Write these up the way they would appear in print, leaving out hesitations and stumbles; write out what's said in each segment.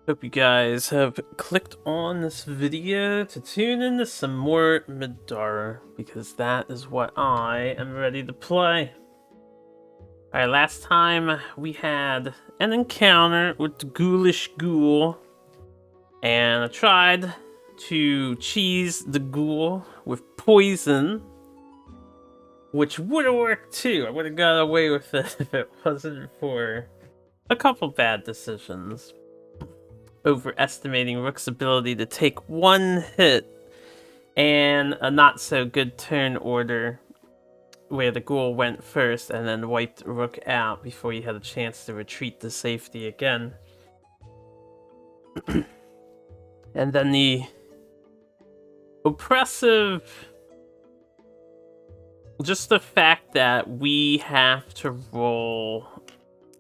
Hope you guys have clicked on this video to tune into some more Middara, because that is what I am ready to play. Alright, last time we had an encounter with the ghoulish ghoul, and I tried to cheese the ghoul with poison, which would have worked too. I would have got away with it if it wasn't for a couple bad decisions. Overestimating Rook's ability to take one hit, and a not so good turn order where the ghoul went first and then wiped Rook out before he had a chance to retreat to safety again. And then the oppressive, just the fact that we have to roll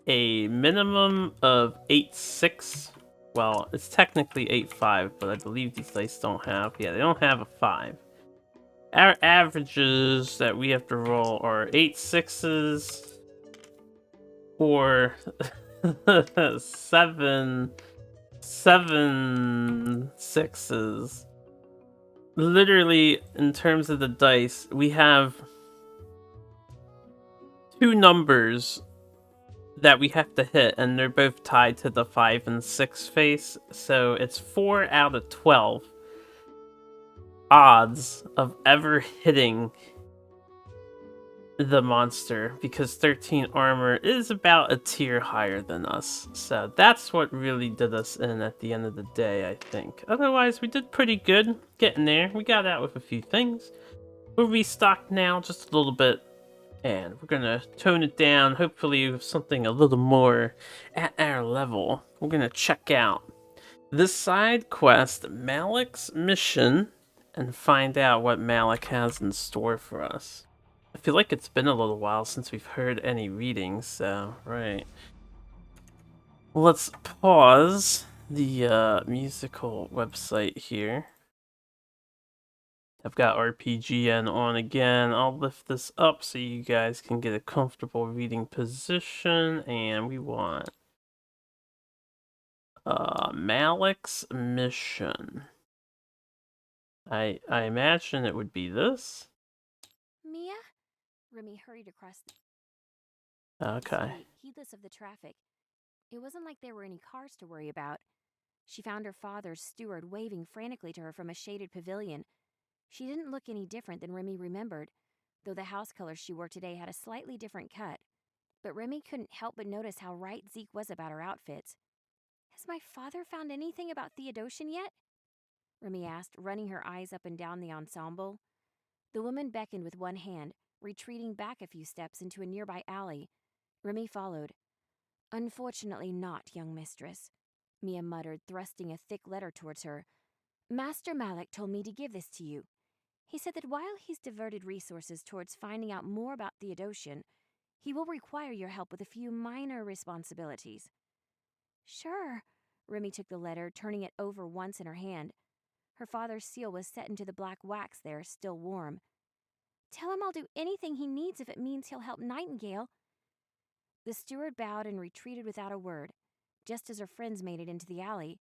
a minimum of 8-6. Well, it's technically 8-5, but I believe these dice don't have... Yeah, they don't have a 5. Our averages that we have to roll are 8 6s or 7 6s. Literally, in terms of the dice, we have two numbers that we have to hit, and they're both tied to the 5 and 6 face, so it's 4 out of 12 odds of ever hitting the monster, because 13 armor is about a tier higher than us. So that's what really did us in at the end of the day, I think. Otherwise, we did pretty good getting there. We got out with a few things. We're restocked now just a little bit, and we're gonna tone it down, hopefully with something a little more at our level. We're gonna check out this side quest, Malik's mission, and find out what Malik has in store for us. I feel like it's been a little while since we've heard any readings, so, right. Let's pause the musical website here. I've got RPGN on again. I'll lift this up so you guys can get a comfortable reading position, and we want Malik's mission. I imagine it would be this. Mia? Remy hurried across Okay. street, heedless of the traffic. It wasn't like there were any cars to worry about. She found her father's steward waving frantically to her from a shaded pavilion. She didn't look any different than Remy remembered, though the house color she wore today had a slightly different cut. But Remy couldn't help but notice how right Zeke was about her outfits. Has my father found anything about Theodosian yet? Remy asked, running her eyes up and down the ensemble. The woman beckoned with one hand, retreating back a few steps into a nearby alley. Remy followed. Unfortunately not, young mistress, Mia muttered, thrusting a thick letter towards her. Master Malik told me to give this to you. He said that while he's diverted resources towards finding out more about Theodosian, he will require your help with a few minor responsibilities. Sure. Remy took the letter, turning it over once in her hand. Her father's seal was set into the black wax there, still warm. Tell him I'll do anything he needs if it means he'll help Nightingale. The steward bowed and retreated without a word, just as her friends made it into the alley.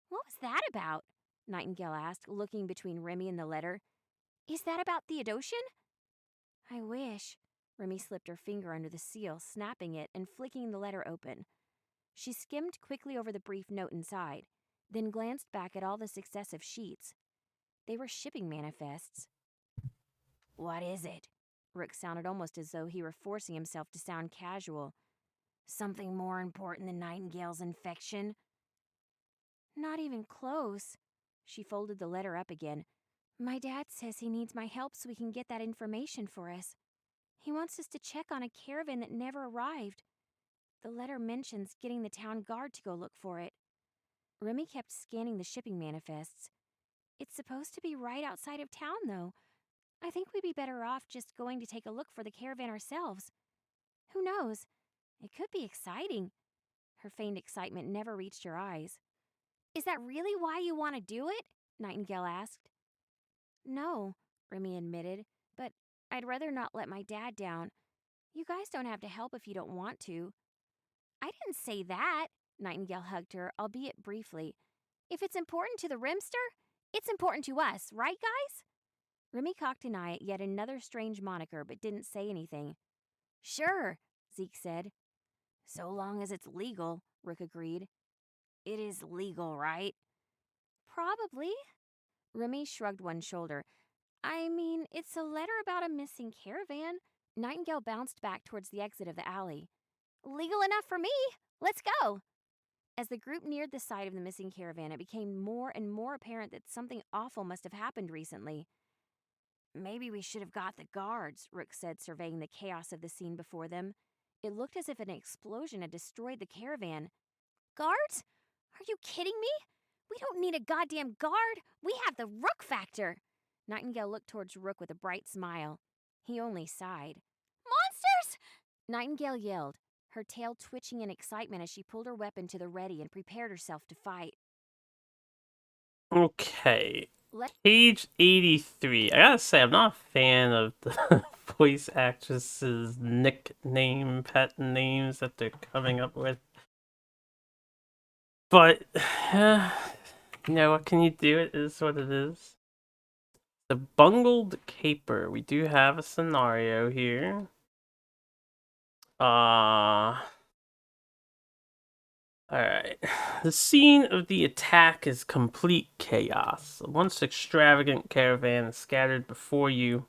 What was that about? Nightingale asked, looking between Remy and the letter. Is that about Theodosian? I wish. Remy slipped her finger under the seal, snapping it and flicking the letter open. She skimmed quickly over the brief note inside, then glanced back at all the successive sheets. They were shipping manifests. What is it? Rook sounded almost as though he were forcing himself to sound casual. Something more important than Nightingale's infection? Not even close. She folded the letter up again. My dad says he needs my help so we can get that information for us. He wants us to check on a caravan that never arrived. The letter mentions getting the town guard to go look for it. Remy kept scanning the shipping manifests. It's supposed to be right outside of town, though. I think we'd be better off just going to take a look for the caravan ourselves. Who knows? It could be exciting. Her feigned excitement never reached her eyes. Is that really why you want to do it? Nightingale asked. No, Remy admitted, but I'd rather not let my dad down. You guys don't have to help if you don't want to. I didn't say that. Nightingale hugged her, albeit briefly. If it's important to the Rimster, it's important to us, right, guys? Remy cocked an eye at yet another strange moniker, but didn't say anything. Sure, Zeke said. So long as it's legal, Rook agreed. It is legal, right? Probably. Remy shrugged one shoulder. I mean, it's a letter about a missing caravan. Nightingale bounced back towards the exit of the alley. Legal enough for me. Let's go. As the group neared the site of the missing caravan, it became more and more apparent that something awful must have happened recently. Maybe we should have got the guards, Rook said, surveying the chaos of the scene before them. It looked as if an explosion had destroyed the caravan. Guards? Are you kidding me? We don't need a goddamn guard. We have the Rook factor. Nightingale looked towards Rook with a bright smile. He only sighed. Monsters! Nightingale yelled, her tail twitching in excitement as she pulled her weapon to the ready and prepared herself to fight. Okay. Page 83. I gotta say, I'm not a fan of the voice actresses' nickname, pet names that they're coming up with. But, you know, what can you do? It is what it is. The bungled caper. We do have a scenario here. Alright. The scene of the attack is complete chaos. A once extravagant caravan is scattered before you.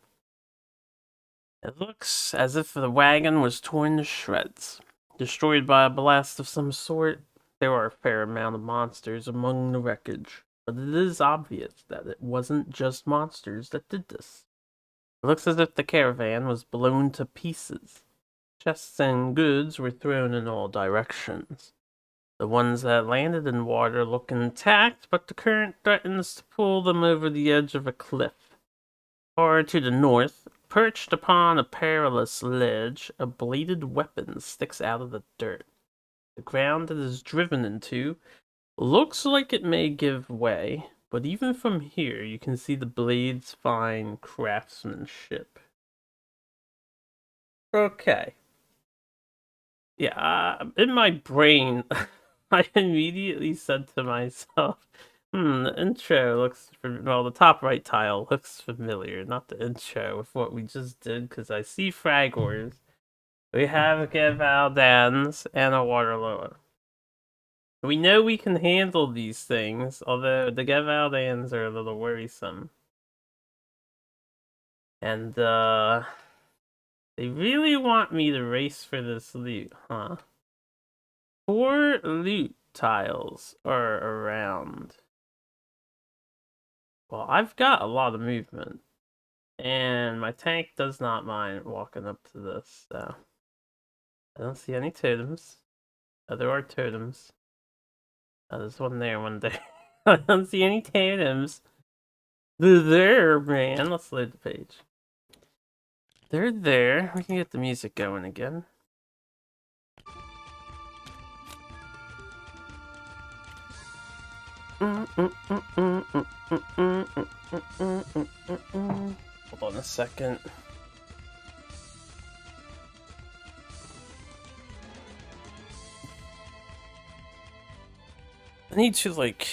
It looks as if the wagon was torn to shreds, destroyed by a blast of some sort. There are a fair amount of monsters among the wreckage, but it is obvious that it wasn't just monsters that did this. It looks as if the caravan was blown to pieces. Chests and goods were thrown in all directions. The ones that landed in water look intact, but the current threatens to pull them over the edge of a cliff. Far to the north, perched upon a perilous ledge, a bladed weapon sticks out of the dirt. The ground it is driven into looks like it may give way, but even from here you can see the blade's fine craftsmanship. Okay. Yeah, in my brain, I immediately said to myself, the intro looks, well, the top right tile looks familiar, not the intro with what we just did, because I see Fragors. We have a Gevaldans and a Waterloa. We know we can handle these things, although the Gevaldans are a little worrisome. And, they really want me to race for this loot, huh? 4 loot tiles are around. Well, I've got a lot of movement. And my tank does not mind walking up to this, so. I don't see any totems. Oh, there are totems. Oh, there's one there, one there. I don't see any totems. They're there, man. Let's load the page. They're there. We can get the music going again. Hold on a second. I need to, like,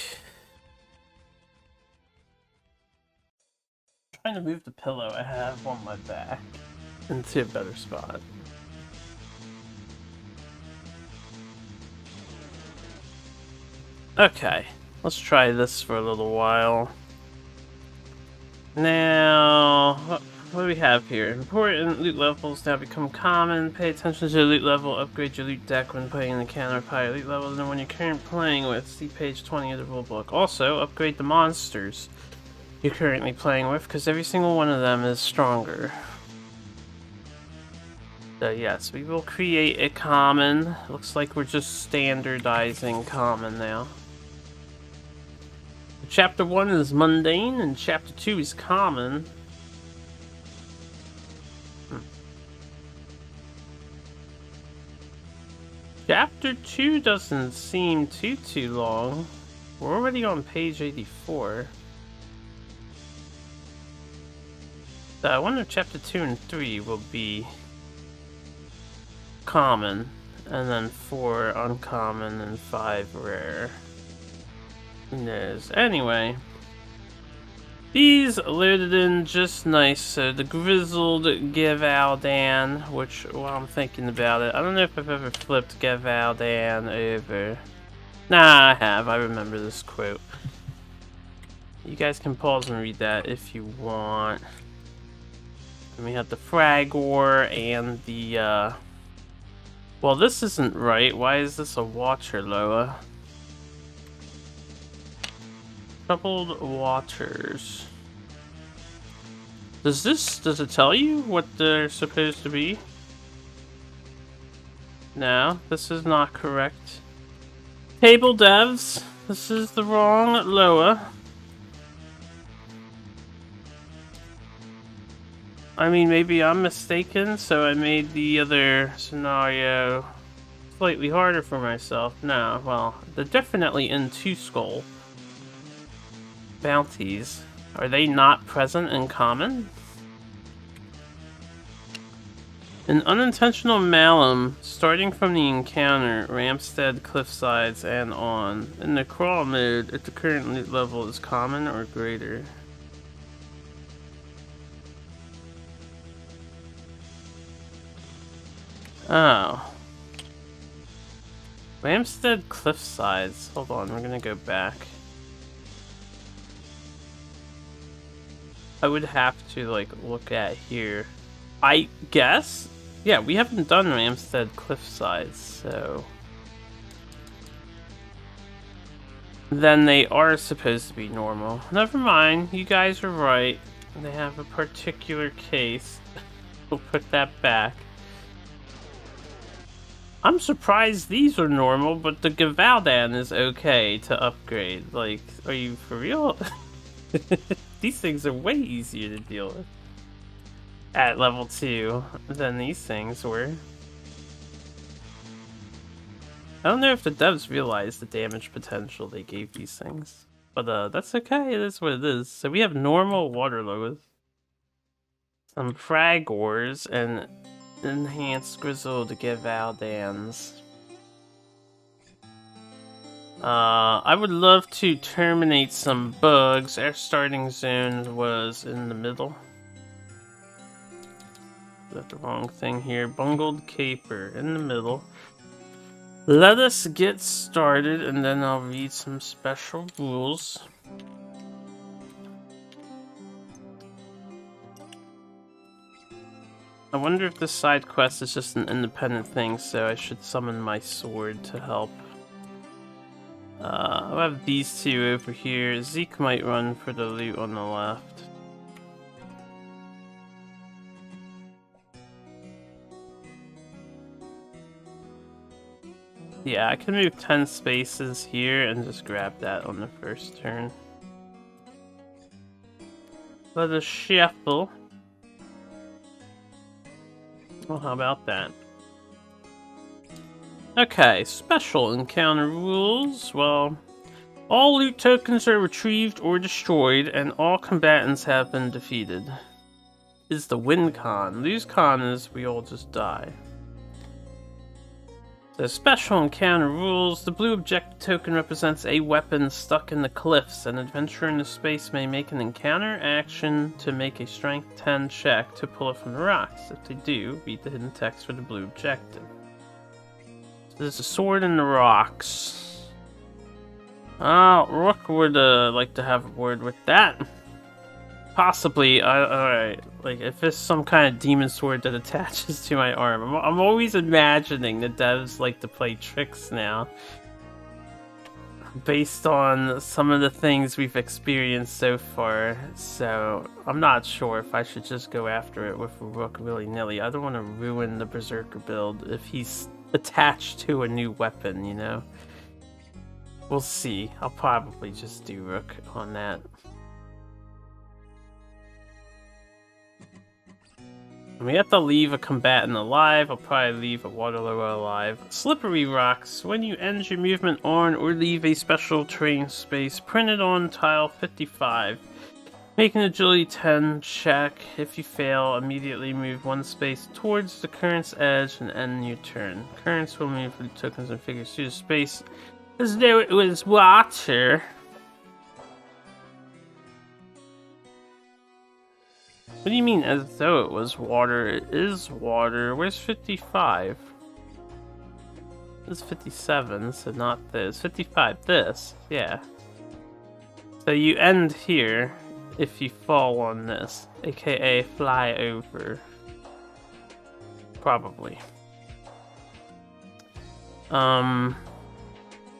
trying to move the pillow I have on my back into a better spot. Okay, let's try this for a little while. Now, what do we have here? Important loot levels now become common. Pay attention to the loot level. Upgrade your loot deck when playing the counter higher loot levels than when you're currently playing with. See page 20 of the rulebook. Also, upgrade the monsters you're currently playing with, because every single one of them is stronger. So yes, we will create a common. Looks like we're just standardizing common now. Chapter 1 is mundane, and Chapter 2 is common. Chapter 2 doesn't seem too long. We're already on page 84. So I wonder if Chapter 2 and 3 will be common. and then 4 uncommon and 5 rare. Who knows? Anyway, these loaded in just nice. So the Grizzled Gavaldon, which, while I'm thinking about it, I don't know if I've ever flipped Gavaldon over. Nah, I have. I remember this quote. You guys can pause and read that if you want. And we have the Fragor and the, well, this isn't right. Why is this a Watcher, Loa? Troubled Watchers. Does it tell you what they're supposed to be? No, this is not correct. Table devs, this is the wrong Loa. I mean, maybe I'm mistaken, so I made the other scenario slightly harder for myself. No, well, they're definitely in 2 skull. Bounties. Are they not present in common? In Unintentional Malum, starting from the encounter, Ramstead cliffsides and on. In the crawl mode, if the current level is common or greater. Oh. Ramstead cliffsides. Hold on, we're gonna go back. I would have to, like, look at here. I guess? Yeah, we haven't done Ramstead cliffsides, so... Then they are supposed to be normal. Never mind, you guys are right. They have a particular case. We'll put that back. I'm surprised these are normal, but the Gavaldon is okay to upgrade. Like, are you for real? These things are way easier to deal with at level 2 than these things were. I don't know if the devs realized the damage potential they gave these things. But that's okay, it is what it is. So we have normal water lows, some Fragors, and enhanced Grizzled Gavaldons. I would love to terminate some bugs. Our starting zone was in the middle. Got the wrong thing here. Bungled Caper in the middle. Let us get started, and then I'll read some special rules. I wonder if this side quest is just an independent thing, so I should summon my sword to help. I'll have these 2 over here. Zeke might run for the loot on the left. Yeah, I can move 10 spaces here and just grab that on the first turn. Let us shuffle. Well, how about that? Okay, special encounter rules. Well, all loot tokens are retrieved or destroyed, and all combatants have been defeated. Is the win con. Lose con is we all just die. The special encounter rules. The blue objective token represents a weapon stuck in the cliffs. An adventurer in the space may make an encounter action to make a strength 10 check to pull it from the rocks. If they do, read the hidden text for the blue objective. There's a sword in the rocks. Oh, Rook would like to have a word with that. Possibly, alright. Like, if it's some kind of demon sword that attaches to my arm. I'm always imagining the devs like to play tricks now. Based on some of the things we've experienced so far. So, I'm not sure if I should just go after it with a Rook willy-nilly. I don't want to ruin the Berserker build if he's attached to a new weapon, you know? We'll see. I'll probably just do Rook on that. We have to leave a combatant alive. I'll probably leave a Waterloo alive. Slippery rocks. When you end your movement on or leave a special terrain space printed on tile 55, Make an agility 10 check. If you fail, immediately move one space towards the current's edge and end your turn. Currents will move the tokens and figures through the space as though it was water. What do you mean, as though it was water? It is water. Where's 55? This is 57, so not this. 55, this. Yeah. So you end here if you fall on this, aka fly over. Probably.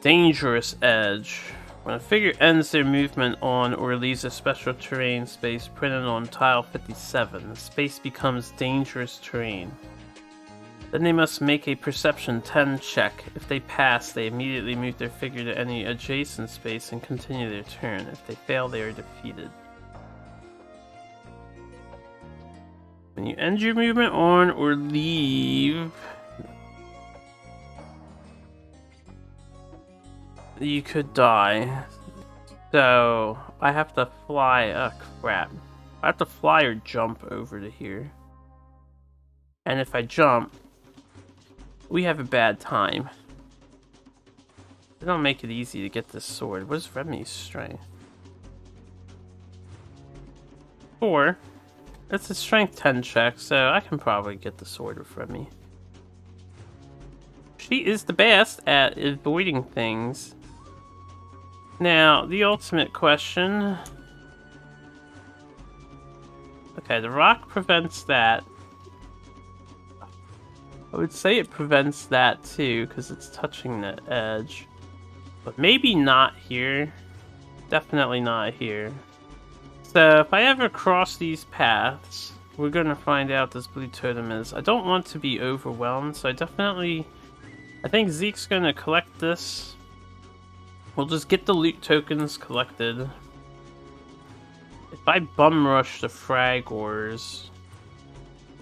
Dangerous edge. When a figure ends their movement on or leaves a special terrain space printed on tile 57, the space becomes dangerous terrain. Then they must make a perception 10 check. If they pass, they immediately move their figure to any adjacent space and continue their turn. If they fail, they are defeated. When you end your movement on or leave, you could die. So I have to fly. Oh crap. I have to fly or jump over to here. And if I jump, we have a bad time. They don't make it easy to get this sword. What is Remy's strength? 4. It's a strength 10 check, so I can probably get the sword with Remy. She is the best at avoiding things. Now, the ultimate question. Okay, the rock prevents that. I would say it prevents that too, because it's touching the edge. But maybe not here. Definitely not here. So if I ever cross these paths, we're gonna find out this blue totem is. I don't want to be overwhelmed, so I think Zeke's gonna collect this. We'll just get the loot tokens collected. If I bum rush the frag ores,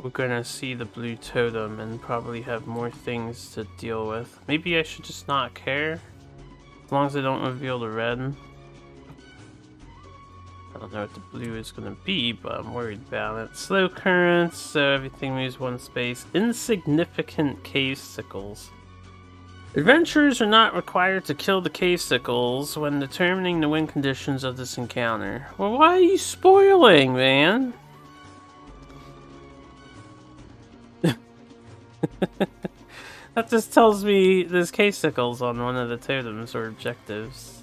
we're gonna see the blue totem and probably have more things to deal with. Maybe I should just not care, as long as I don't reveal the red. I don't know what the blue is going to be, but I'm worried about it. Slow currents, so everything moves one space. Insignificant cave sickles. Adventurers are not required to kill the cave sickles when determining the win conditions of this encounter. Well, why are you spoiling, man? That just tells me there's cave sickles on one of the totems or objectives.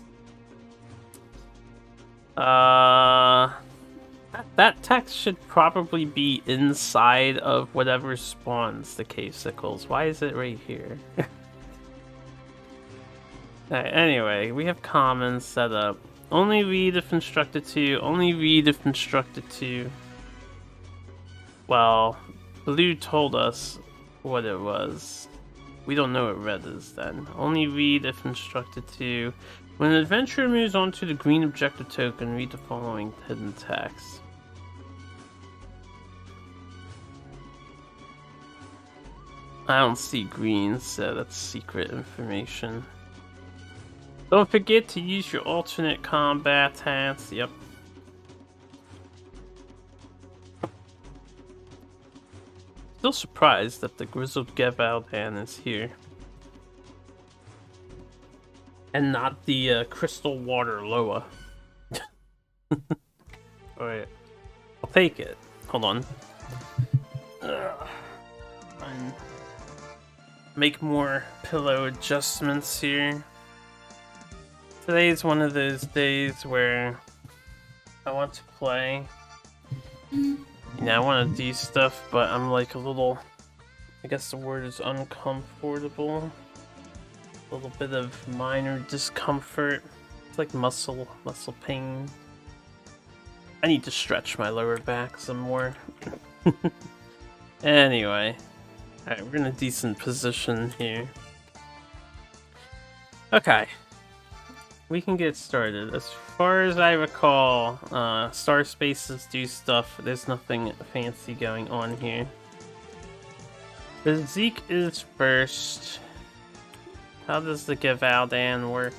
That text should probably be inside of whatever spawns the cave sickles. Why is it right here? Anyway, we have commons set up. Only read if instructed to. Only read if instructed to. Well, blue told us what it was. We don't know what red is then. Only read if instructed to. When an adventurer moves on to the green objective token, read the following hidden text. I don't see green, so that's secret information. Don't forget to use your alternate combat hats. Yep. Still surprised that the grizzled Gevaldan is here. And not the crystal water Loa. Alright. I'll take it. Hold on. Make more pillow adjustments here. Today is one of those days where I want to play. You know, I want to do stuff, but I'm like a little, I guess the word is uncomfortable. A little bit of minor discomfort. It's like muscle pain. I need to stretch my lower back some more. Anyway. Alright, we're in a decent position here. Okay. We can get started. As far as I recall, star spaces do stuff. There's nothing fancy going on here. The Zeke is first. How does the Gevaldan work?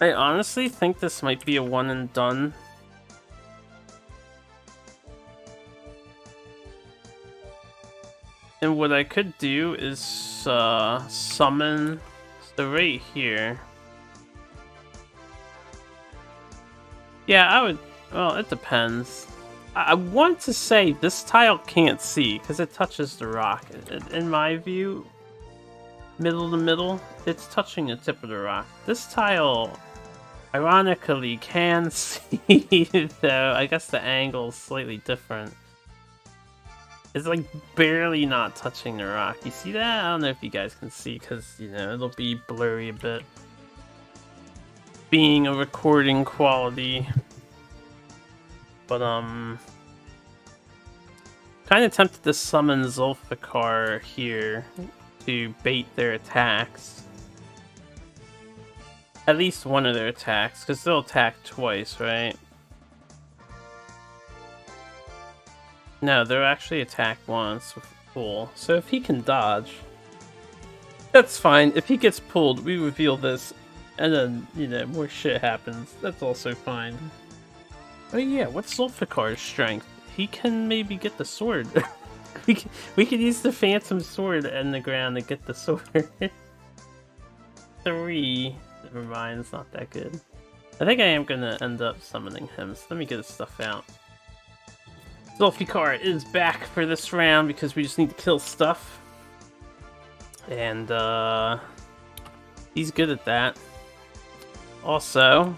I honestly think this might be a one and done. And what I could do is summon the right here. Yeah, I would. Well, it depends. I want to say this tile can't see because it touches the rock. In my view, middle to middle, it's touching the tip of the rock. This tile, ironically, can see, though. I guess the angle is slightly different. It's like barely not touching the rock. You see that? I don't know if you guys can see because, you know, it'll be blurry a bit. Being a recording quality. But, kind of tempted to summon Zulfikar here to bait their attacks. At least one of their attacks, because they'll attack twice, right? No, they'll actually attack once with the pull. So if he can dodge, that's fine. If he gets pulled, we reveal this, and then, you know, more shit happens. That's also fine. Oh yeah, what's Zulfikar's strength? He can maybe get the sword. we could use the Phantom Sword in the ground to get the sword. 3. Never mind, it's not that good. I think I am gonna end up summoning him, so let me get his stuff out. Zulfikar is back for this round because we just need to kill stuff. And, he's good at that. Also,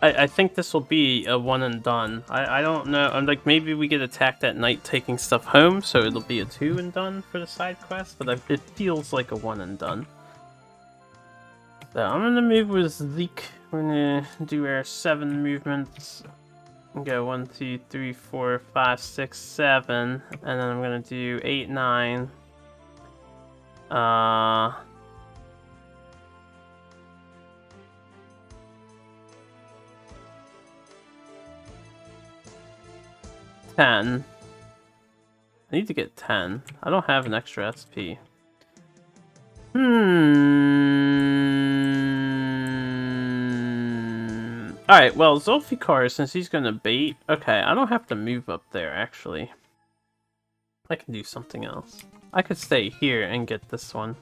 I think this will be a one and done. I don't know. I'm like, maybe we get attacked at night taking stuff home, so it'll be a 2 and done for the side quest, but it feels like a 1 and done. So I'm gonna move with Zeke. We're gonna do our 7 movements. Go 1, 2, 3, 4, 5, 6, 7, and then I'm gonna do 8, 9. 10. I need to get 10. I don't have an extra SP. Alright, well, Zulfikar, since he's gonna bait... Okay, I don't have to move up there, actually. I can do something else. I could stay here and get this one.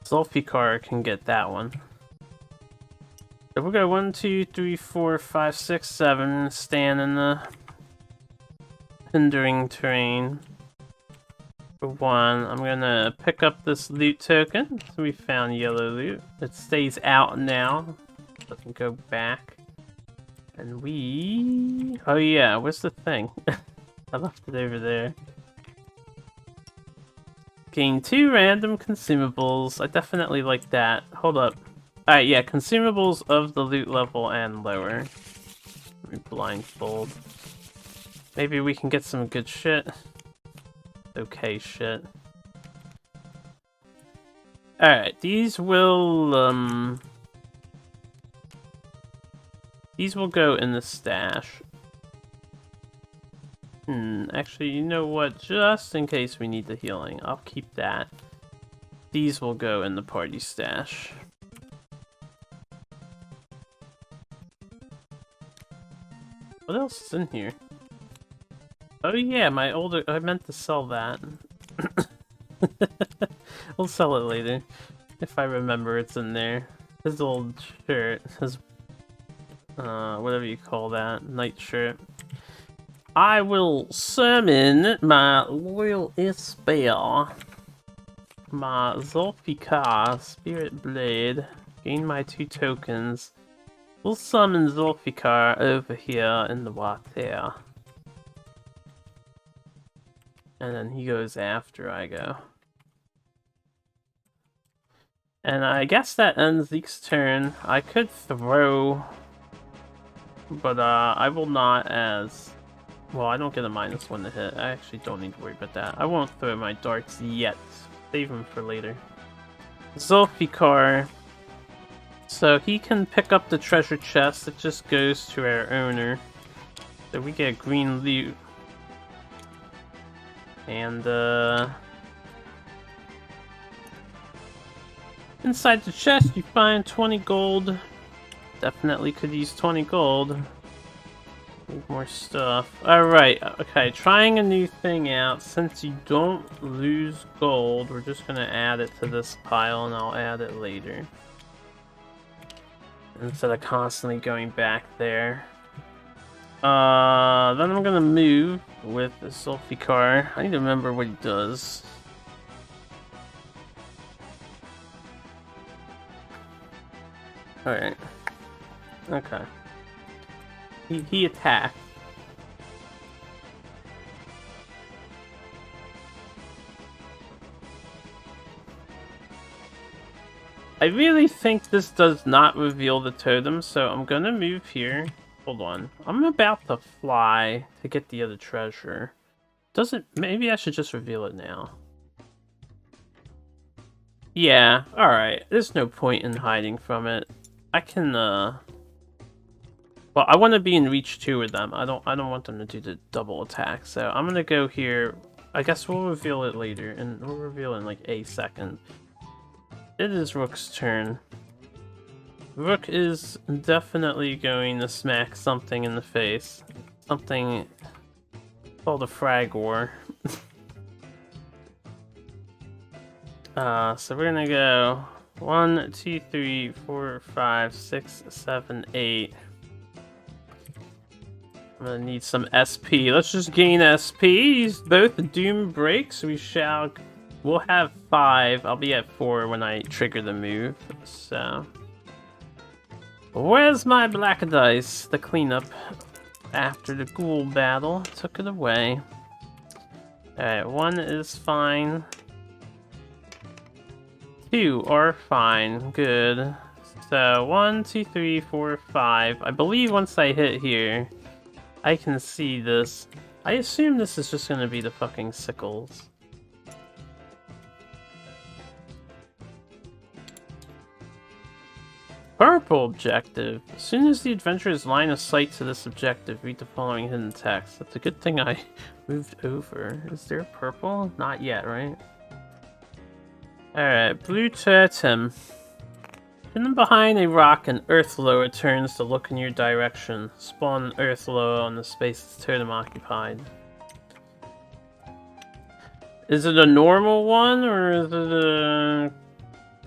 Zulfikar can get that one. So we'll go 1, 2, 3, 4, 5, 6, 7. Stand in the hindering terrain. For 1, I'm gonna pick up this loot token. So we found yellow loot. It stays out now. Doesn't go back. And we... Oh yeah, where's the thing? I left it over there. Gain 2 random consumables. I definitely like that. Hold up. Alright, yeah, consumables of the loot level and lower. Let me blindfold. Maybe we can get some good shit. Okay shit. Alright, these will go in the stash. Actually, you know what? Just in case we need the healing, I'll keep that. These will go in the party stash. What else is in here? Oh yeah, my older... I meant to sell that. We'll sell it later. If I remember it's in there. His old shirt. His... whatever you call that. Night shirt. I will summon my Loyal Esper. My Zulfikar Spirit Blade. Gain my 2 tokens. We'll summon Zulfikar over here in the water. And then he goes after I go. And I guess that ends Zeke's turn. I could throw, but I will not as... Well, I don't get a -1 to hit. I actually don't need to worry about that. I won't throw my darts yet. Save them for later. Zulfikar. So he can pick up the treasure chest. It just goes to our owner. So we get green loot. And Inside the chest, you find 20 gold. Definitely could use 20 gold. Need more stuff. Alright, okay, trying a new thing out. Since you don't lose gold, we're just gonna add it to this pile and I'll add it later. Instead of constantly going back there. Then I'm gonna move with the Sulficar. I need to remember what he does. Alright. Okay. He attacked. I really think this does not reveal the totem, so I'm gonna move here. Hold on. I'm about to fly to get the other treasure. Doesn't... Maybe I should just reveal it now. Yeah, alright. There's no point in hiding from it. I can, Well, I want to be in reach 2 with them. I don't want them to do the double attack, so I'm gonna go here. I guess we'll reveal it later, and we'll reveal in like a second. It is Rook's turn. Rook is definitely going to smack something in the face. Something called a frag war. So we're gonna go 1, 2, 3, 4, 5, 6, 7, 8. I'm gonna need some SP. Let's just gain SP. Both Doom breaks. We'll have 5. I'll be at 4 when I trigger the move. So, where's my black dice? The cleanup after the ghoul battle took it away. Alright, 1 is fine. 2 are fine. Good. So 1, 2, 3, 4, 5. I believe once I hit here, I can see this. I assume this is just gonna be the fucking sickles. Purple objective. As soon as the adventurer's line of sight to this objective, read the following hidden text. That's a good thing I moved over. Is there purple? Not yet, right? Alright, blue totem. Hidden behind a rock, an Earthlow returns to look in your direction. Spawn an Earthlow on the space its totem occupied. Is it a normal one, or is it a...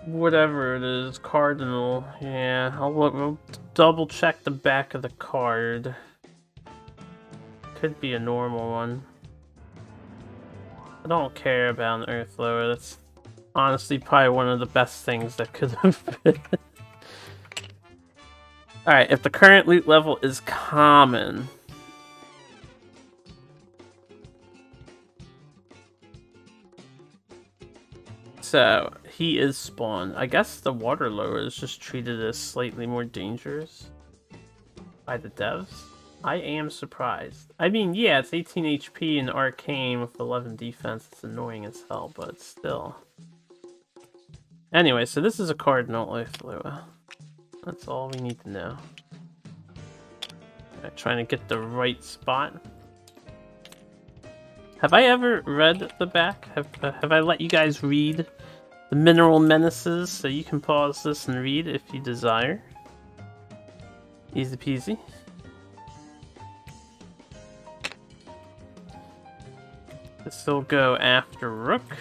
whatever it is, cardinal? Yeah, we'll double check the back of the card. Could be a normal one. I don't care about an Earthlower. That's honestly probably one of the best things that could have been. Alright, if the current loot level is common. So, he is spawned. I guess the water lower is just treated as slightly more dangerous by the devs. I am surprised. I mean, yeah, it's 18 HP and arcane with 11 defense. It's annoying as hell, but still. Anyway, so this is a cardinal Earthlower. That's all we need to know. Trying to get the right spot. Have I ever read the back? Have I let you guys read the mineral menaces? So you can pause this and read if you desire. Easy peasy. This will go after Rook.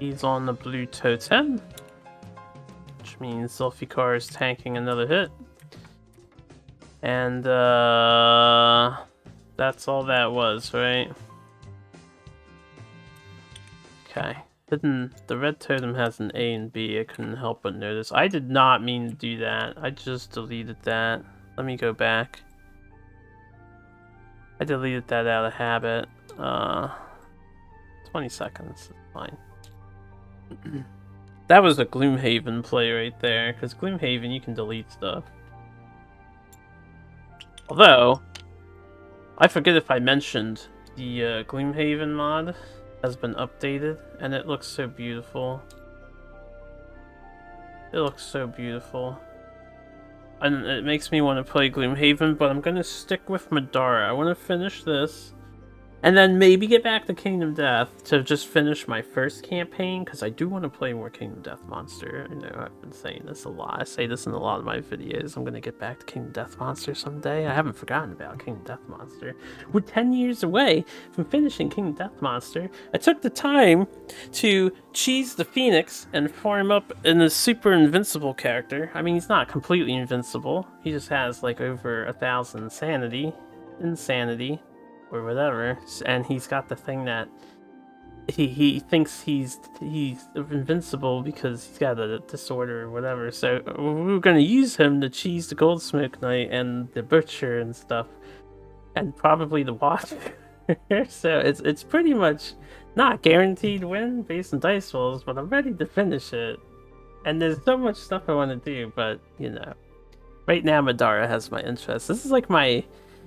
He's on the blue totem, which means Zulfikar is tanking another hit. And that's all that was, right? Okay. The red totem has an A and B. I couldn't help but notice. I did not mean to do that. I just deleted that. Let me go back. I deleted that out of habit. 20 seconds. Fine. That was a Gloomhaven play right there, because Gloomhaven, you can delete stuff. Although, I forget if I mentioned the Gloomhaven mod has been updated, and it looks so beautiful. It looks so beautiful. And it makes me want to play Gloomhaven, but I'm going to stick with Middara. I want to finish this, And then maybe get back to Kingdom Death to just finish my first campaign, because I do want to play more Kingdom Death Monster. I know I've been saying this a lot. I say this in a lot of my videos. I'm going to get back to Kingdom Death Monster someday. I haven't forgotten about Kingdom Death Monster. We're 10 years away from finishing Kingdom Death Monster. I took the time to cheese the Phoenix and farm up in a super invincible character. I mean, he's not completely invincible. He just has like over 1,000 insanity, or whatever, and he's got the thing that he thinks he's invincible because he's got a disorder or whatever. So we're gonna use him to cheese the Goldsmoke Knight and the Butcher and stuff, and probably the Watcher. So it's pretty much not guaranteed win based on dice rolls, but I'm ready to finish it. And there's so much stuff I want to do, but you know, right now Middara has my interest. This is like my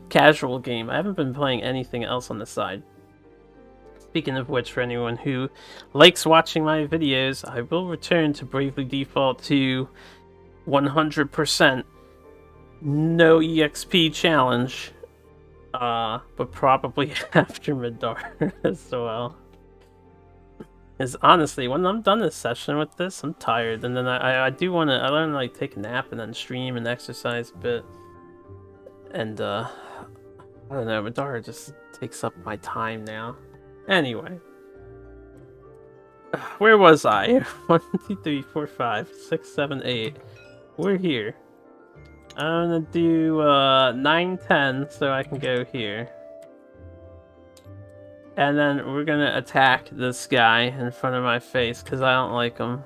casual game. I haven't been playing anything else on the side. Speaking of which, for anyone who likes watching my videos, I will return to Bravely Default to 100% no EXP challenge, but probably after Middara as well. Because honestly, when I'm done this session with this, I'm tired, and then I do want to, I want to like take a nap and then stream and exercise a bit, and I don't know, Middara just takes up my time now. Anyway. Where was I? 1, 2, 3, 4, 5, 6, 7, 8. We're here. I'm gonna do 9, 10 so I can go here. And then we're gonna attack this guy in front of my face because I don't like him.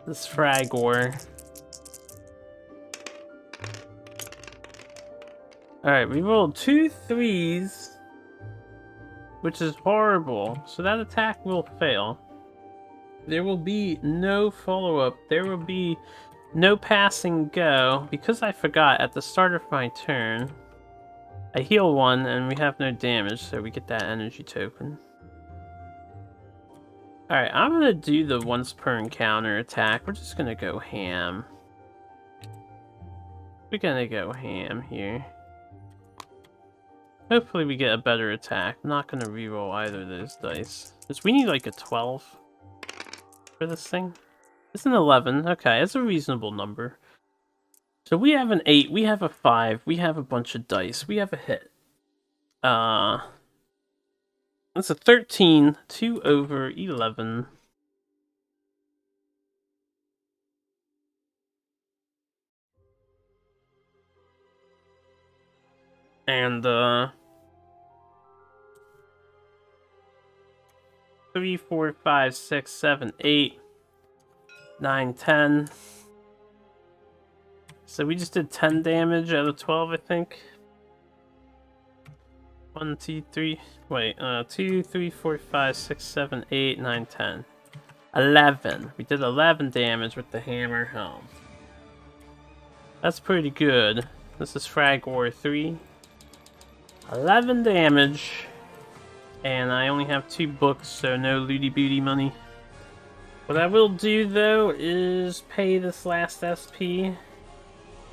This Fragor. Alright, we rolled 2 3s, which is horrible. So that attack will fail. There will be no follow-up. There will be no passing go. Because I forgot at the start of my turn, I heal 1 and we have no damage, so we get that energy token. Alright, I'm gonna do the once per encounter attack. We're just gonna go ham. We're gonna go ham here. Hopefully we get a better attack. I'm not gonna reroll either of those dice. Because we need like a 12 for this thing. It's an 11. Okay, it's a reasonable number. So we have an 8, we have a 5, we have a bunch of dice, we have a hit. That's a 13, 2 over 11. And 3, 4, 5, 6, 7, 8, 9, 10. So we just did 10 damage out of 12, I think. 1, 2, 3. Wait, 2, 3, 4, 5, 6, 7, 8, 9, 10. 11. We did 11 damage with the hammer helm. That's pretty good. This is Fragor 3. 11 damage. And I only have 2 books, so no looty booty money. What I will do, though, is pay this last SP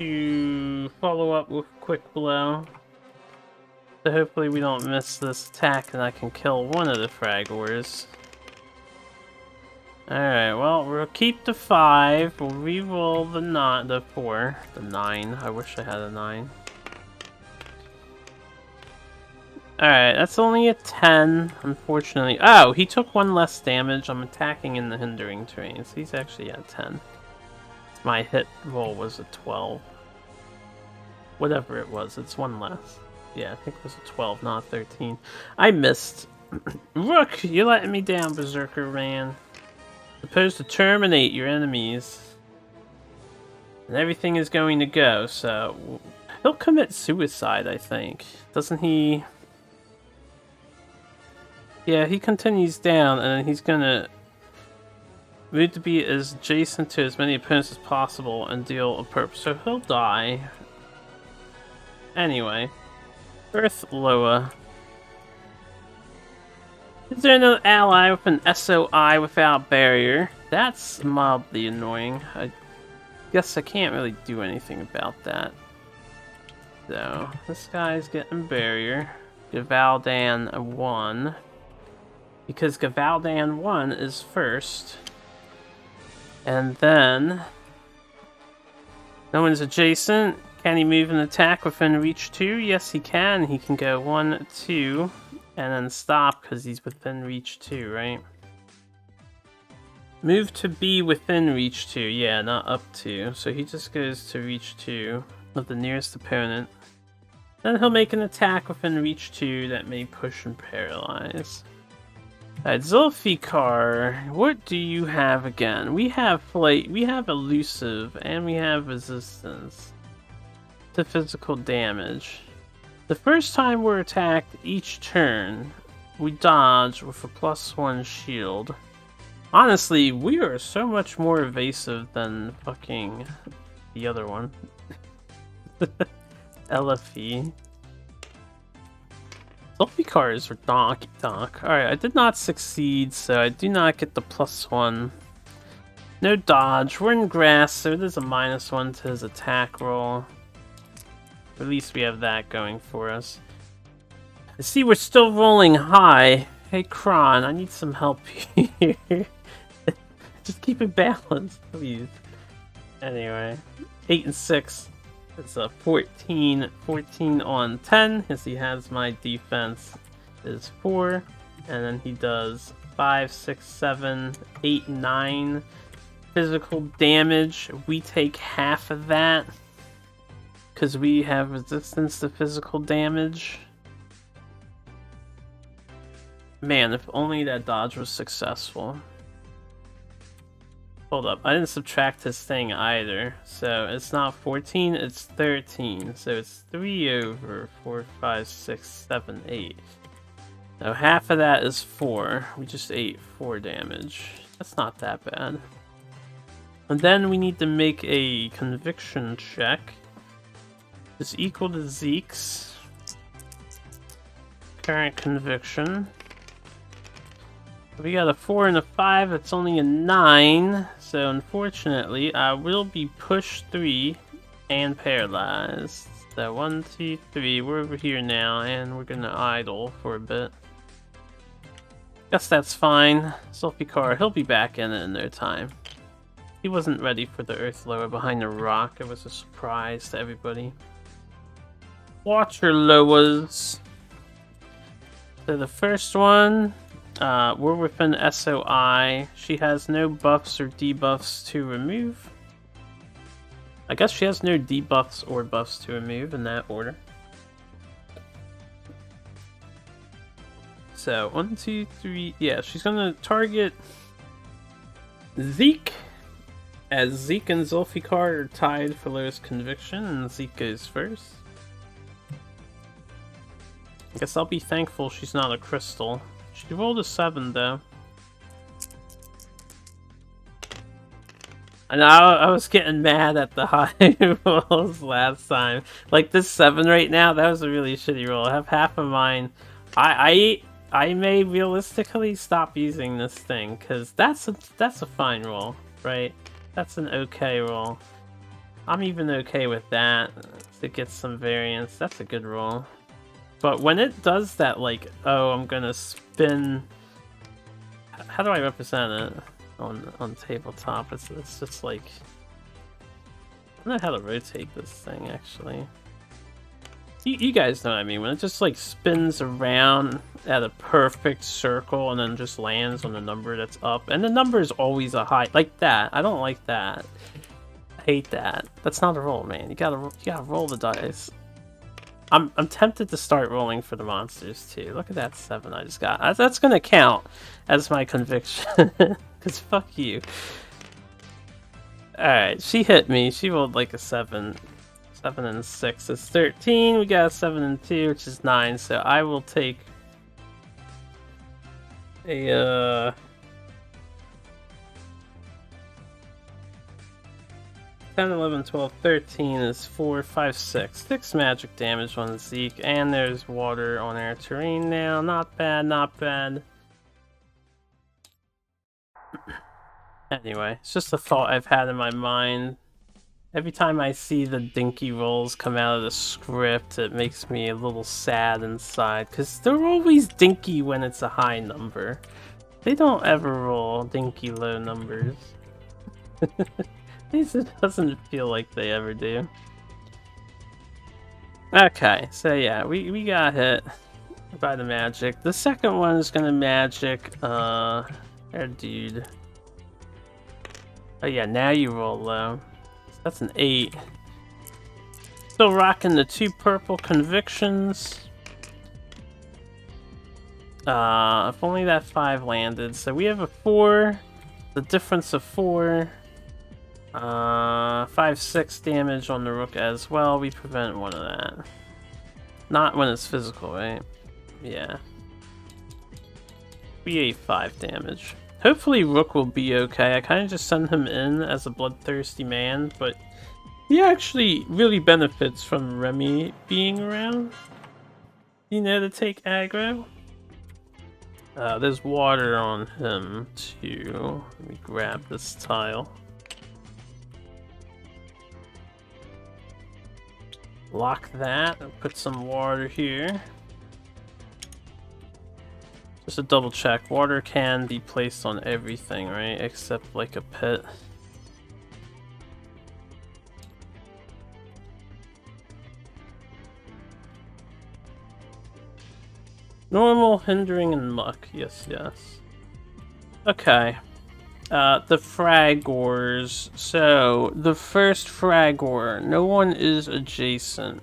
to follow up with Quick Blow. So hopefully we don't miss this attack and I can kill one of the Fragors. Alright, well, we'll keep the 5. We'll reroll the 4. The 9. I wish I had a 9. Alright, that's only a 10, unfortunately. Oh, he took 1 less damage. I'm attacking in the hindering terrain, so he's actually at 10. My hit roll was a 12. Whatever it was, it's 1 less. Yeah, I think it was a 12, not a 13. I missed. Rook, you're letting me down, Berserker Man. Supposed to terminate your enemies. And everything is going to go, so... He'll commit suicide, I think. Doesn't he... Yeah, he continues down, and then he's gonna... move to be as adjacent to as many opponents as possible and deal a purpose. So he'll die. Anyway. Earth Loa. Is there no ally with an SOI without barrier? That's mildly annoying. I guess I can't really do anything about that. So, this guy's getting barrier. Gavaldan 1. Because Gavaldan 1 is first. And then... no one's adjacent. Can he move and attack within reach 2? Yes, he can. He can go 1, 2, and then stop because he's within reach 2, right? Move to be within reach 2. Yeah, not up to. So he just goes to reach 2 of the nearest opponent. Then he'll make an attack within reach 2 that may push and paralyze. Alright, Zulfikar, what do you have again? We have flight, we have elusive, and we have resistance to physical damage. The first time we're attacked each turn, we dodge with a +1 shield. Honestly, we are so much more evasive than fucking the other one. LFE. Zulfikars are donk. Alright, I did not succeed, so I do not get the +1. No dodge. We're in grass, so it is a -1 to his attack roll. At least we have that going for us. I see we're still rolling high. Hey, Kron, I need some help here. Just keep it balanced, please. Anyway, 8 and 6. It's a 14 on 10, as he has my defense is 4, and then he does 5, 6, 7, 8, 9 physical damage. We take half of that because we have resistance to physical damage. Man, if only that dodge was successful. Hold up, I didn't subtract his thing either, so it's not 14, it's 13, so it's 3 over 4, 5, 6, 7, 8. Now half of that is 4, we just ate 4 damage. That's not that bad. And then we need to make a conviction check. It's equal to Zeke's current conviction. We got a 4 and a 5, it's only a 9, so unfortunately I will be pushed 3 and paralyzed. So 1, 2, 3, we're over here now, and we're gonna idle for a bit. Guess that's fine. Zulfikar, he'll be back in it in no time. He wasn't ready for the earth lower behind the rock, it was a surprise to everybody. Watcher lowers. So the first one, we're within SOI. She has no buffs or debuffs to remove. I guess she has no debuffs or buffs to remove in that order. So, 1, 2, 3. Yeah, she's gonna target Zeke. As Zeke and Zulfikar are tied for lowest conviction, and Zeke goes first. I guess I'll be thankful she's not a crystal. She rolled a 7 though. And I was getting mad at the high rolls last time. Like this 7 right now, that was a really shitty roll. I have half of mine. I may realistically stop using this thing because that's a fine roll, right? That's an okay roll. I'm even okay with that to get some variance. That's a good roll. But when it does that, like, oh, I'm gonna spin... How do I represent it on tabletop? It's just like... I don't know how to rotate this thing, actually. You guys know what I mean, when it just, like, spins around at a perfect circle and then just lands on the number that's up. And the number is always a high... Like that. I don't like that. I hate that. That's not a roll, man. You gotta roll the dice. I'm tempted to start rolling for the monsters too. Look at that 7 I just got. That's gonna count as my conviction. Cause fuck you. Alright, she hit me. She rolled like a 7. 7 and 6 is 13. We got a 7 and 2, which is 9. So I will take a 10, 11, 12, 13 is 4, 5, 6. 6 magic damage on Zeke, and there's water on our terrain now. Not bad, not bad. Anyway, it's just a thought I've had in my mind Every time I see the dinky rolls come out of the script, it makes me a little sad inside, because they're always dinky when it's a high number. They don't ever roll dinky low numbers. At least it doesn't feel like they ever do. Okay, so yeah, we got hit by the magic. The second one is gonna magic, our dude. Oh yeah, now you roll low. That's an 8. Still rocking the 2 purple convictions. If only that 5 landed. So we have a 4. The difference of 4. 5-6 damage on the rook as well. We prevent one of that. Not when it's physical, right? Yeah. We ate 5 damage. Hopefully rook will be okay. I kind of just send him in as a bloodthirsty man, but he actually really benefits from Remy being around. You know, to take aggro. There's water on him too. Let me grab this tile. Lock that and put some water here. Just to double check, water can be placed on everything, right? Except like a pit. Normal, hindering, and muck. Yes, yes. Okay. The fragors. So, the first fragor. No one is adjacent.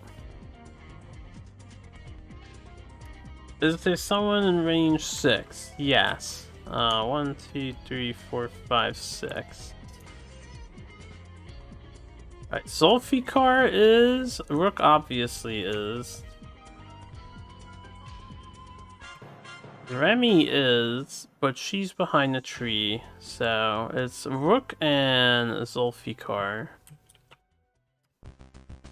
Is there someone in range 6? Yes. 1, 2, 3, 4, 5, 6. Alright, Zulfikar is. Rook obviously is. Remy is, but she's behind the tree, so it's Rook and Zulfikar.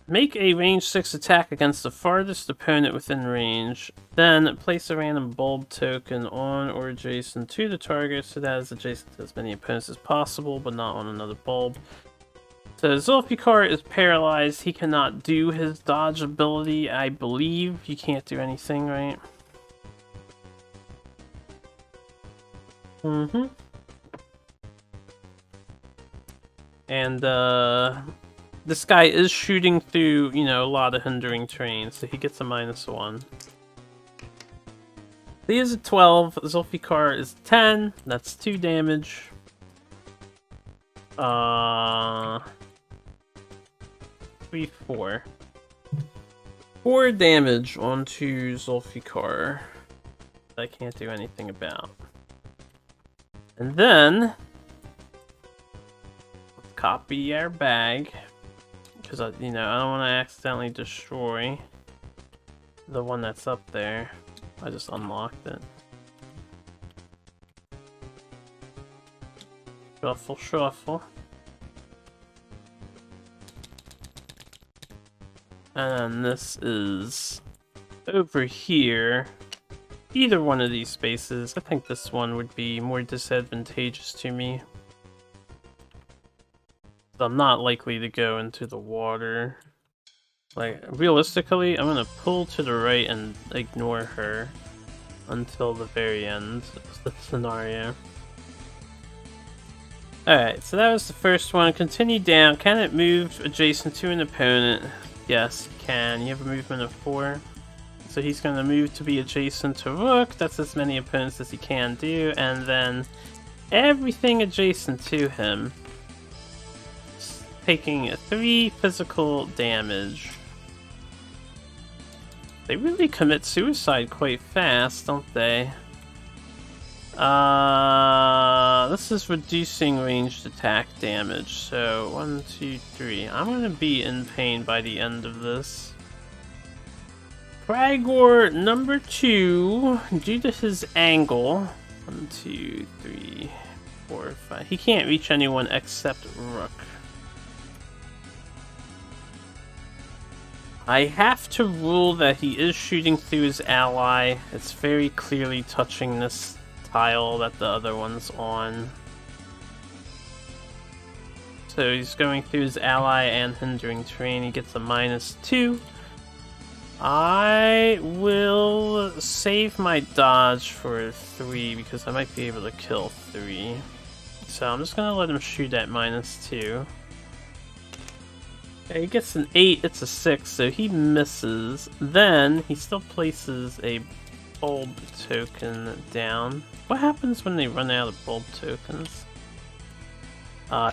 Make a range 6 attack against the farthest opponent within range, then place a random bulb token on or adjacent to the target so that is adjacent to as many opponents as possible, but not on another bulb. So Zulfikar is paralyzed, he cannot do his dodge ability, I believe. You can't do anything, right? Mm-hmm. And, this guy is shooting through, you know, a lot of hindering terrain, so he gets a -1. He is a 12, Zulfikar is 10, that's 2 damage. 3, 4. 4 damage onto Zulfikar. I can't do anything about. And then, let's copy our bag, because you know, I don't want to accidentally destroy the one that's up there. I just unlocked it. Shuffle, shuffle. And this is over here. Either one of these spaces. I think this one would be more disadvantageous to me. I'm not likely to go into the water. Like, realistically, I'm gonna pull to the right and ignore her until the very end of the scenario. Alright, so that was the first one. Continue down. Can it move adjacent to an opponent? Yes, it can. You have a movement of 4. So he's going to move to be adjacent to Rook. That's as many opponents as he can do. And then everything adjacent to him, taking 3 physical damage. They really commit suicide quite fast, don't they? This is reducing ranged attack damage. So 1, 2, 3. I'm going to be in pain by the end of this. Fragor number 2, due to his angle, 1, 2, 3, 4, 5. He can't reach anyone except Rook. I have to rule that he is shooting through his ally. It's very clearly touching this tile that the other one's on. So he's going through his ally and hindering terrain. He gets a -2. I will save my dodge for 3 because I might be able to kill 3. So I'm just gonna let him shoot at -2. Okay, he gets an 8, it's a 6, so he misses. Then he still places a bulb token down. What happens when they run out of bulb tokens?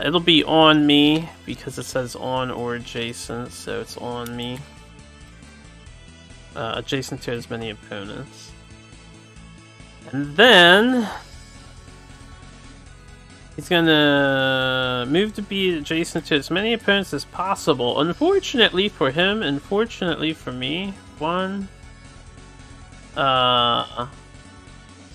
It'll be on me because it says on or adjacent, so it's on me. Adjacent to as many opponents. And then he's gonna move to be adjacent to as many opponents as possible. Unfortunately for him, unfortunately for me, 1,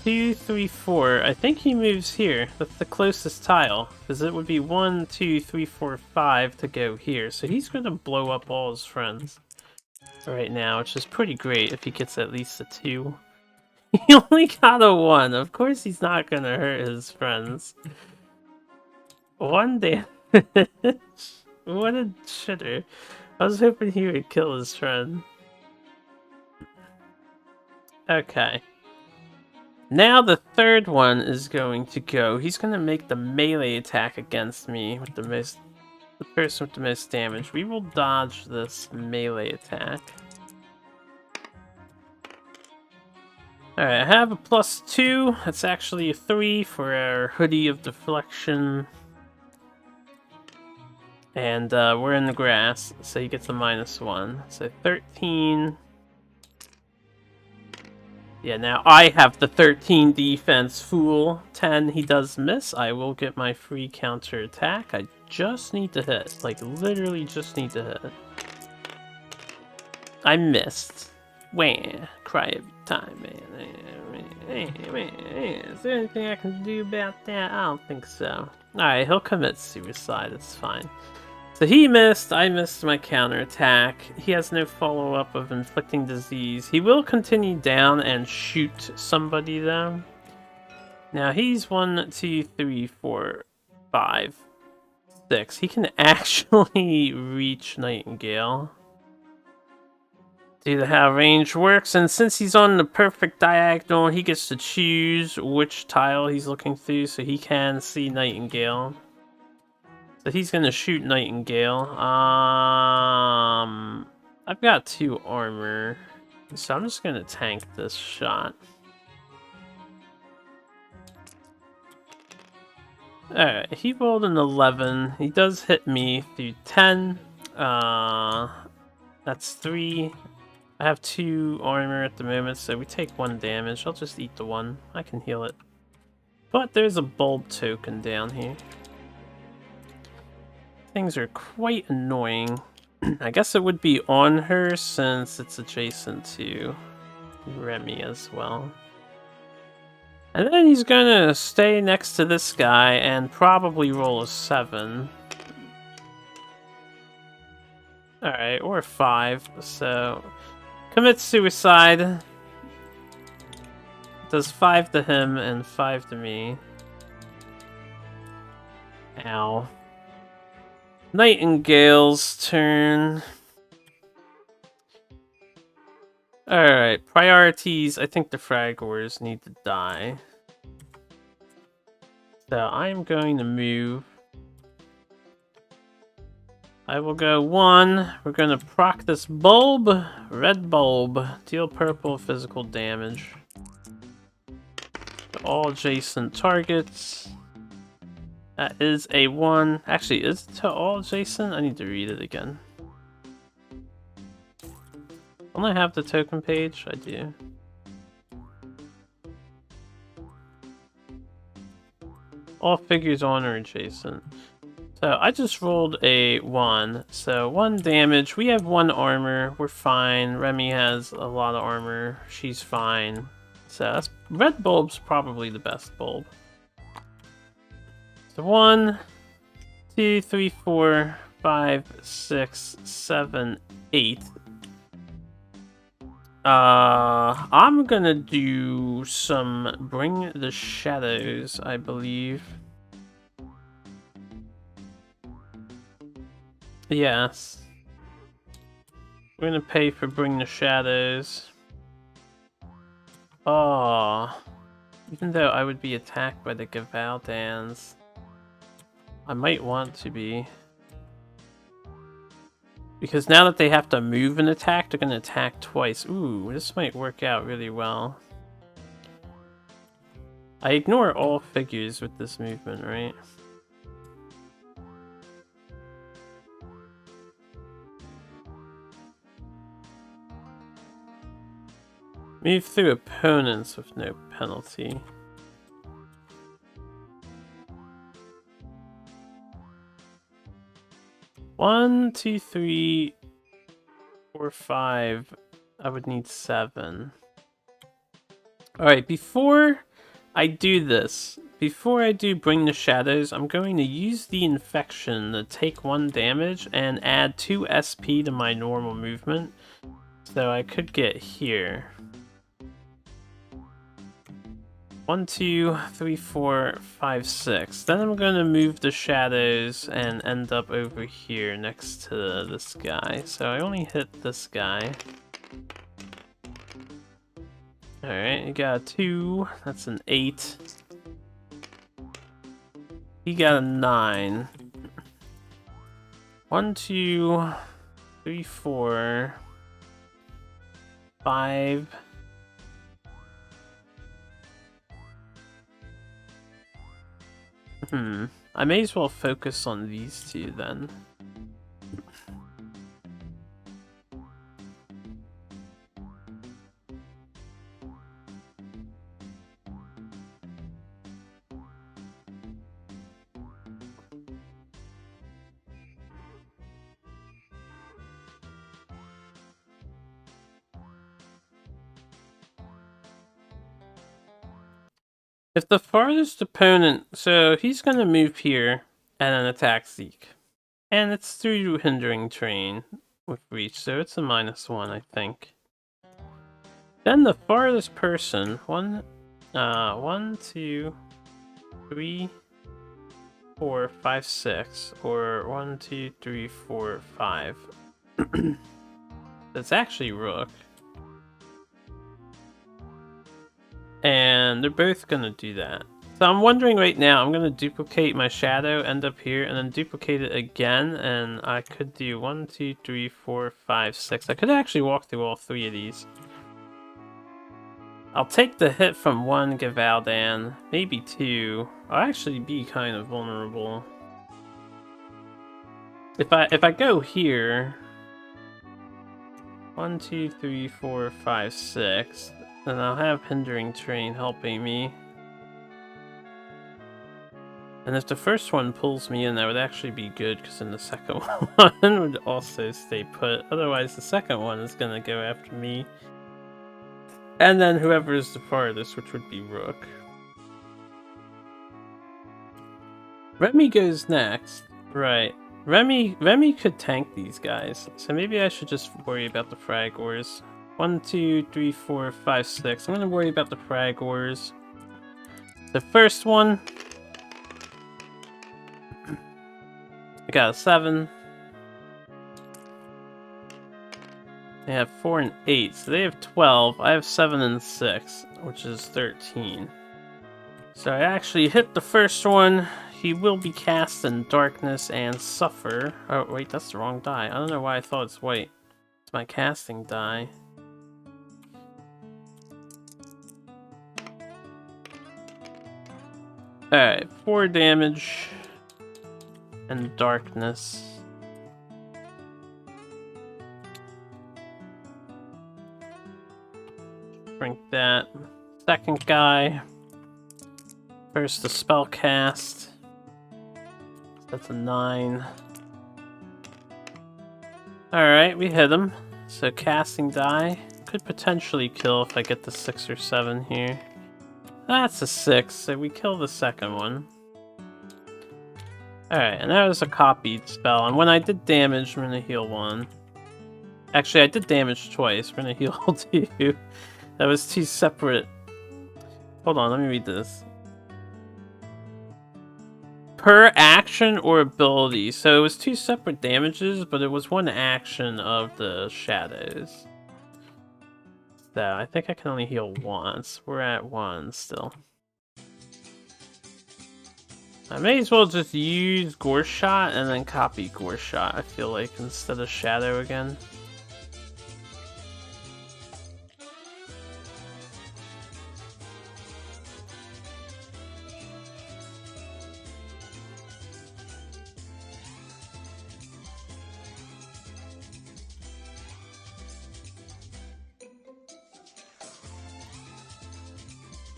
2, 3, 4. I think he moves here. That's the closest tile, because it would be 1, 2, 3, 4, 5 to go here. So he's gonna blow up all his friends right now, which is pretty great if he gets at least a 2. He only got a 1. Of course he's not gonna hurt his friends. 1 damage. What a shitter. I was hoping he would kill his friend. Okay. Now the third one is going to go. He's going to make the melee attack against me with the person with the most damage. We will dodge this melee attack. Alright, I have a +2. That's actually a 3 for our hoodie of deflection. And we're in the grass, so he gets a -1. So 13. Yeah, now I have the 13 defense, fool. 10, he does miss. I will get my free counter attack. I just need to hit. Like, literally just need to hit. I missed. Wah, cry every time, man. Is there anything I can do about that? I don't think so. Alright, he'll commit suicide. It's fine. So he missed, I missed my counterattack. He has no follow-up of inflicting disease. He will continue down and shoot somebody though. Now he's 1, 2, 3, 4, 5, 6. He can actually reach Nightingale due to how range works, and since he's on the perfect diagonal, he gets to choose which tile he's looking through, so he can see Nightingale. So he's gonna shoot Nightingale. I've got 2 armor, so I'm just gonna tank this shot. Alright, he rolled an 11. He does hit me through 10. That's 3. I have 2 armor at the moment, so we take 1 damage. I'll just eat the 1. I can heal it. But there's a bulb token down here. Things are quite annoying. I guess it would be on her since it's adjacent to Remy as well. And then he's gonna stay next to this guy and probably roll a 7. Alright, or a 5, so commit suicide. Does 5 to him and 5 to me. Ow. Nightingale's turn. Alright, priorities. I think the Fragors need to die. So I'm going to move. I will go 1. We're going to proc this bulb. Red bulb. Deal purple physical damage to all adjacent targets. That is a 1. Actually, is it to all adjacent? I need to read it again. Don't I have the token page? I do. All figures on or adjacent. So I just rolled a 1. So 1 damage. We have 1 armor. We're fine. Remy has a lot of armor. She's fine. So that's, red bulb's probably the best bulb. So 1, 2, 3, 4, 5, 6, 7, 8. I'm gonna do some Bring the Shadows, I believe. Yes. We're gonna pay for Bring the Shadows. Oh. Even though I would be attacked by the Gavaldans, I might want to be. Because now that they have to move and attack, they're gonna attack twice. Ooh, this might work out really well. I ignore all figures with this movement, right? Move through opponents with no penalty. One, two, three, 4, 5. I would need 7. Alright, before I do this, before I do Bring the Shadows, I'm going to use the Infection to take 1 damage and add 2 SP to my normal movement. So I could get here. 1, 2, 3, 4, 5, 6. Then I'm going to move the shadows and end up over here next to this guy. So I only hit this guy. Alright, you got a 2. That's an 8. He got a 9. 1, 2, 3, 4, 5. I may as well focus on these 2 then. If the farthest opponent, so he's gonna move here and then attack Zeke. And it's through hindering terrain with reach, so it's a -1, I think. Then the farthest person, 1, 2, 3, 4, 5, 6, or 1, 2, 3, 4, 5. That's actually Rook. And they're both gonna do that. So I'm wondering right now, I'm gonna duplicate my shadow, end up here, and then duplicate it again, and I could do 1, 2, 3, 4, 5, 6. I could actually walk through all 3 of these. I'll take the hit from 1 Gavaldan, maybe 2. I'll actually be kind of vulnerable. If I go here, 1, 2, 3, 4, 5, 6, then I'll have hindering terrain helping me. And if the first one pulls me in, that would actually be good, because then the second one would also stay put. Otherwise, the second one is going to go after me. And then whoever is the farthest, which would be Rook. Remy goes next. Right. Remy could tank these guys. So maybe I should just worry about the frag ores. 1, 2, 3, 4, 5, 6. I'm going to worry about the frag ores. The first one, I got a 7. They have 4 and 8, so they have 12. I have 7 and 6, which is 13. So I actually hit the first one. He will be cast in darkness and suffer. Oh, wait, that's the wrong die. I don't know why I thought it's white. It's my casting die. Alright, 4 damage and darkness. Drink that. Second guy. First the spell cast. That's a 9. Alright, we hit him. So casting die. Could potentially kill if I get the 6 or 7 here. That's a 6, so we kill the second one. Alright, and that was a copied spell, and when I did damage, I'm gonna heal 1. Actually, I did damage twice, we're gonna heal 2. That was 2 separate... Hold on, let me read this. per action or ability. So it was 2 separate damages, but it was 1 action of the shadows. So I think I can only heal once. We're at 1 still. I may as well just use Gore Shot and then copy Gore Shot, I feel like, instead of Shadow again.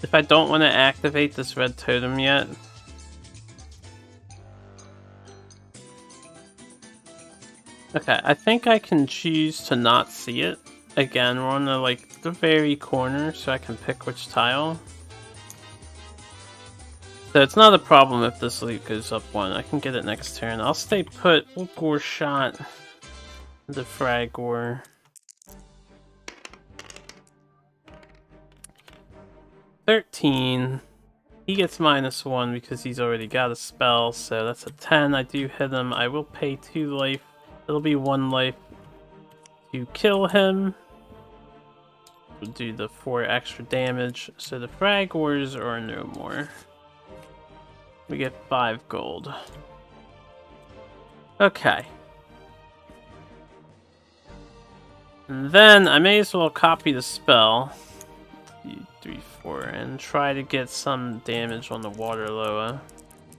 If I don't want to activate this red totem yet, okay, I think I can choose to not see it. Again, we're on the very corner, so I can pick which tile. So it's not a problem if this loot goes up 1. I can get it next turn. I'll stay put. We'll Gore Shot the Fragor. 13. He gets -1 because he's already got a spell, so that's a 10. I do hit him. I will pay 2 life. It'll be 1 life to kill him. We'll do the 4 extra damage. So the Fragors are no more. We get 5 gold. Okay. And then I may as well copy the spell. 2, 3, 4, and try to get some damage on the water loa.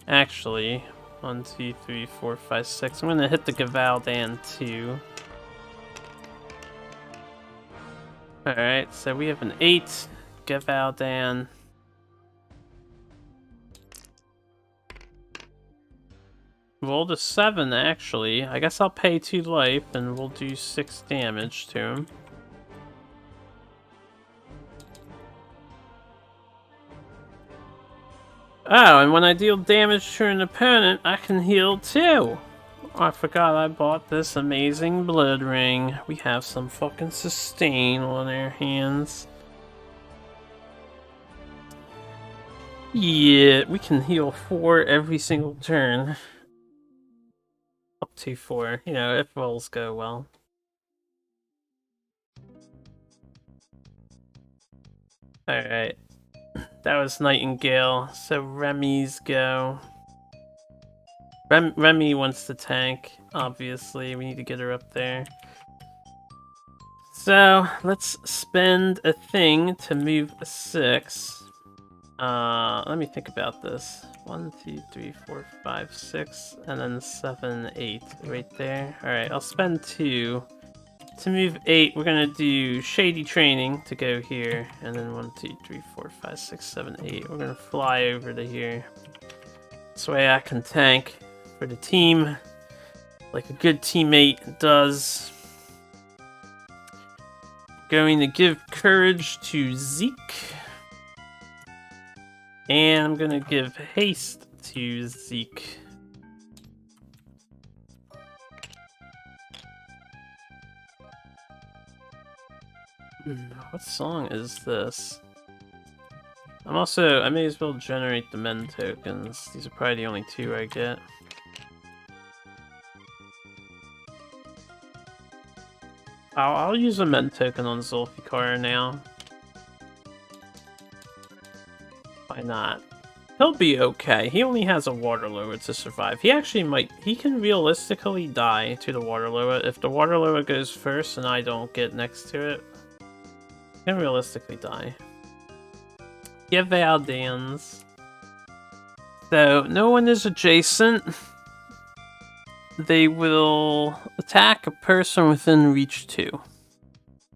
Actually, 1, 2, 3, 4, 5, 6. I'm gonna hit the Gavaldan too. Alright, so we have an 8 Gavaldan. Rolled a 7 actually. I guess I'll pay 2 life and we'll do 6 damage to him. Oh, and when I deal damage to an opponent, I can heal too! Oh, I forgot I bought this amazing blood ring. We have some fucking sustain on our hands. Yeah, we can heal 4 every single turn. Up to 4, you know, if rolls go well. Alright. That was Nightingale, so Remy's go. Remy wants to tank, obviously. We need to get her up there. So, let's spend a thing to move a 6. Let me think about this. 1, 2, 3, 4, 5, 6, and then 7, 8 right there. Alright, I'll spend 2. To move 8, we're gonna do Shady Training to go here, and then 1, 2, 3, 4, 5, 6, 7, 8. We're gonna fly over to here. This way I can tank for the team, like a good teammate does. Going to give courage to Zeke. And I'm gonna give haste to Zeke. What song is this? I may as well generate the men tokens. These are probably the only 2 I get. I'll use a men token on Zulfikar now. Why not? He'll be okay. He only has a water loa to survive. He actually he can realistically die to the water loa. If the water loa goes first and I don't get next to it, he can realistically die. Give Valdans. So, no one is adjacent. They will attack a person within reach 2.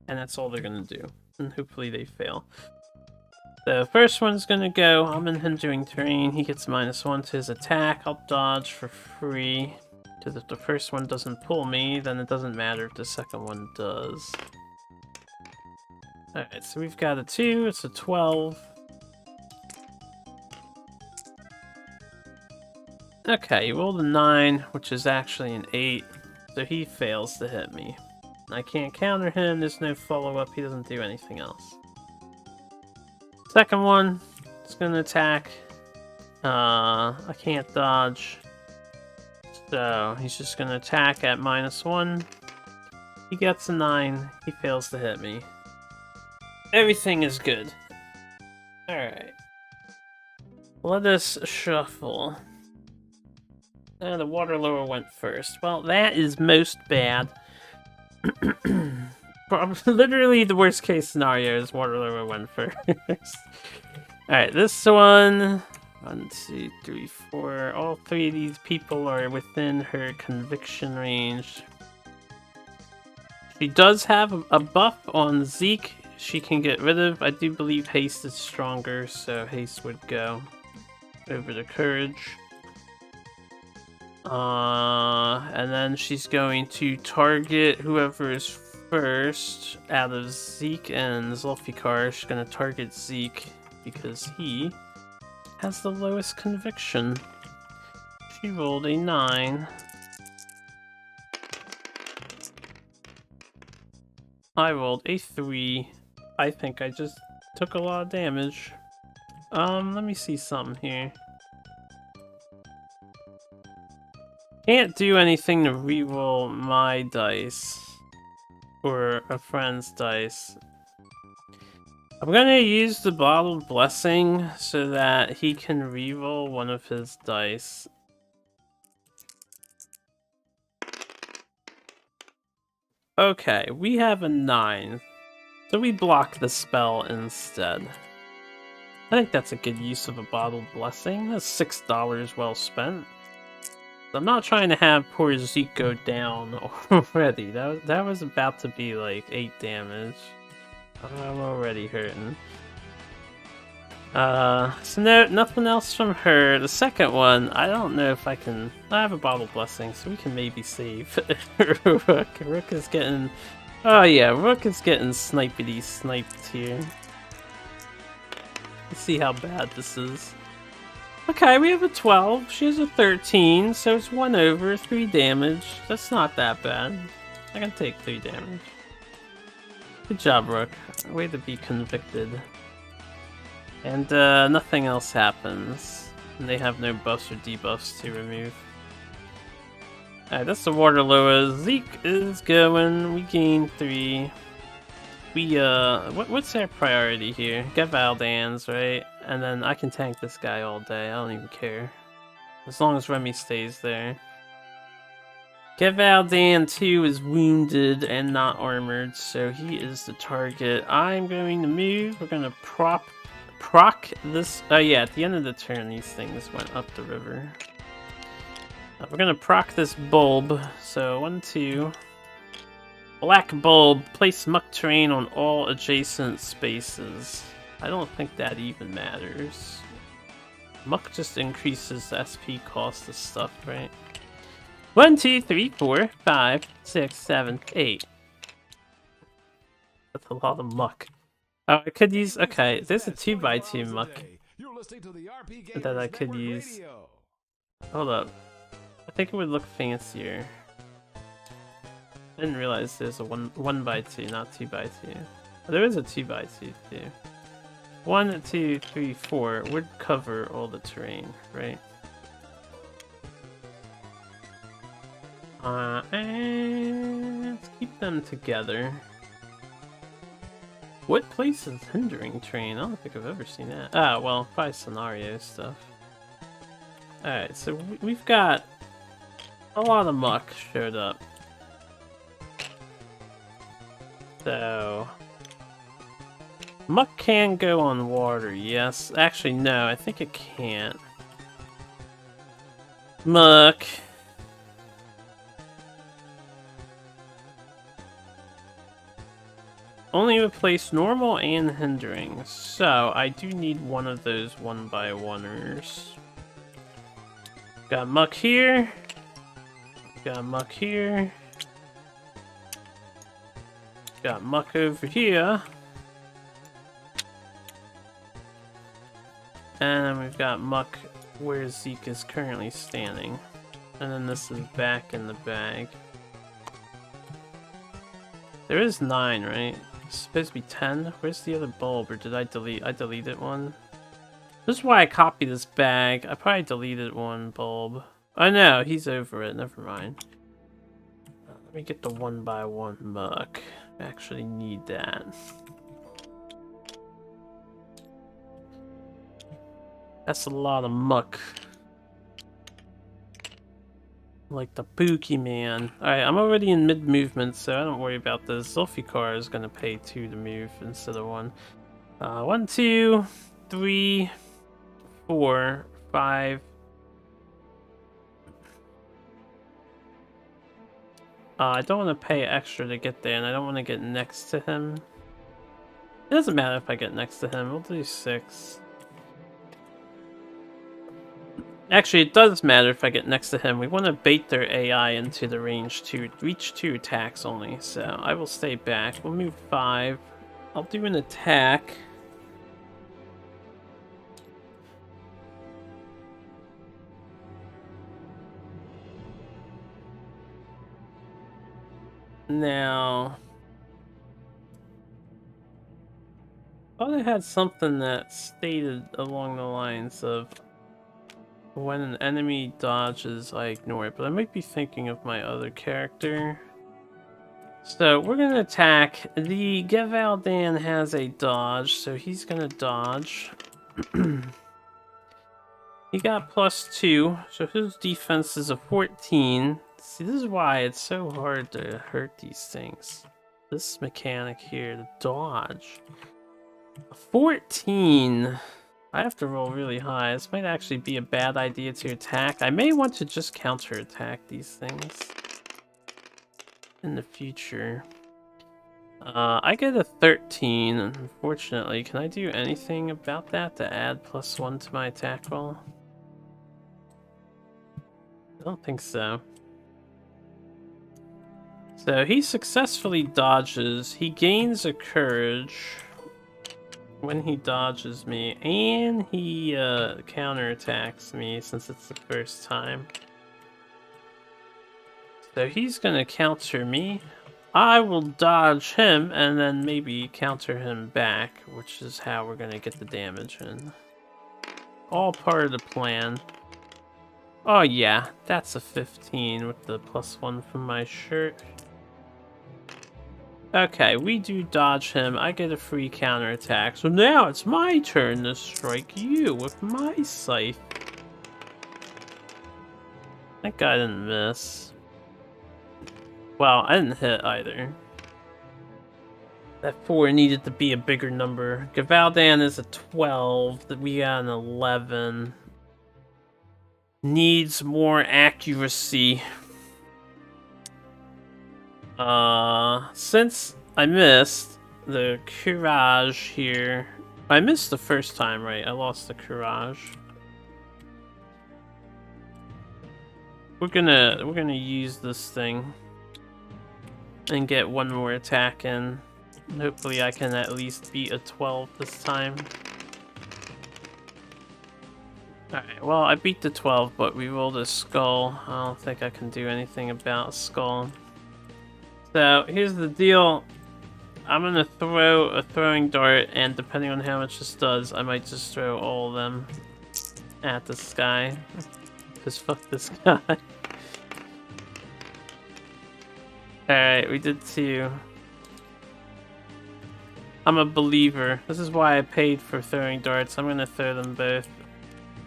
And that's all they're gonna do. And hopefully they fail. The first one's gonna go, I'm in hindering terrain, he gets -1 to his attack, I'll dodge for free. Because if the first one doesn't pull me, then it doesn't matter if the second one does. Alright, so we've got a 2, it's a 12. Okay, he rolled a 9, which is actually an 8, so he fails to hit me. I can't counter him, there's no follow-up, he doesn't do anything else. Second one is going to attack, I can't dodge. So he's just gonna attack at -1. He gets a 9. He fails to hit me. Everything is good. Alright. Let us shuffle. The water lower went first. Well, that is most bad. Literally the worst case scenario is water lower went first. Alright, this one. 1, 2, 3, 4. All 3 of these people are within her conviction range. She does have a buff on Zeke she can get rid of. I do believe haste is stronger, so haste would go over the courage. And then she's going to target whoever is first out of Zeke and Zulfikar. She's going to target Zeke because he has the lowest conviction. She rolled a 9. I rolled a 3. I think I just took a lot of damage. Let me see something here. Can't do anything to reroll my dice. Or a friend's dice. I'm gonna use the bottled blessing so that he can reroll one of his dice. Okay, we have a 9. So we block the spell instead. I think that's a good use of a bottled blessing. That's $6 well spent. I'm not trying to have poor Zeke go down already. That was about to be like 8 damage. I'm already hurting. So no, nothing else from her. The second one, I don't know if I can... I have a bottle blessing, so we can maybe save Rook. Rook is getting... Oh yeah, Rook is getting sniped here. Let's see how bad this is. Okay, we have a 12. She has a 13, so it's 1 over, 3 damage. That's not that bad. I can take 3 damage. Good job, Rook. Way to be convicted. And nothing else happens. And they have no buffs or debuffs to remove. Alright, that's the Waterloo. Zeke is going. We gain 3. We, what's our priority here? Get Valdans, right? And then I can tank this guy all day. I don't even care. As long as Remy stays there. Get Valdan 2 is wounded and not armored, so he is the target. I'm going to move. We're going to proc this. Oh yeah, at the end of the turn, these things went up the river. We're going to proc this bulb. So 1, 2. Black bulb. Place muck terrain on all adjacent spaces. I don't think that even matters. Muck just increases the SP cost of stuff, right? 1, 2, 3, 4, 5, 6, 7, 8. That's a lot of muck. Oh, I could use... Okay, there's a 2x2 muck that I could use. Hold up. I think it would look fancier. I didn't realize there's a 1x2, not 2x2. Oh, there is a 2x2 too. 1, 2, 3, 4 would cover all the terrain, right? And let's keep them together. What place is hindering terrain? I don't think I've ever seen that. Ah, well, probably scenario stuff. Alright, so we've got a lot of muck showed up. So... Muck can go on water, yes. Actually, no, I think it can't. Muck. Only replace normal and hindering, so I do need one of those 1x1ers. Got muck here. Got muck here. Got muck over here. And then we've got muck where Zeke is currently standing. And then this is back in the bag. There is 9, right? It's supposed to be 10. Where's the other bulb? Or did I delete? I deleted one. This is why I copied this bag. I probably deleted one bulb. Oh no, he's over it. Never mind. Let me get the 1x1 muck. I actually need that. That's a lot of muck. Like the Pookie Man. Alright, I'm already in mid-movement, so I don't worry about this. Zulfikar is gonna pay 2 to move instead of 1. 1, 2, 3, 4, 5. I don't want to pay extra to get there, and I don't want to get next to him. It doesn't matter if I get next to him. We'll do 6. Actually, it does matter if I get next to him. We want to bait their AI into the range to reach 2 attacks only. So I will stay back. We'll move 5. I'll do an attack. Now, I thought I had something that stated along the lines of when an enemy dodges, I ignore it, but I might be thinking of my other character. So we're gonna attack. The Gevaldan has a dodge, so he's gonna dodge. He got +2, so his defense is a 14. See, this is why it's so hard to hurt these things. This mechanic here, the dodge. 14. I have to roll really high. This might actually be a bad idea to attack. I may want to just counterattack these things in the future. I get a 13, unfortunately. Can I do anything about that to add +1 to my attack roll? I don't think so. So he successfully dodges. He gains a courage when he dodges me, and he counterattacks me since it's the first time. So he's gonna counter me. I will dodge him and then maybe counter him back, which is how we're gonna get the damage in. All part of the plan. Oh yeah, that's a 15 with the +1 from my shirt. Okay, we do dodge him. I get a free counterattack. So now it's my turn to strike you with my scythe. That guy didn't miss. Well, I didn't hit either. That 4 needed to be a bigger number. Gavaldan is a 12. We got an 11. Needs more accuracy. Since I missed the courage here, I missed the first time, right? I lost the courage. We're gonna use this thing and get one more attack in. Hopefully, I can at least beat a 12 this time. Alright, well, I beat the 12, but we rolled a skull. I don't think I can do anything about skull. So, here's the deal. I'm gonna throw a throwing dart, and depending on how much this does, I might just throw all of them at this guy. Just fuck this guy. Alright, we did 2. I'm a believer. This is why I paid for throwing darts. I'm gonna throw them both.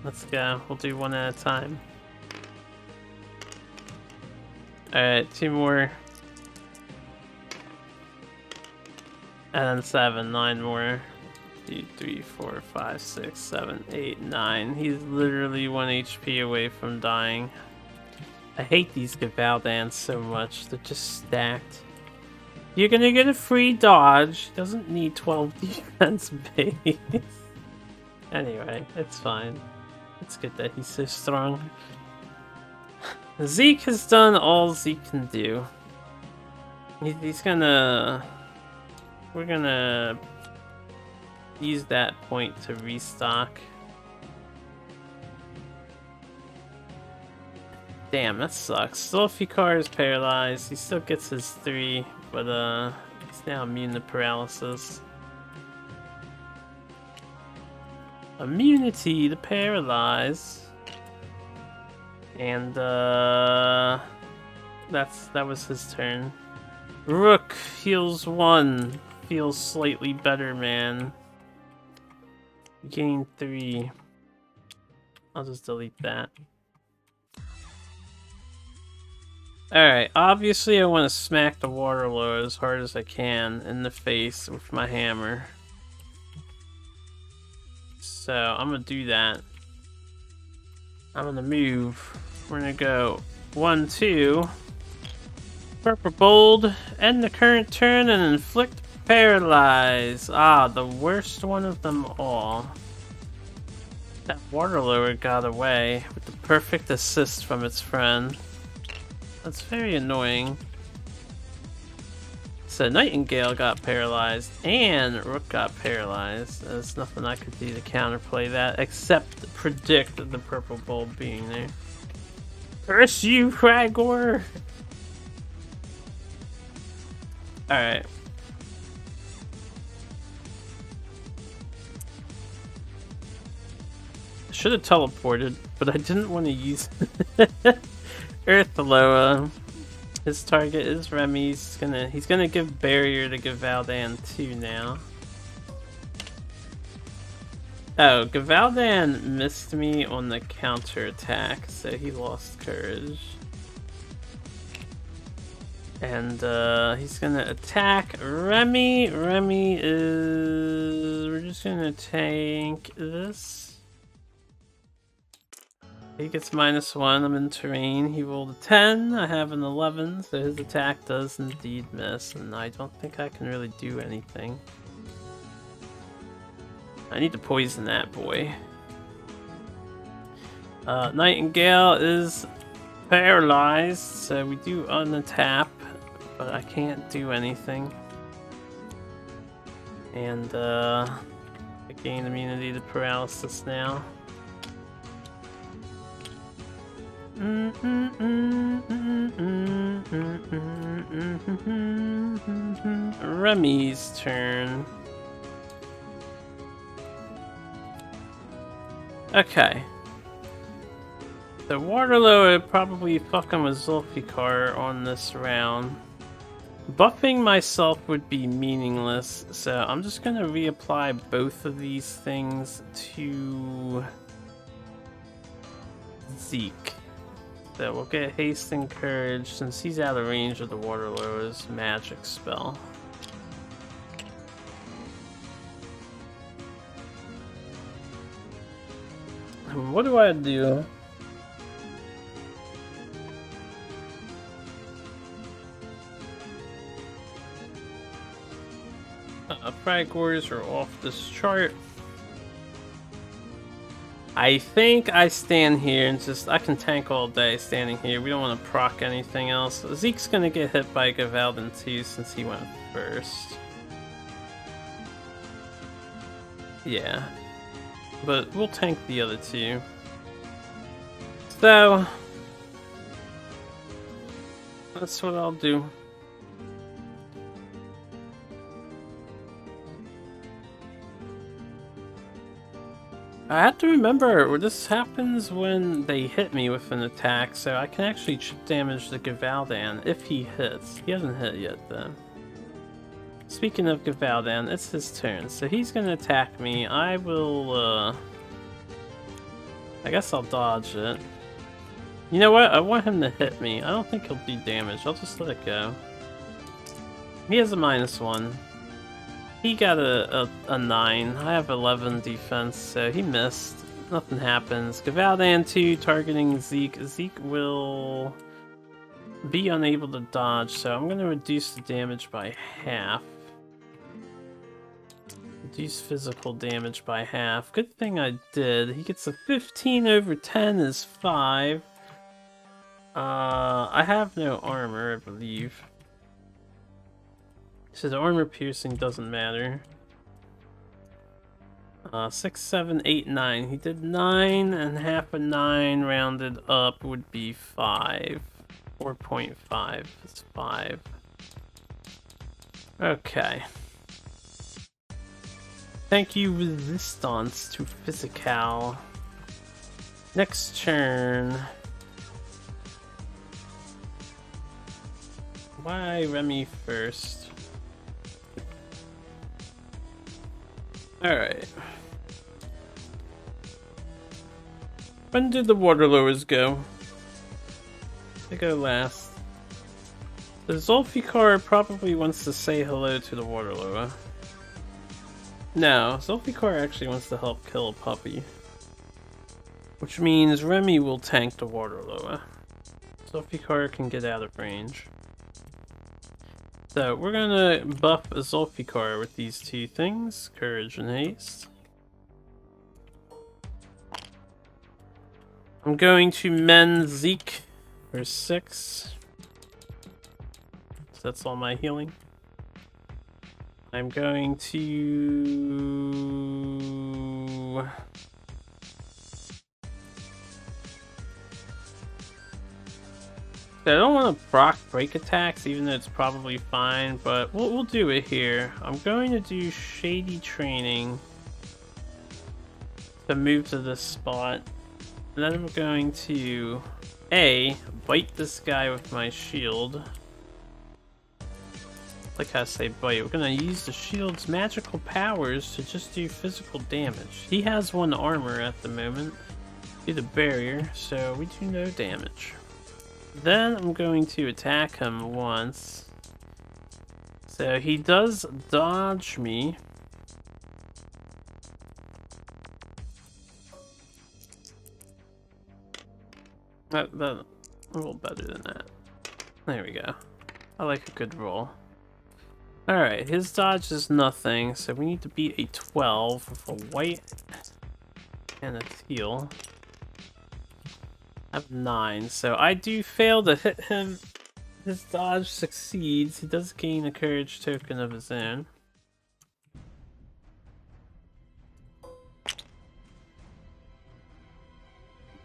Let's go. We'll do one at a time. Alright, 2 more. And 7, 9 more. 2, 3, 4, 5, 6, 7, 8, 9. He's literally 1 HP away from dying. I hate these Gavaldans so much. They're just stacked. You're gonna get a free dodge. Doesn't need 12 defense base. Anyway, it's fine. It's good that he's so strong. Zeke has done all Zeke can do. He's gonna... We're gonna use that point to restock. Damn, that sucks. Zulfikar is paralyzed. He still gets his 3, but he's now immune to paralysis. immunity to paralyze. And that was his turn. Rook heals 1. Feels slightly better, man. Gain 3. I'll just delete that. Alright, obviously I want to smack the Waterlord as hard as I can in the face with my hammer. So I'm gonna do that. I'm gonna move. We're gonna go 1, 2. Purple Bold, end the current turn and inflict paralyze. Ah, the worst one of them all. That Waterlord got away with the perfect assist from its friend. That's very annoying. So Nightingale got paralyzed and Rook got paralyzed. There's nothing I could do to counterplay that except predict the Purple Bulb being there. Curse you, Cragor! Alright. I should have teleported, but I didn't want to use Earthaloa. His target is Remy. He's gonna give barrier to Gavaldan too now. Oh, Gavaldan missed me on the counter attack, so he lost courage. And he's gonna attack Remy. Remy is... We're just gonna tank this. He gets -1, I'm in terrain. He rolled a 10, I have an 11, so his attack does indeed miss, and I don't think I can really do anything. I need to poison that boy. Nightingale is paralyzed, so we do untap, but I can't do anything. And I gain immunity to paralysis now. Remy's turn. Okay. The Waterloo would probably fucking with Zulfikar on this round. Buffing myself would be meaningless, so I'm just gonna reapply both of these things to Zeke. So we'll get Haste and Courage since he's out of range of the Waterloo's magic spell. What do I do? Fragors are off this chart. I think I stand here and I can tank all day standing here. We don't want to proc anything else. Zeke's gonna get hit by Gavaldan too since he went first. Yeah. But we'll tank the other two. So that's what I'll do. I have to remember, this happens when they hit me with an attack, so I can actually chip damage the Gavaldan if he hits. He hasn't hit yet, though. Speaking of Gavaldan, it's his turn, so he's gonna attack me. I will, I guess I'll dodge it. You know what? I want him to hit me. I don't think he'll do damage. I'll just let it go. He has a -1. He got a 9. I have 11 defense, so he missed. Nothing happens. Gavaldan 2 targeting Zeke. Zeke will be unable to dodge, so I'm going to reduce the damage by half. Reduce physical damage by half. Good thing I did. He gets a 15 over 10 is 5. I have no armor, I believe. So the armor piercing doesn't matter. 6, 7, 8, 9. He did 9, and half a 9 rounded up would be 5. 4.5 is 5. Okay. Thank you, resistance to physical. Next turn. Why Remy first? Alright. When did the water lowers go? They go last. The Zulfikar probably wants to say hello to the water lower. No, Zulfikar actually wants to help kill a puppy. Which means Remy will tank the water lower. Zulfikar can get out of range. So we're gonna buff Zulfikar with these two things, Courage and Haste. I'm going to mend Zeke for 6. So that's all my healing. I'm going to... I don't want to proc break attacks, even though it's probably fine, but we'll do it here. I'm going to do Shady Training to move to this spot. And then I'm going to bite this guy with my shield. Like I say bite, we're gonna use the shield's magical powers to just do physical damage. He has 1 armor at the moment, do the barrier, so we do no damage. Then I'm going to attack him once. So he does dodge me. That a little better than that. There we go. I like a good roll. Alright, his dodge is nothing, so we need to beat a 12 with a white and a teal. I have 9, so I do fail to hit him. His dodge succeeds. He does gain a courage token of his own.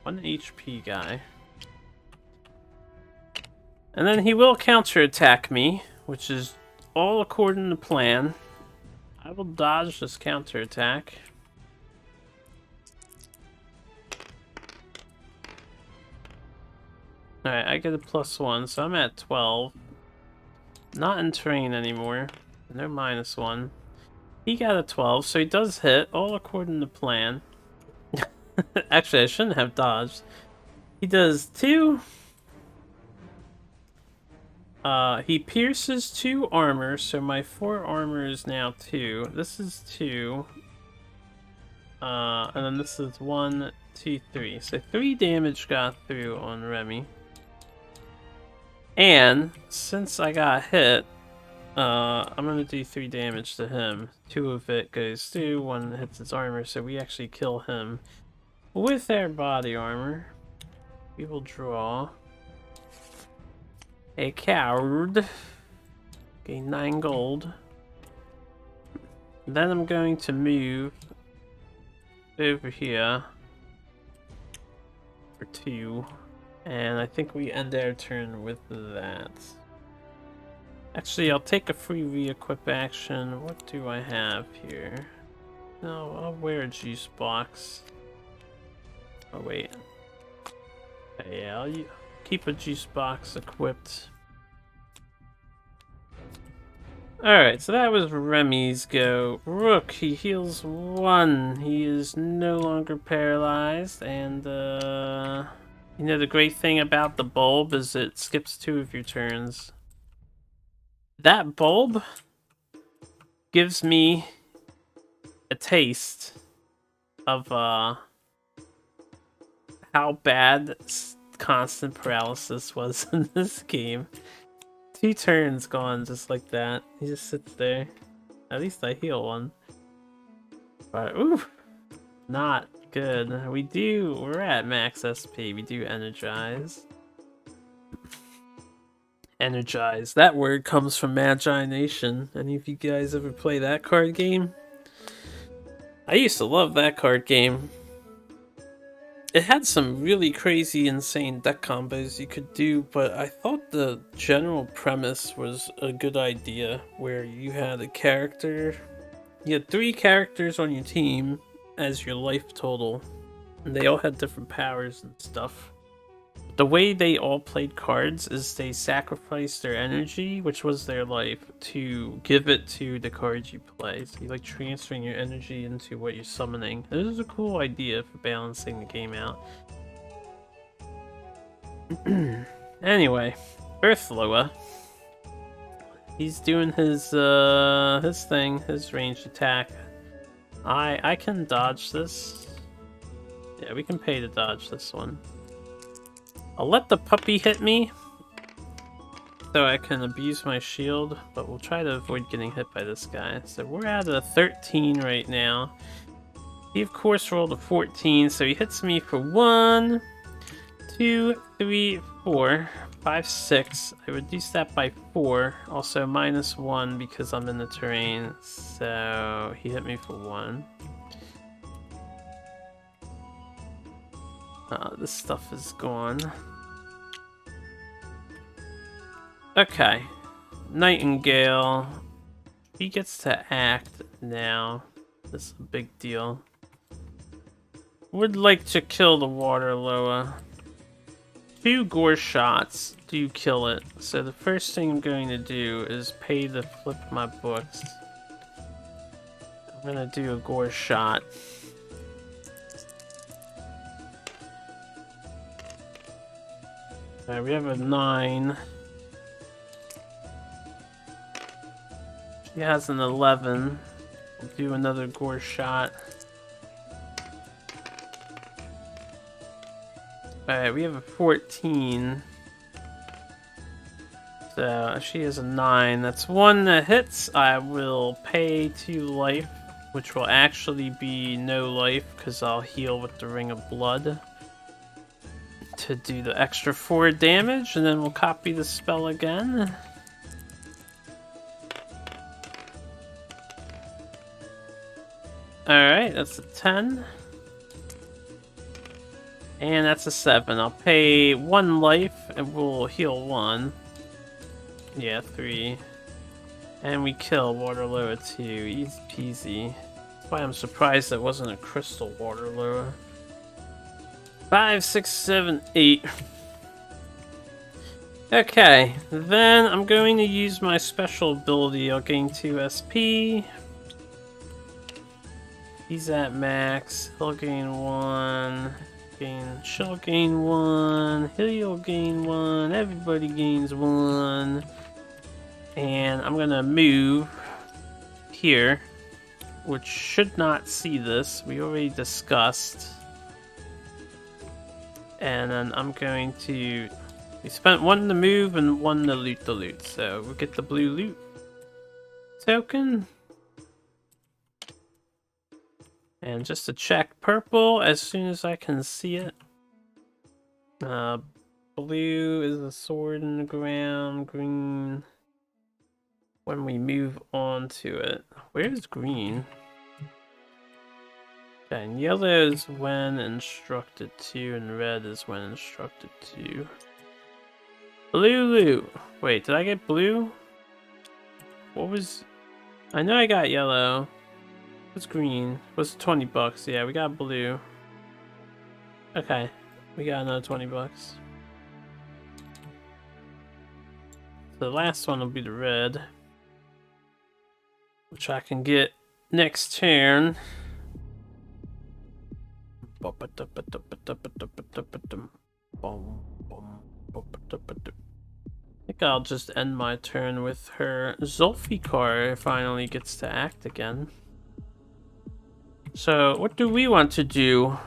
One HP guy. And then he will counterattack me, which is all according to plan. I will dodge this counterattack. Alright, I get a +1, so I'm at 12. Not in terrain anymore. No -1. He got a 12, so he does hit, all according to plan. Actually, I shouldn't have dodged. He does 2. He pierces 2 armor, so my 4 armor is now 2. This is 2. And then this is 1, 2, 3. So 3 damage got through on Remy. And since I got hit, I'm gonna do 3 damage to him. 2 of it goes through, 1 hits his armor, so we actually kill him with our body armor. We will draw a coward. Gain 9 gold. Then I'm going to move over here for 2. And I think we end our turn with that. Actually, I'll take a free re-equip action. What do I have here? No, I'll wear a juice box. Oh, wait. Yeah, I'll keep a juice box equipped. Alright, so that was Remy's go. Rook, he heals 1. He is no longer paralyzed, and you know the great thing about the bulb is it skips 2 of your turns. That bulb gives me a taste of how bad constant paralysis was in this game. 2 turns gone just like that. He just sits there. At least I heal 1. But ooh, not good. We're at max SP. We do energize. Energize. That word comes from Magi Nation. Any of you guys ever play that card game? I used to love that card game. It had some really crazy, insane deck combos you could do, but I thought the general premise was a good idea, where you had a character You had 3 characters on your team as your life total, and they all had different powers and stuff. The way they all played cards is they sacrificed their energy, which was their life, to give it to the cards you play. So you like transferring your energy into what you're summoning. This is a cool idea for balancing the game out. Anyway, Earthloa. He's doing his thing, his ranged attack. I can dodge this. Yeah, we can pay to dodge this one. I'll let the puppy hit me, so I can abuse my shield, but we'll try to avoid getting hit by this guy. So we're at a 13 right now. He of course rolled a 14, so he hits me for 1, 2, 3, 4, 5, 6. I reduce that by 4. Also -1 because I'm in the terrain, so he hit me for 1. This stuff is gone. Okay. Nightingale. He gets to act now. This is a big deal. Would like to kill the water Loa. 2 gore shots do kill it. So the first thing I'm going to do is pay to flip my books. I'm gonna do a gore shot. Alright, we have a 9. She has an 11. We'll do another gore shot. Alright, we have a 14. So she has a 9. That's 1 that hits. I will pay 2 life, which will actually be no life because I'll heal with the Ring of Blood to do the extra 4 damage, and then we'll copy the spell again. Alright, that's a 10. And that's a 7. I'll pay 1 life and we'll heal 1. Yeah, 3. And we kill Water Loa too. Easy peasy. That's why I'm surprised that wasn't a crystal Water Loa. 5, 6, 7, 8. Okay, then I'm going to use my special ability. I'll gain 2 SP. He's at max. He'll gain 1. She'll gain 1. He'll gain 1. Everybody gains 1. And I'm gonna move here, which should not see this. We already discussed. And then I'm going to... We spent 1 to move and 1 to loot the loot. So we'll get the blue loot token. And just to check, purple as soon as I can see it. Blue is a sword in the ground. Green when we move on to it. Where's green? Okay, and yellow is when instructed to, and red is when instructed to. Blue loot. Wait, did I get blue? What was... I know I got yellow. What's green? What's 20 bucks? Yeah, we got blue. Okay, we got another 20 bucks. The last one will be the red, which I can get next turn. I think I'll just end my turn with her. Zulfikar finally gets to act again. So, what do we want to do?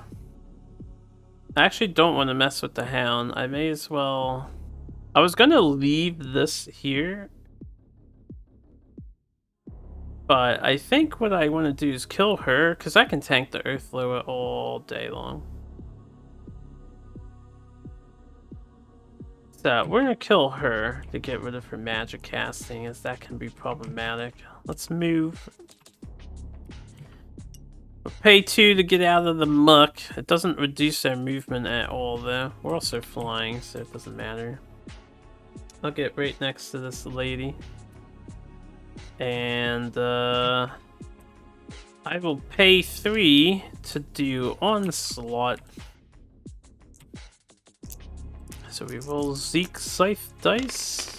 I actually don't want to mess with the hound. I may as well... I was gonna leave this here, but I think what I want to do is kill her, because I can tank the Earthloa all day long. So, we're gonna kill her to get rid of her magic casting, as that can be problematic. Let's move. Pay 2 to get out of the muck. It doesn't reduce their movement at all, though. We're also flying, so it doesn't matter. I'll get right next to this lady. And, I will pay 3 to do Onslaught. So we roll Zeke Scythe dice.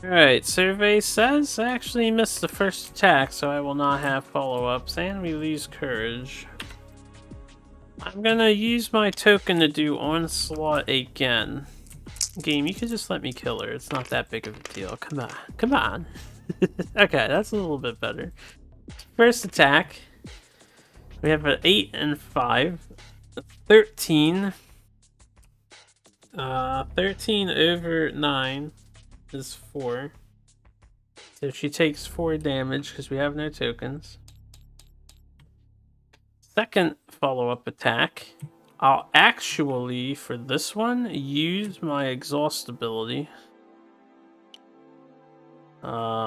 Alright, survey says I actually missed the first attack, so I will not have follow-ups, and we lose courage. I'm gonna use my token to do Onslaught again. Game, you could just let me kill her. It's not that big of a deal. Come on. Come on. Okay, that's a little bit better. First attack. We have an 8 and 5. 13. 13 over 9 is 4. So she takes 4 damage because we have no tokens. Second follow-up attack. I'll actually, for this one, use my exhaust ability.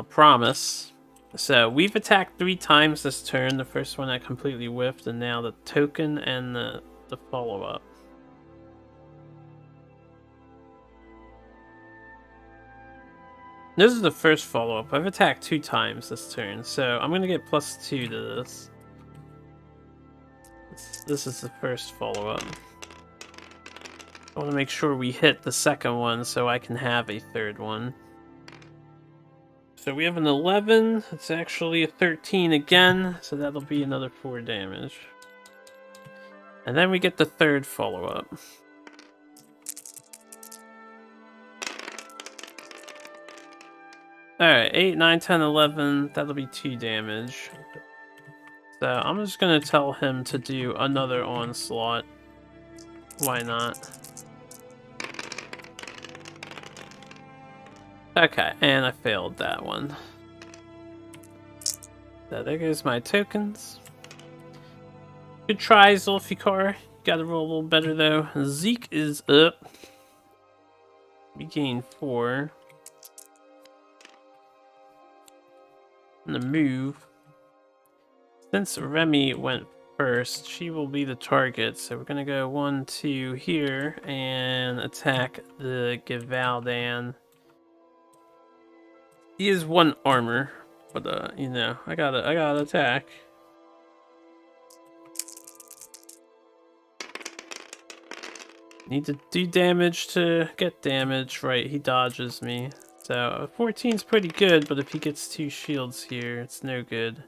Promise. So we've attacked 3 times this turn. The first one I completely whiffed, and now the token and the follow-up. This is the first follow-up. I've attacked 2 times this turn, so I'm gonna get +2 to this. This is the first follow-up. I want to make sure we hit the second one so I can have a third one. So we have an 11. It's actually a 13 again, so that'll be another 4 damage. And then we get the third follow-up. Alright, 8, 9, 10, 11. That'll be 2 damage. So I'm just going to tell him to do another onslaught. Why not? Okay, and I failed that one. So there goes my tokens. Good try, Zulfikar. Gotta roll a little better though. Zeke is up. We gain 4. And the move. Since Remy went first, she will be the target. So we're gonna go 1, 2 here and attack the Givaldan. He is 1 armor, but you know, I gotta attack. Need to do damage to get damage. Right, he dodges me. So 14's pretty good, but if he gets 2 shields here, it's no good.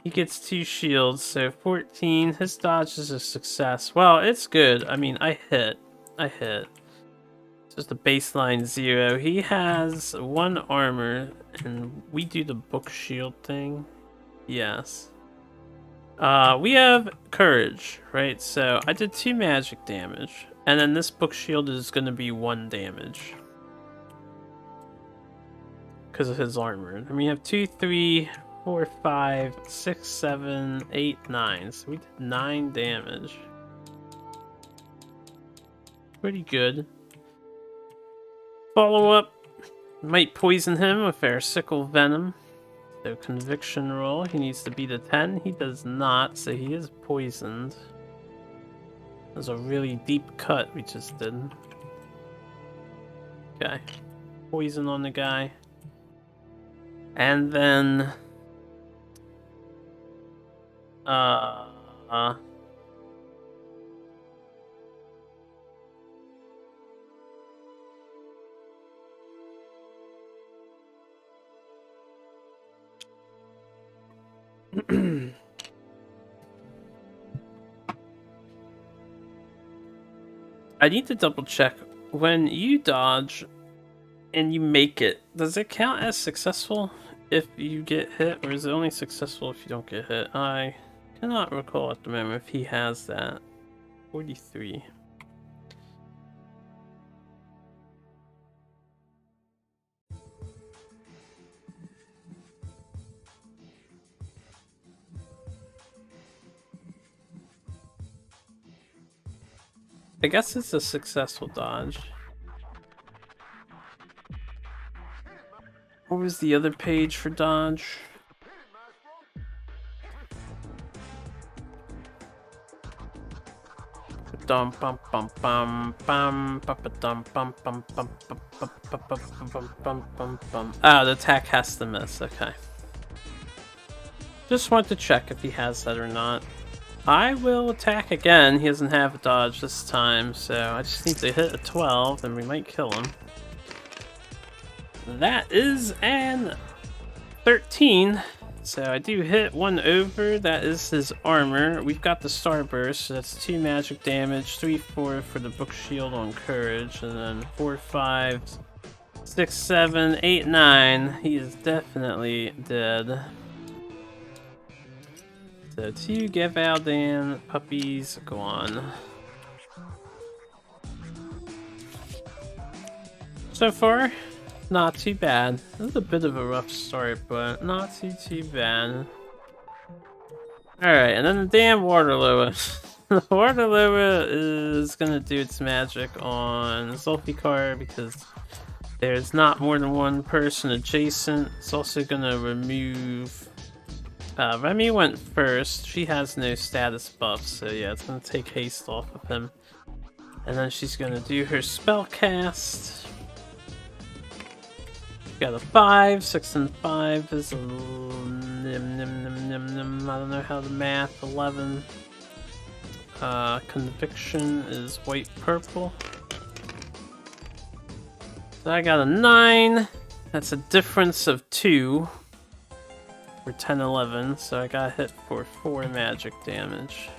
He gets 2 shields, so 14. His dodge is a success. Well, it's good. I mean, I hit. It's just a baseline 0. He has 1 armor, and we do the book shield thing. Yes. We have courage, right? So I did 2 magic damage, and then this book shield is going to be 1 damage because of his armor. And we have 2, 3, 4, 5, 6, 7, 8, 9. So we did 9 damage. Pretty good. Follow up. Might poison him with our sickle venom. So conviction roll. He needs to beat a 10. He does not, so he is poisoned. There's a really deep cut we just did. Okay. Poison on the guy. And then I need to double check. When you dodge and you make it, does it count as successful if you get hit, or is it only successful if you don't get hit? I cannot recall at the moment if he has that. 43. I guess it's a successful dodge. What was the other page for dodge? Dum bum bum bum bum bum bum bum bum bum bum bum bum bum bum bum. Ah, the attack has to miss. Okay. Just want to check if he has that or not. I will attack again. He doesn't have a dodge this time, so I just need to hit a 12 and we might kill him. That is an 13. So I do hit 1 over. That is his armor. We've got the starburst, so that's 2 magic damage, 3/4 for the book shield on courage, and then 4, 5, 6, 7, 8, 9. He is definitely dead. So 2 Gavaldon puppies gone. So far, not too bad. It was a bit of a rough start, but not too bad. Alright, and then the damn Waterloa. The Waterloa is gonna do its magic on Zulfikar because there's not more than one person adjacent. It's also gonna remove... Remy went first. She has no status buff, so yeah, it's gonna take haste off of him. And then she's gonna do her spell cast. Got a 5, 6 and 5 is a nim. I don't know how to math. 11. Conviction is white purple. So I got a 9. That's a difference of 2. For 10, 11, so I got hit for 4 magic damage.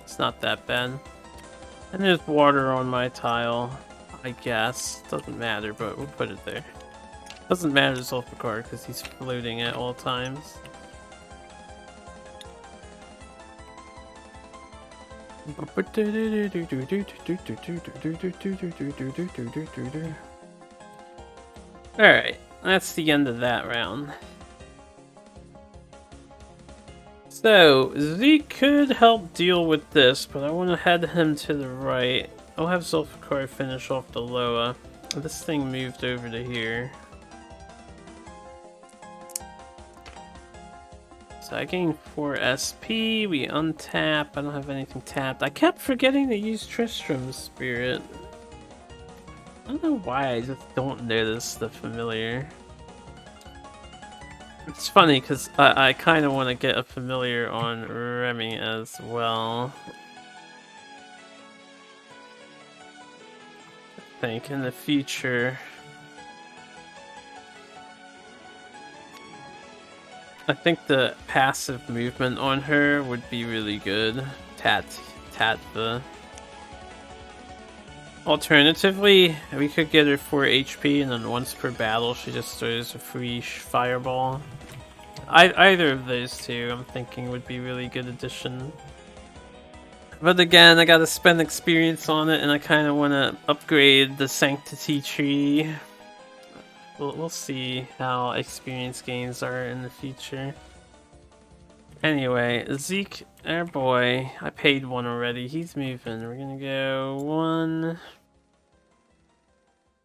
It's not that bad. And there's water on my tile, I guess. Doesn't matter, but we'll put it there. Doesn't matter to Zulfikar because he's floating at all times. Alright. That's the end of that round. So, Zeke could help deal with this, but I want to head him to the right. I'll have Zulfikar finish off the Loa. This thing moved over to here. So I gained 4 SP, we untap, I don't have anything tapped. I kept forgetting to use Tristram's Spirit. I don't know why, I just don't notice the familiar. It's funny because I kind of want to get a familiar on Remy as well. I think in the future. I think the passive movement on her would be really good. Tatva. Alternatively, we could get her 4 HP and then once per battle she just throws a free fireball. Either of those two I'm thinking would be really good addition. But again, I gotta spend experience on it and I kind of want to upgrade the Sanctity tree. We'll see how experience gains are in the future. Anyway, Zeke, our boy, I paid 1 already. He's moving. We're gonna go 1,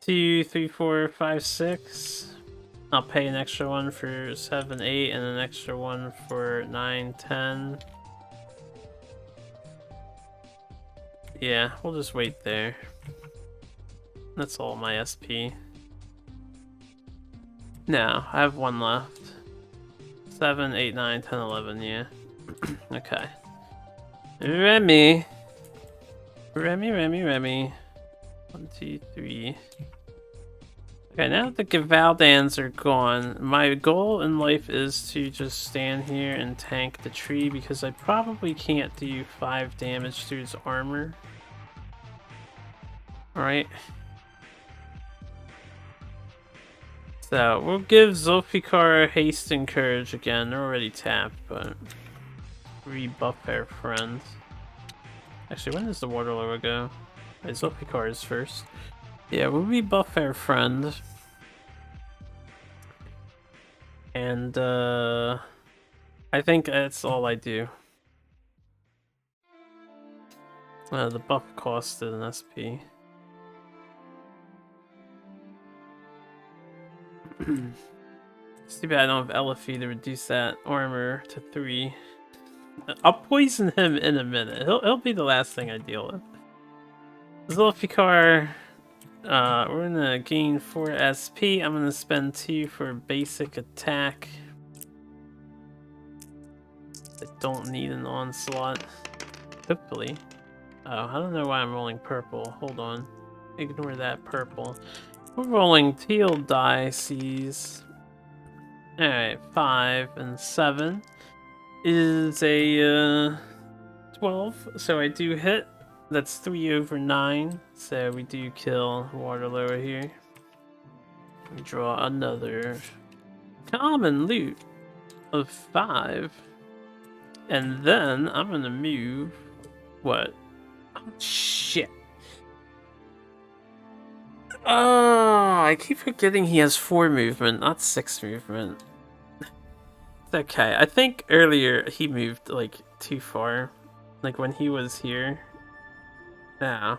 2, 3, 4, 5, 6. I'll pay an extra 1 for 7, 8, and an extra 1 for 9, 10. Yeah, we'll just wait there. That's all my SP. No, I have 1 left. 7, 8, 9, 10, 11, yeah. Okay. Remy. 1, 2, 3. Okay, now that the Gavaldans are gone, my goal in life is to just stand here and tank the tree because I probably can't do 5 damage to his armor. Alright. So, we'll give Zulfikar haste and courage again. They're already tapped, but rebuff our friends. Actually, when does the Waterloa go? Right, Zulfikar is first. Yeah, we'll rebuff our friend. And, I think that's all I do. The buff costed an SP. It's too bad I don't have Elify to reduce that armor to 3. I'll poison him in a minute. He'll be the last thing I deal with. Zulfikar, We're gonna gain 4 SP. I'm gonna spend 2 for basic attack. I don't need an onslaught. Hopefully. Oh, I don't know why I'm rolling purple. Hold on. Ignore that purple. We're rolling teal dices. Alright, 5 and 7 is a 12, so I do hit. That's 3 over 9, so we do kill Waterlower here. We draw another common loot of 5. And then I'm gonna move. What? Oh, shit. Oh, I keep forgetting he has 4 movement, not 6 movement. It's okay. I think earlier he moved, like, too far. Like, when he was here. Yeah.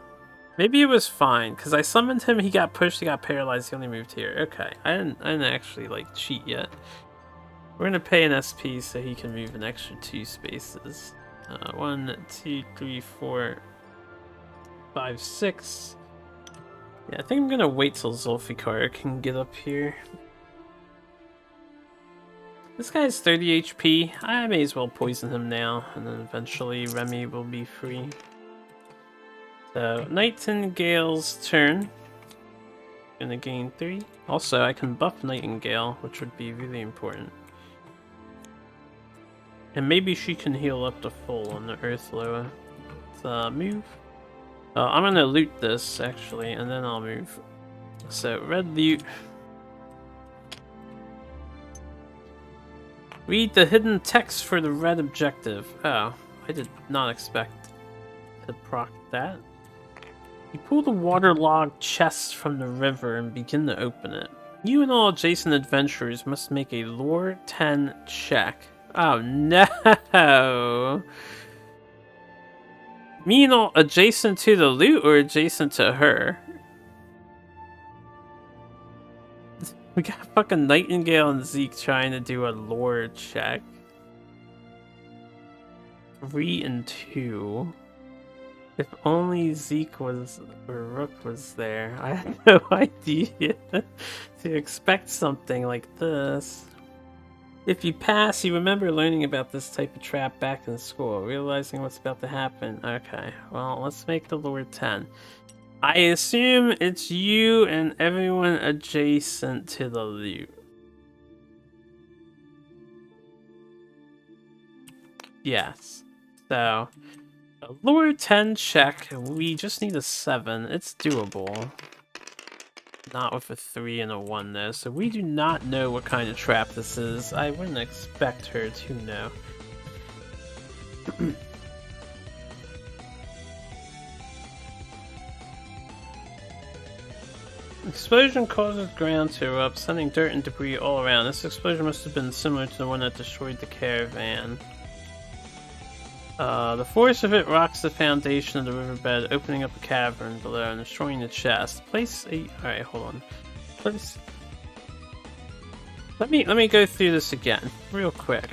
Maybe it was fine, because I summoned him, he got pushed, he got paralyzed, he only moved here. Okay. I didn't actually, like, cheat yet. We're gonna pay an SP so he can move an extra 2 spaces. 1, 2, 3, 4, 5, 6. Yeah, I think I'm gonna wait till Zulfikar can get up here. This guy's 30 HP. I may as well poison him now, and then eventually Remy will be free. So, Nightingale's turn. Gonna gain 3. Also, I can buff Nightingale, which would be really important. And maybe she can heal up to full on the Earth Lower. Let's move. I'm gonna loot this, actually, and then I'll move. So, red loot. Read the hidden text for the red objective. Oh, I did not expect to proc that. You pull the waterlogged chest from the river and begin to open it. You and all adjacent adventurers must make a lore 10 check. Oh no! Mean all adjacent to the loot or adjacent to her? We got fucking Nightingale and Zeke trying to do a lore check. 3 and 2. If only Zeke was, or Rook was there. I had no idea to expect something like this. If you pass, you remember learning about this type of trap back in school, realizing what's about to happen. Okay, well, let's make the lore 10. I assume it's you and everyone adjacent to the loot. Yes. So, a lure 10 check. We just need a 7. It's doable. Not with a 3 and a 1 though. So we do not know what kind of trap this is. I wouldn't expect her to know. Explosion causes ground to erupt, sending dirt and debris all around. This explosion must have been similar to the one that destroyed the caravan. The force of it rocks the foundation of the riverbed, opening up a cavern below and destroying the chest. Place a... Alright, hold on. Place... Let me go through this again, real quick.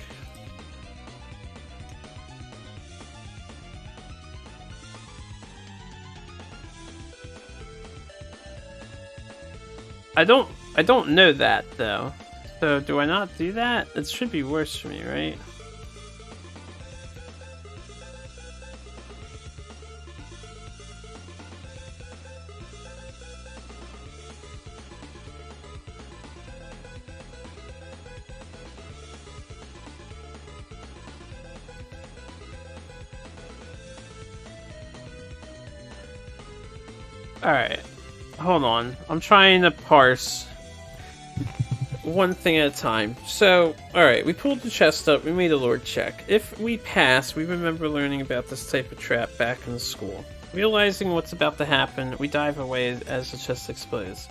I don't know that though. So do I not do that? It should be worse for me, right? Alright. Hold on. I'm trying to parse one thing at a time. So, alright, we pulled the chest up, we made a lore check. If we pass, we remember learning about this type of trap back in school. Realizing what's about to happen, we dive away as the chest explodes.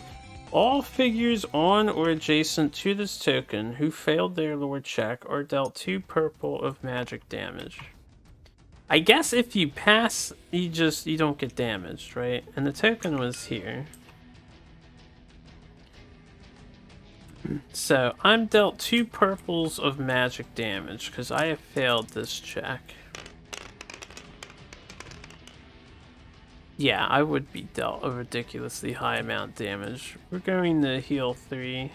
All figures on or adjacent to this token who failed their lore check are dealt 2 purple of magic damage. I guess if you pass, you don't get damaged, right? And the token was here. So, I'm dealt 2 purples of magic damage, because I have failed this check. Yeah, I would be dealt a ridiculously high amount of damage. We're going to heal 3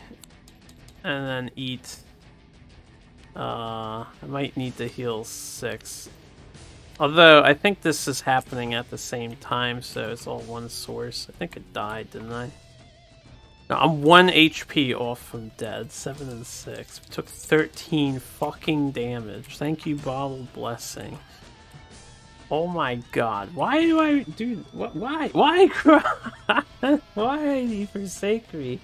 and then eat. I might need to heal 6. Although, I think this is happening at the same time, so it's all one source. I think it died, didn't I? No, I'm 1 HP off from dead. 7 and 6. We took 13 fucking damage. Thank you, Bottled Blessing. Oh my god. Why do I do... What? Why? Why cry? Why do you forsake me?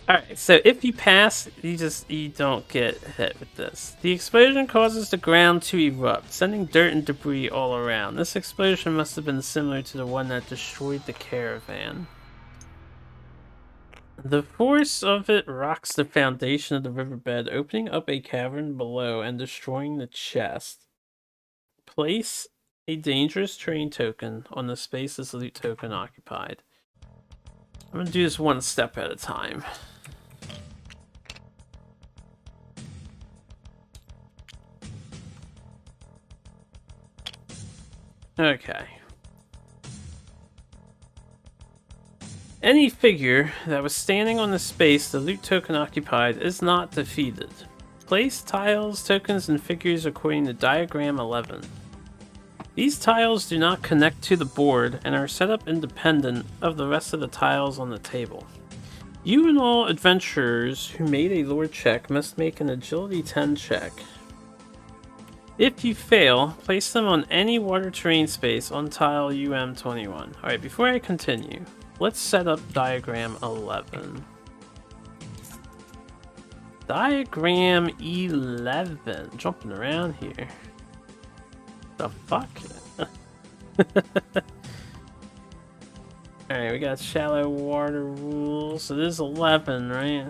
Alright, so if you pass, you don't get hit with this. The explosion causes the ground to erupt, sending dirt and debris all around. This explosion must have been similar to the one that destroyed the caravan. The force of it rocks the foundation of the riverbed, opening up a cavern below and destroying the chest. Place a dangerous terrain token on the space this loot token occupied. I'm gonna do this one step at a time. Okay. Any figure that was standing on the space the loot token occupied is not defeated. Place tiles, tokens, and figures according to diagram 11. These tiles do not connect to the board and are set up independent of the rest of the tiles on the table. You and all adventurers who made a lore check must make an agility 10 check. If you fail, place them on any water terrain space on tile UM21. Alright, before I continue, let's set up diagram 11. Diagram 11. Jumping around here. The fuck? Alright, we got shallow water rules. So this is 11, right?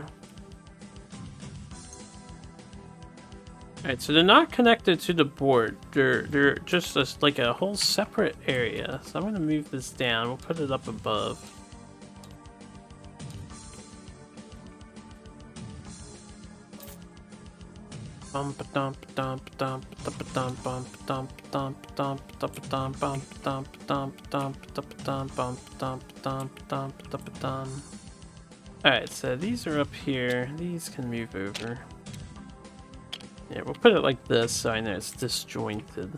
Alright, so they're not connected to the board. They're just like a whole separate area. So I'm gonna move this down. We'll put it up above. Alright, so these are up here. These can move over. Yeah, we'll put it like this so I know it's disjointed.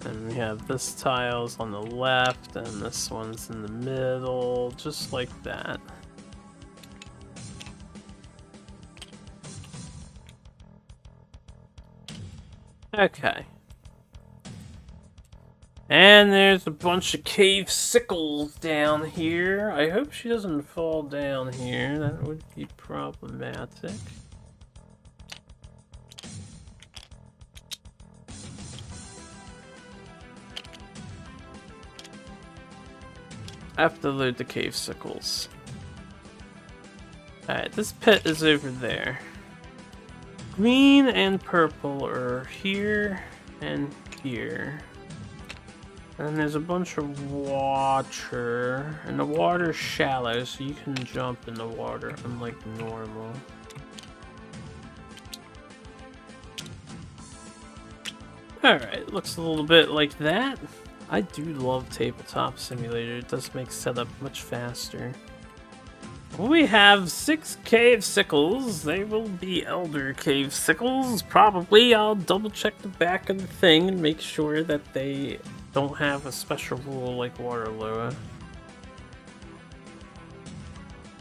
And we have this tile's on the left and this one's in the middle, just like that. Okay. And there's a bunch of cave sickles down here. I hope she doesn't fall down here. That would be problematic. I have to load the cave sickles. Alright, this pit is over there. Green and purple are here and here. And there's a bunch of water. And the water's shallow, so you can jump in the water unlike normal. Alright, looks a little bit like that. I do love Tabletop Simulator. It does make setup much faster. We have 6 cave sickles. They will be elder cave sickles. Probably I'll double check the back of the thing and make sure that they don't have a special rule like Waterloo,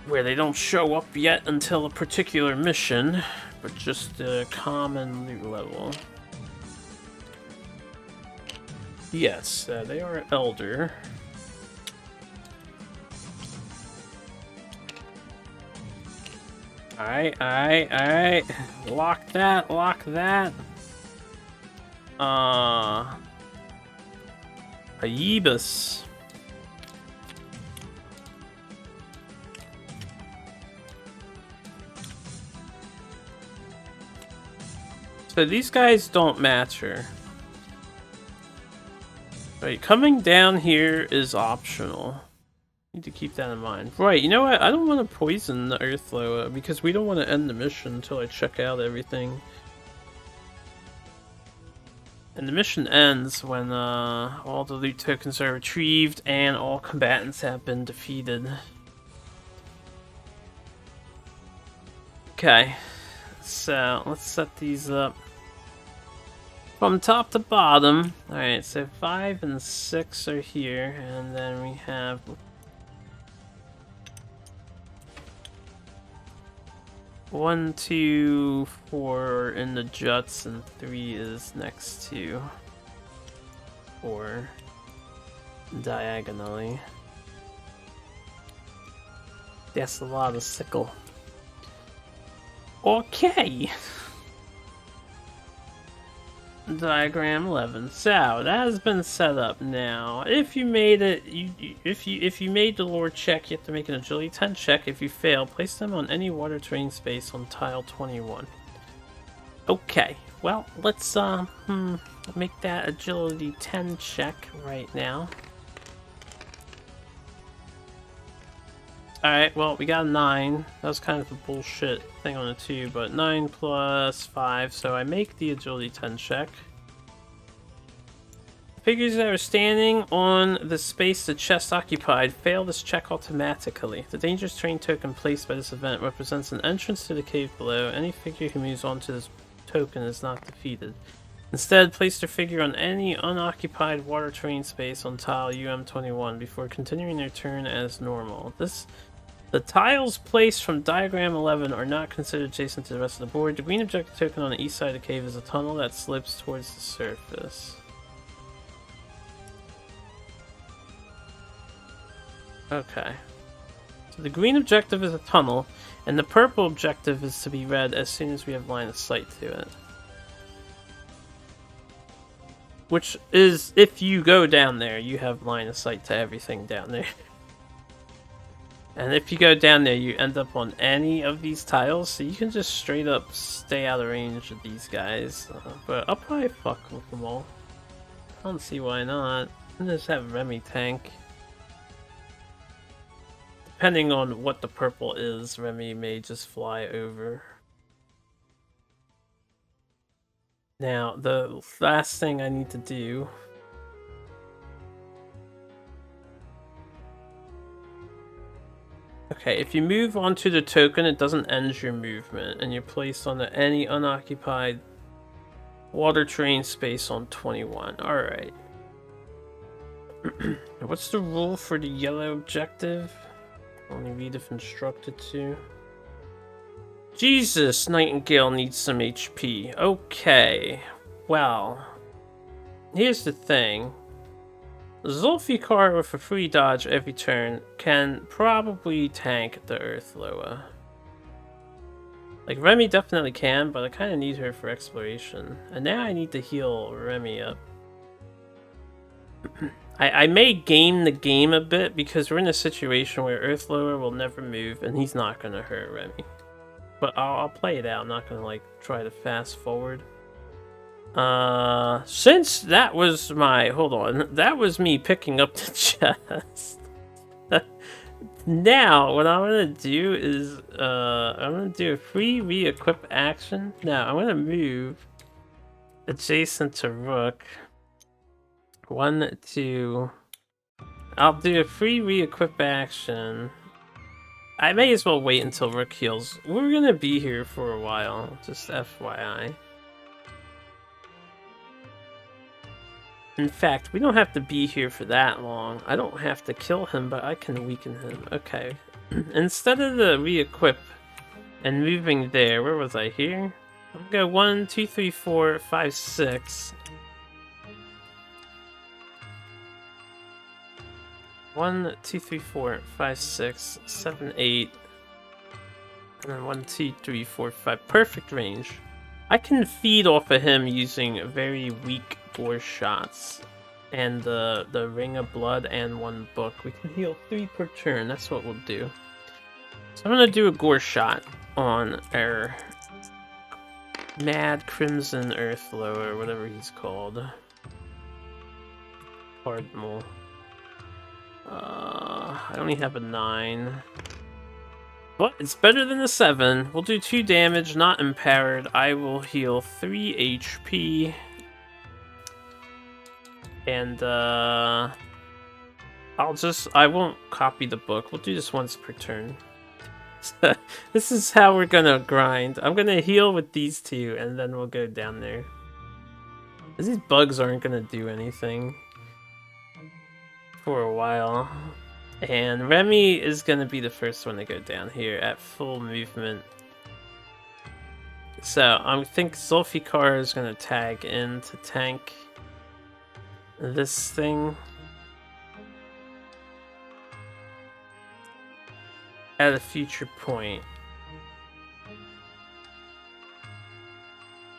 where they don't show up yet until a particular mission, but just a common loot level. Yes, they are elder. Alright. Lock that. Aebus. So these guys don't matter. Right, coming down here is optional. Need to keep that in mind. Right, you know what? I don't want to poison the Earthloa because we don't want to end the mission until I check out everything. And the mission ends when all the loot tokens are retrieved and all combatants have been defeated. Okay, so let's set these up from top to bottom. Alright, so 5 and 6 are here, and then we have 1, 2, 4 in the juts, and 3 is next to 4 diagonally. That's a lot of sickle. Okay. Diagram 11. So that has been set up now. If you made it, if you made the lore check, you have to make an agility 10 check. If you fail, place them on any water terrain space on tile 21. Okay. Well, let's make that agility 10 check right now. Alright, well, we got a 9. That was kind of a bullshit thing on a 2, but 9 plus 5, so I make the agility 10 check. Figures that are standing on the space the chest occupied fail this check automatically. The dangerous terrain token placed by this event represents an entrance to the cave below. Any figure who moves onto this token is not defeated. Instead, place their figure on any unoccupied water terrain space on tile UM21 before continuing their turn as normal. The tiles placed from diagram 11 are not considered adjacent to the rest of the board. The green objective token on the east side of the cave is a tunnel that slopes towards the surface. Okay. So the green objective is a tunnel, and the purple objective is to be read as soon as we have line of sight to it. Which is, if you go down there, you have line of sight to everything down there. And if you go down there, you end up on any of these tiles, so you can just straight up stay out of range of these guys. But I'll probably fuck with them all. I don't see why not. I'll just have Remy tank. Depending on what the purple is, Remy may just fly over. Now, the last thing I need to do... Okay, if you move onto the token, it doesn't end your movement, and you're placed on any unoccupied water terrain space on 21. Alright. What's the rule for the yellow objective? Only read if instructed to. Jesus, Nightingale needs some HP. Okay. Well, here's the thing. Zulfikar with a free dodge every turn can probably tank the Earth Loa. Like, Remy definitely can, but I kind of need her for exploration. And now I need to heal Remy up. I may game the game a bit because we're in a situation where Earth Loa will never move and he's not going to hurt Remy. But I'll play it out. I'm not going to, like, try to fast forward. Since that was my... Hold on. That was me picking up the chest. Now, what I'm going to do is... I'm going to do a free re-equip action. Now, I'm going to move adjacent to Rook. 1, 2... I'll do a free re-equip action. I may as well wait until Rook heals. We're going to be here for a while. Just FYI. In fact, we don't have to be here for that long. I don't have to kill him, but I can weaken him. Okay. Instead of the re-equip and moving there, where was I here? I'm gonna go 1, 2, 3, 4, 5, 6. 1, 2, 3, 4, 5, 6, 7, 8. And then 1, 2, 3, 4, 5. Perfect range. I can feed off of him using very weak gore shots. And the Ring of Blood and 1 book. We can heal 3 per turn. That's what we'll do. So I'm going to do a gore shot on our Mad Crimson Earthlow, or whatever he's called. Cardinal. I only have a 9. But it's better than a 7. We'll do 2 damage, not empowered. I will heal 3 HP. And I won't copy the book. We'll do this once per turn. This is how we're gonna grind. I'm gonna heal with these two, and then we'll go down there. These bugs aren't gonna do anything for a while. And Remy is gonna be the first one to go down here at full movement. So I think Zulfikar is gonna tag in to tank this thing. At a future point.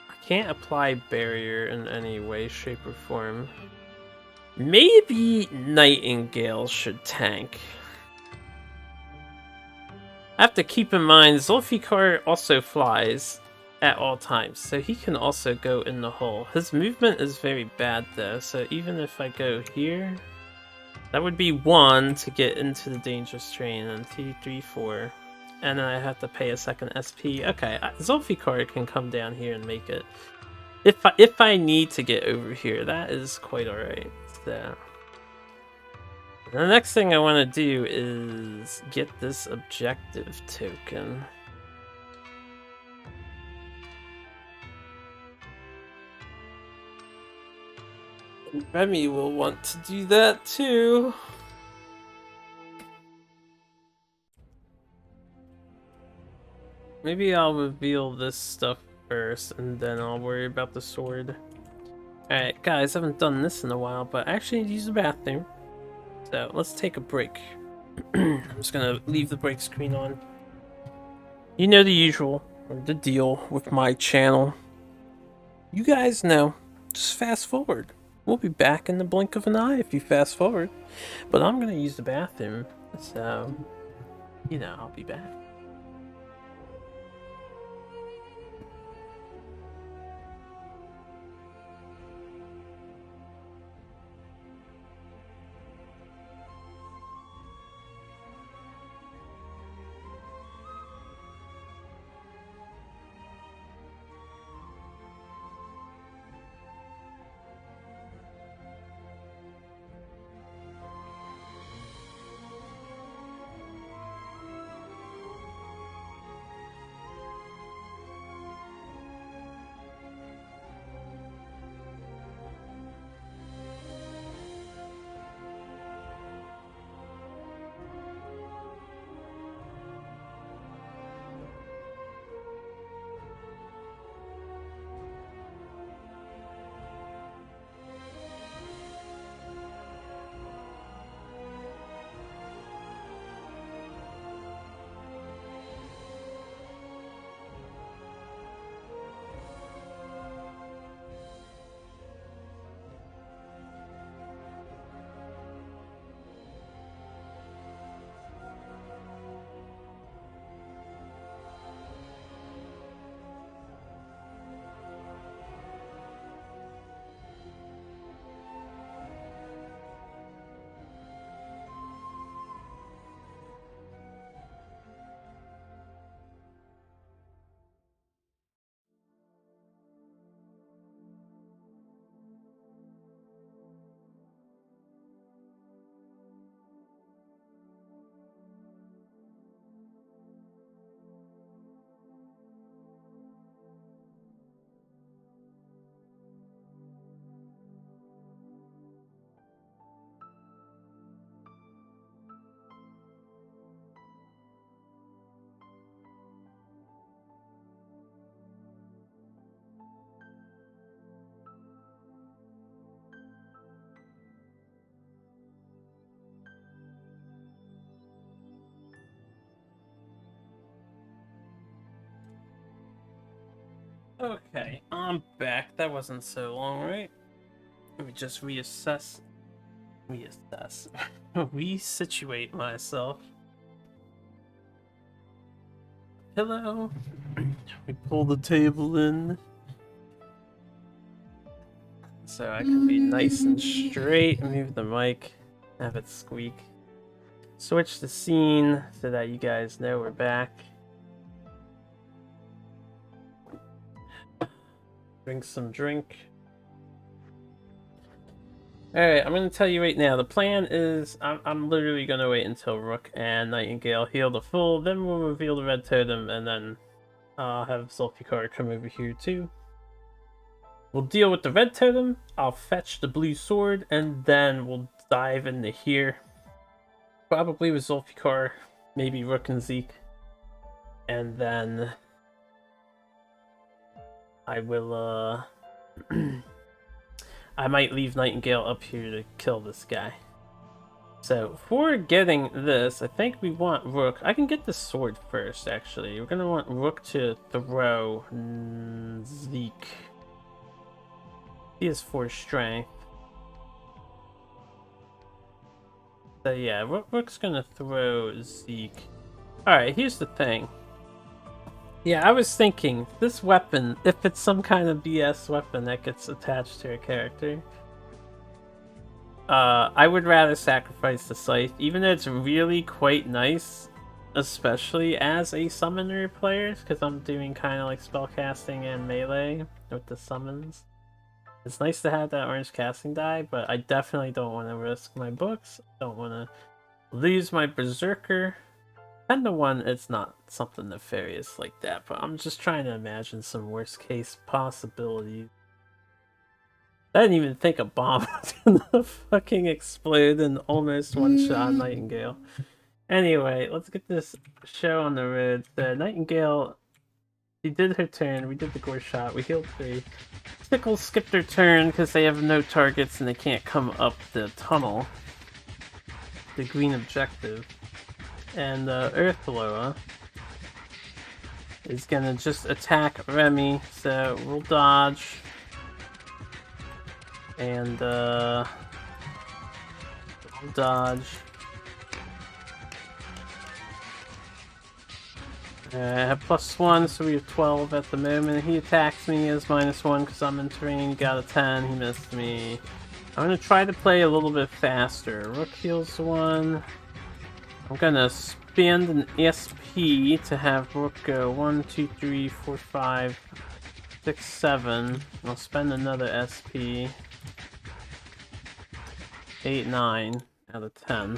I can't apply barrier in any way, shape, or form. Maybe Nightingale should tank. I have to keep in mind, Zulfikar also flies at all times, so he can also go in the hole. His movement is very bad though, so even if I go here, that would be 1 to get into the dangerous terrain, and 2, 3, 4. And then I have to pay a second SP. Okay, Zulfikar can come down here and make it. If I need to get over here, that is quite alright. So the next thing I want to do is get this objective token. And Remy will want to do that too. Maybe I'll reveal this stuff first, and then I'll worry about the sword. Alright, guys, I haven't done this in a while, but I actually need to use the bathroom. So, let's take a break. I'm just gonna leave the break screen on. You know the usual, or the deal with my channel. You guys know, just fast forward. We'll be back in the blink of an eye if you fast forward. But I'm gonna use the bathroom, so, you know, I'll be back. Okay, I'm back. That wasn't so long, right? Let me just reassess. Resituate myself. Hello. We pull the table in. So I can be nice and straight. Move the mic. Have it squeak. Switch the scene so that you guys know we're back. Drink some drink. Alright, I'm gonna tell you right now, the plan is I'm literally gonna wait until Rook and Nightingale heal the full, then we'll reveal the red totem, and then I'll have Zulfikar come over here too. We'll deal with the red totem, I'll fetch the blue sword, and then we'll dive into here. Probably with Zulfikar, maybe Rook and Zeke. And then I will, I might leave Nightingale up here to kill this guy. So, for getting this, I think we want Rook. I can get the sword first, actually. We're gonna want Rook to throw Zeke. He has 4 strength. So yeah, Rook's gonna throw Zeke. Alright, here's the thing. Yeah, I was thinking, this weapon, if it's some kind of BS weapon that gets attached to a character, I would rather sacrifice the Scythe, even though it's really quite nice, especially as a summoner player, because I'm doing kind of like spellcasting and melee with the summons. It's nice to have that orange casting die, but I definitely don't want to risk my books. I don't want to lose my Berserker. 10 to 1, it's not something nefarious like that, but I'm just trying to imagine some worst case possibilities. I didn't even think a bomb was gonna fucking explode and almost one-shot Nightingale. Anyway, let's get this show on the road. The Nightingale, she did her turn, we did the gore shot, we healed 3. Stickle skipped their turn because they have no targets and they can't come up the tunnel. The green objective. And Earthblower is gonna just attack Remy, so we'll dodge. And we'll dodge. I have +1, so we have 12 at the moment. He attacks me as -1 because I'm in terrain. He got a 10, he missed me. I'm gonna try to play a little bit faster. Rook heals 1. I'm gonna spend an SP to have Rook go 1, 2, 3, 4, 5, 6, 7. I'll spend another SP. 8, 9 out of 10.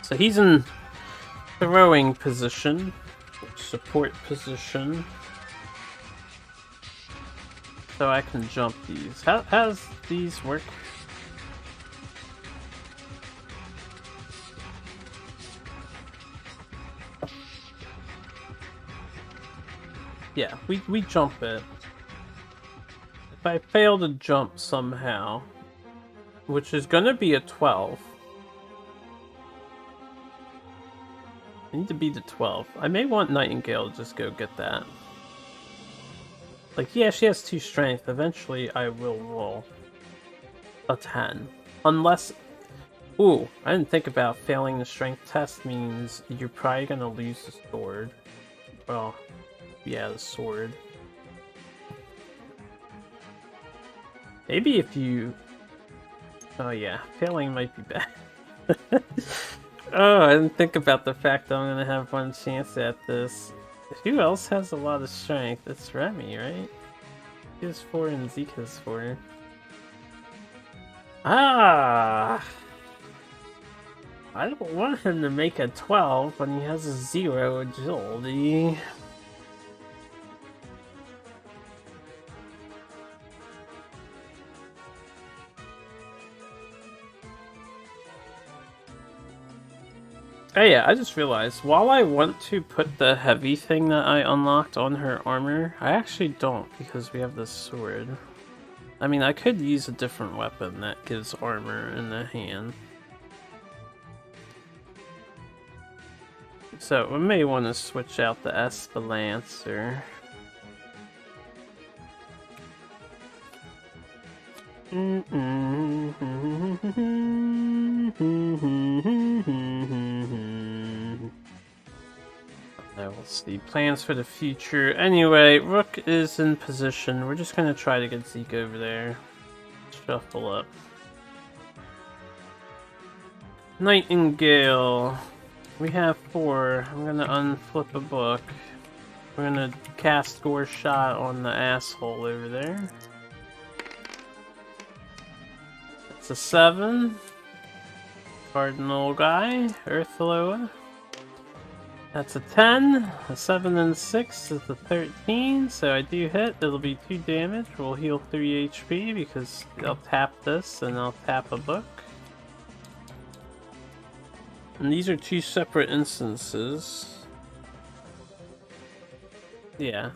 So he's in throwing position, support position. So I can jump these. How does these work? Yeah, we jump it. If I fail to jump somehow, which is gonna be a 12. I need to beat the 12. I may want Nightingale to just go get that. Like, yeah, she has 2 strength. Eventually, I will roll a 10. Unless... Ooh, I didn't think about failing the strength test means you're probably gonna lose the sword. Well, yeah, the sword. Maybe if you... Oh yeah, failing might be bad. Oh, I didn't think about the fact that I'm gonna have 1 chance at this. Who else has a lot of strength? It's Remy, right? He has 4 and Zeke has 4. Ah! I don't want him to make a 12 when he has a 0 agility. Oh yeah, I just realized, while I want to put the heavy thing that I unlocked on her armor, I actually don't because we have this sword. I mean, I could use a different weapon that gives armor in the hand. So we may want to switch out the Espelancer. Now we'll see. Plans for the future. Anyway, Rook is in position. We're just gonna try to get Zeke over there. Shuffle up. Nightingale. We have 4. I'm gonna unflip a book. We're gonna cast Gore Shot on the asshole over there. That's a 7. Cardinal guy, Earthloa. That's a 10. A 7 and 6 is a 13. So I do hit. It'll be 2 damage. We'll heal 3 HP because I'll tap this and I'll tap a book. And these are 2 separate instances. Yeah.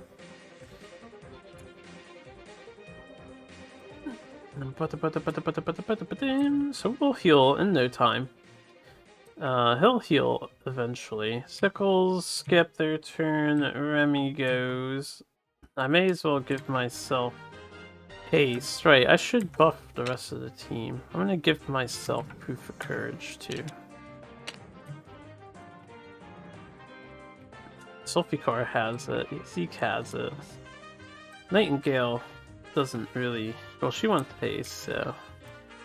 So we'll heal in no time. He'll heal eventually. Sickles skip their turn. Remy goes. I may as well give myself haste. Right, I should buff the rest of the team. I'm gonna give myself proof of courage too. Sulficar has it. Zeke has it. Nightingale doesn't really. Well, she wants haste, so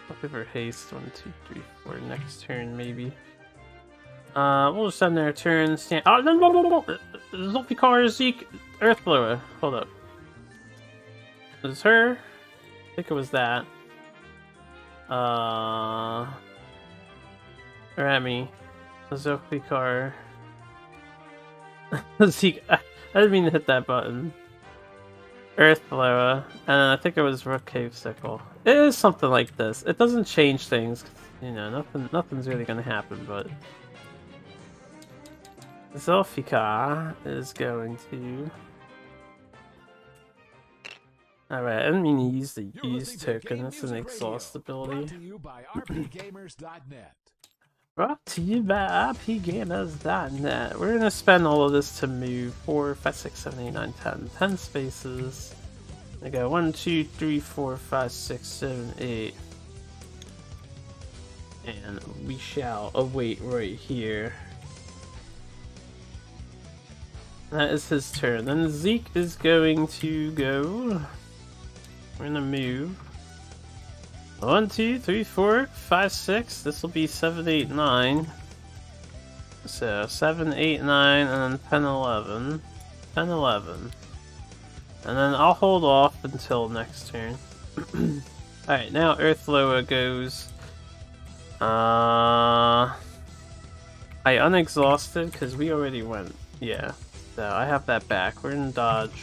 I'll give her haste. 1, 2, 3, 4. Next turn, maybe. We'll just end their turn. Stand. Oh no! Sulficar, Zeke, Earthblower. Hold up. Is this her? I think it was that. Remy, Sulficar. Zeke. I didn't mean to hit that button. Earthblower, and then I think it was Rook Cave Sickle. It is something like this. It doesn't change things, you know. Nothing's really gonna happen, but Zolfika is going to. Alright, I didn't mean to use the use token. That's an exhaust ability. Brought to you by rpgamers.net. We're gonna spend all of this to move 4, 5, 6, 7, 8, 9, 10. 10 spaces. I go 1, 2, 3, 4, 5, 6, 7, 8. And we shall await right here. That is his turn. Then Zeke is going to go. We're gonna move. 1, 2, 3, 4, 5, 6. This will be 7, 8, 9. So 7, 8, 9, and then 10, 11. 10, 11. And then I'll hold off until next turn. Alright, now Earthloa goes. I unexhausted because we already went. Yeah. So I have that back. We're in dodge.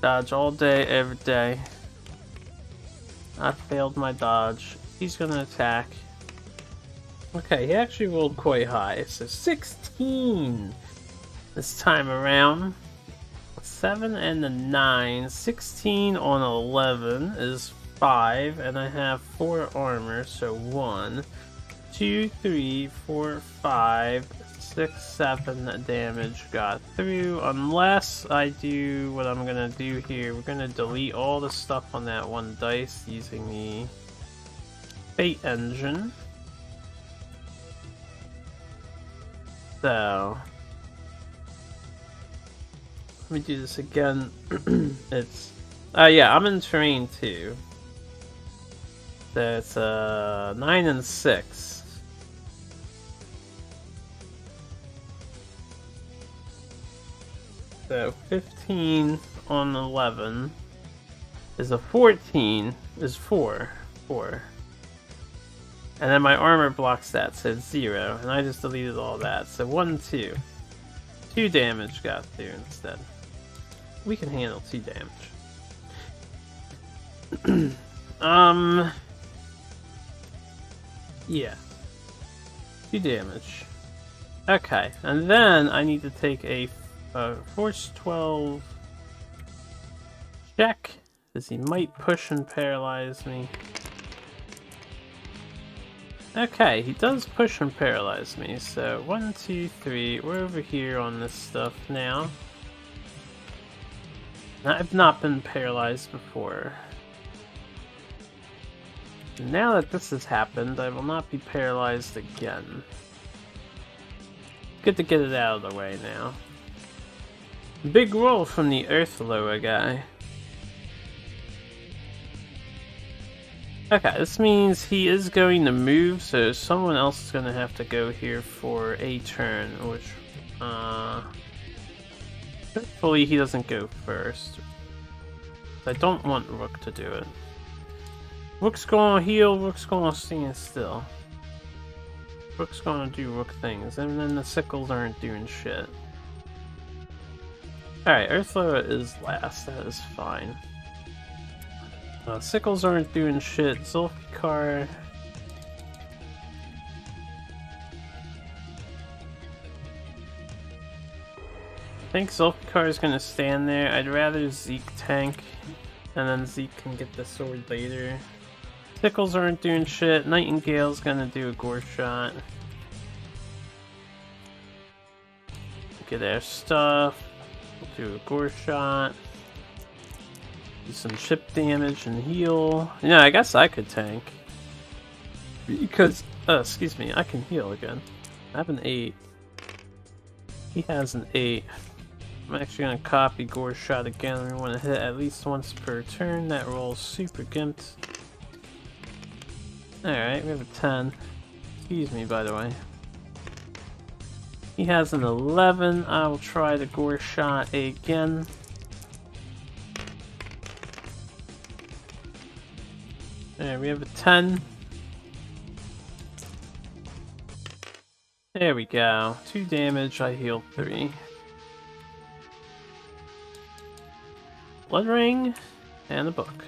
Dodge all day, every day. I failed my dodge. He's gonna attack. Okay, he actually rolled quite high. So 16 this time around. 7 and a 9. 16 on 11 is 5, and I have 4 armor, so 1, 2, 3, 4, 5, 6, 7 damage got through. Unless I do what I'm gonna do here, we're gonna delete all the stuff on that one dice using the Fate Engine. So let me do this again. It's yeah, I'm in terrain too. So it's 9 and 6. So 15 on 11 is a 14 is 4. And then my armor blocks that, so it's 0. And I just deleted all that. So 1, 2. 2 damage got through instead. We can handle 2 damage. Yeah. 2 damage. Okay, and then I need to take a Force 12 check, because he might push and paralyze me. Okay, he does push and paralyze me, so 1, 2, 3, we're over here on this stuff now. I've not been paralyzed before. Now that this has happened, I will not be paralyzed again. Good to get it out of the way now. Big roll from the Earthloa guy. Okay, this means he is going to move, so someone else is going to have to go here for a turn, which, hopefully he doesn't go first. I don't want Rook to do it. Rook's gonna heal, Rook's gonna stand still. Rook's gonna do Rook things, and then the sickles aren't doing shit. Alright, Earthloa is last, that is fine. Sickles aren't doing shit. Zulfikar. I think Zulfikar is gonna stand there. I'd rather Zeke tank, and then Zeke can get the sword later. Sickles aren't doing shit. Nightingale's gonna do a gore shot. Get our stuff. We'll do a gore shot. Do some chip damage and heal. Yeah, I guess I could tank. Because, excuse me, I can heal again. I have an 8. He has an 8. I'm actually gonna copy Gore Shot again. We want to hit at least once per turn. That rolls super gimped. Alright, we have a 10. Excuse me, by the way. He has an 11. I will try the Gore Shot again. Alright, we have a 10. There we go. 2 damage, I healed 3. Blood ring and a book.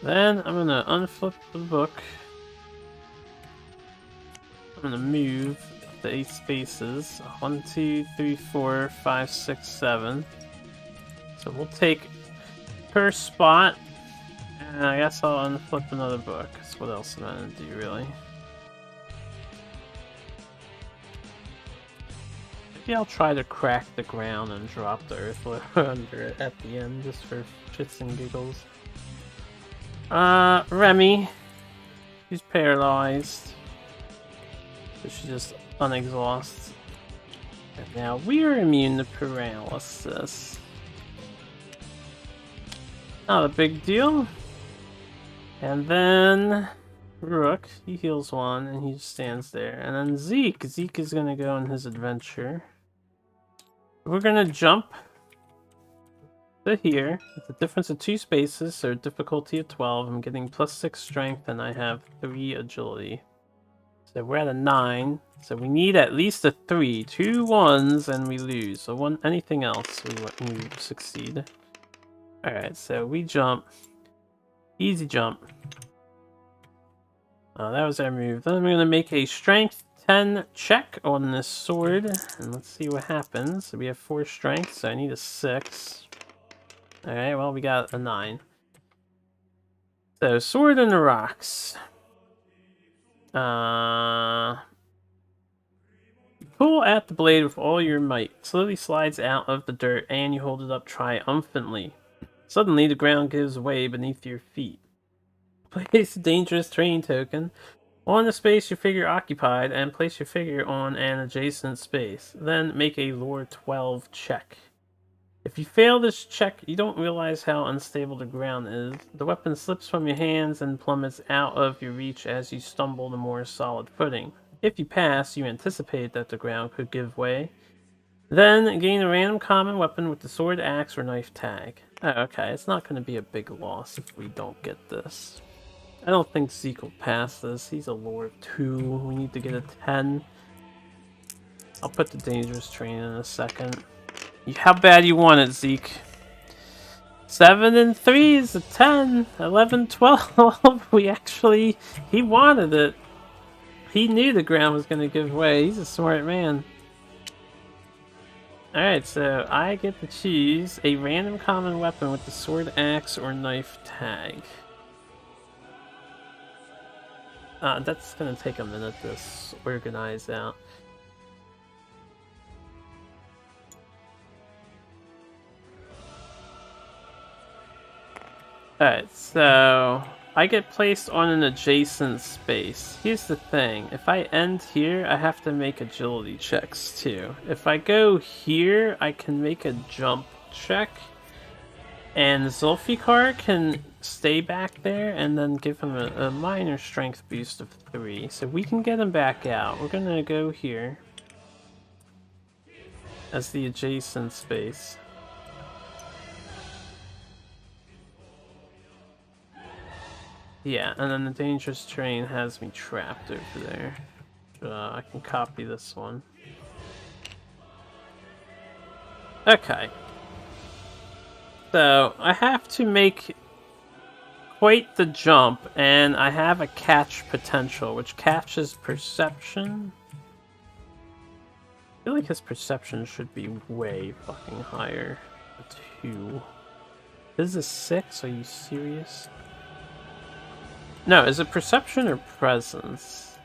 Then I'm gonna unflip the book. I'm gonna move the 8 spaces. 1, 2, 3, 4, 5, 6, 7. So we'll take per spot. And I guess I'll unflip another book. So what else am I gonna do, really? Maybe I'll try to crack the ground and drop the earth under it at the end, just for shits and giggles. Remy. She's paralyzed. So she just unexhausts. And now we're immune to paralysis. Not a big deal. And then Rook, he heals 1 and he just stands there. And then Zeke is gonna go on his adventure. We're gonna jump to here. It's a difference of 2 spaces, so difficulty of 12. I'm getting +6 strength and I have 3 agility. So we're at a 9. So we need at least a 3. 2 1s and we lose. So anything else we succeed. Alright, so we jump. Easy jump. That was our move. Then I'm going to make a strength 10 check on this sword. And let's see what happens. So we have 4 strength, so I need a 6. Alright, well, we got a 9. So, sword in the rocks. Pull at the blade with all your might. It slowly slides out of the dirt, and you hold it up triumphantly. Suddenly, the ground gives way beneath your feet. Place a dangerous terrain token on the space your figure occupied, and place your figure on an adjacent space. Then make a lore 12 check. If you fail this check, you don't realize how unstable the ground is. The weapon slips from your hands and plummets out of your reach as you stumble to more solid footing. If you pass, you anticipate that the ground could give way. Then gain a random common weapon with the sword, axe, or knife tag. Oh, okay, it's not going to be a big loss if we don't get this. I don't think Zeke will pass this. He's a lore 2. We need to get a 10. I'll put the dangerous train in a second. How bad you want it, Zeke? 7 and 3 is a 10. 11, 12. He wanted it. He knew the ground was going to give way. He's a smart man. Alright, so I get to choose a random common weapon with the sword, axe, or knife tag. That's going to take a minute to organize out. Alright, so I get placed on an adjacent space. Here's the thing, if I end here, I have to make agility checks too. If I go here, I can make a jump check, and Zulfikar can stay back there and then give him a minor strength boost of 3. So we can get him back out. We're gonna go here as the adjacent space. Yeah, and then the dangerous terrain has me trapped over there. I can copy this one. Okay. So, I have to make quite the jump, and I have a catch potential, which catches perception. I feel like his perception should be way fucking higher. A 2. This is a 6? Are you serious? No, is it perception or presence?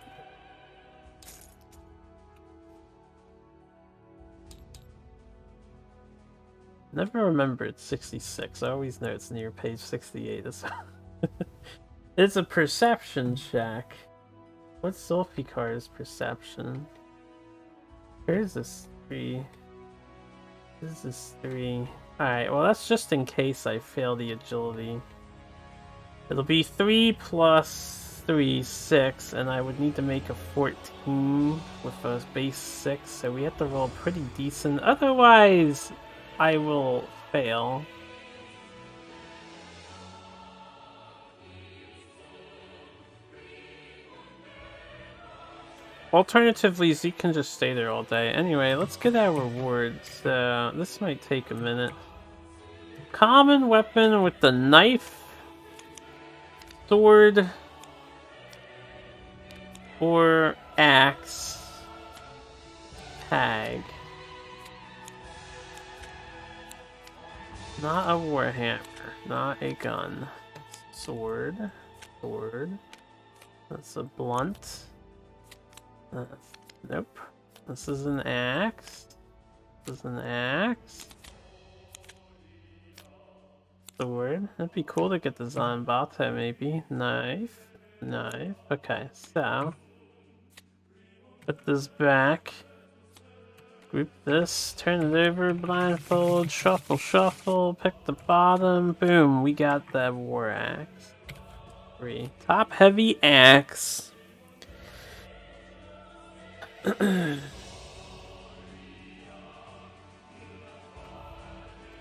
Never remembered 66. I always know it's near page 68. It's a perception check. What's Zulfikar's perception? Here's this 3. This is 3. Alright, well that's just in case I fail the agility. It'll be 3 plus 3, 6, and I would need to make a 14 with a base 6, so we have to roll pretty decent. Otherwise, I will fail. Alternatively, Zeke can just stay there all day. Anyway, let's get our rewards. This might take a minute. Common weapon with the knife, sword, or axe. Tag. Not a warhammer. Not a gun. Sword. Sword. That's a blunt. Nope. This is an axe. This is an axe. Sword. That'd be cool to get the Zanbata, maybe. Knife. Knife. Okay, so. Put this back. Group this. Turn it over. Blindfold. Shuffle, shuffle. Pick the bottom. Boom. We got that war axe. 3. Top heavy axe.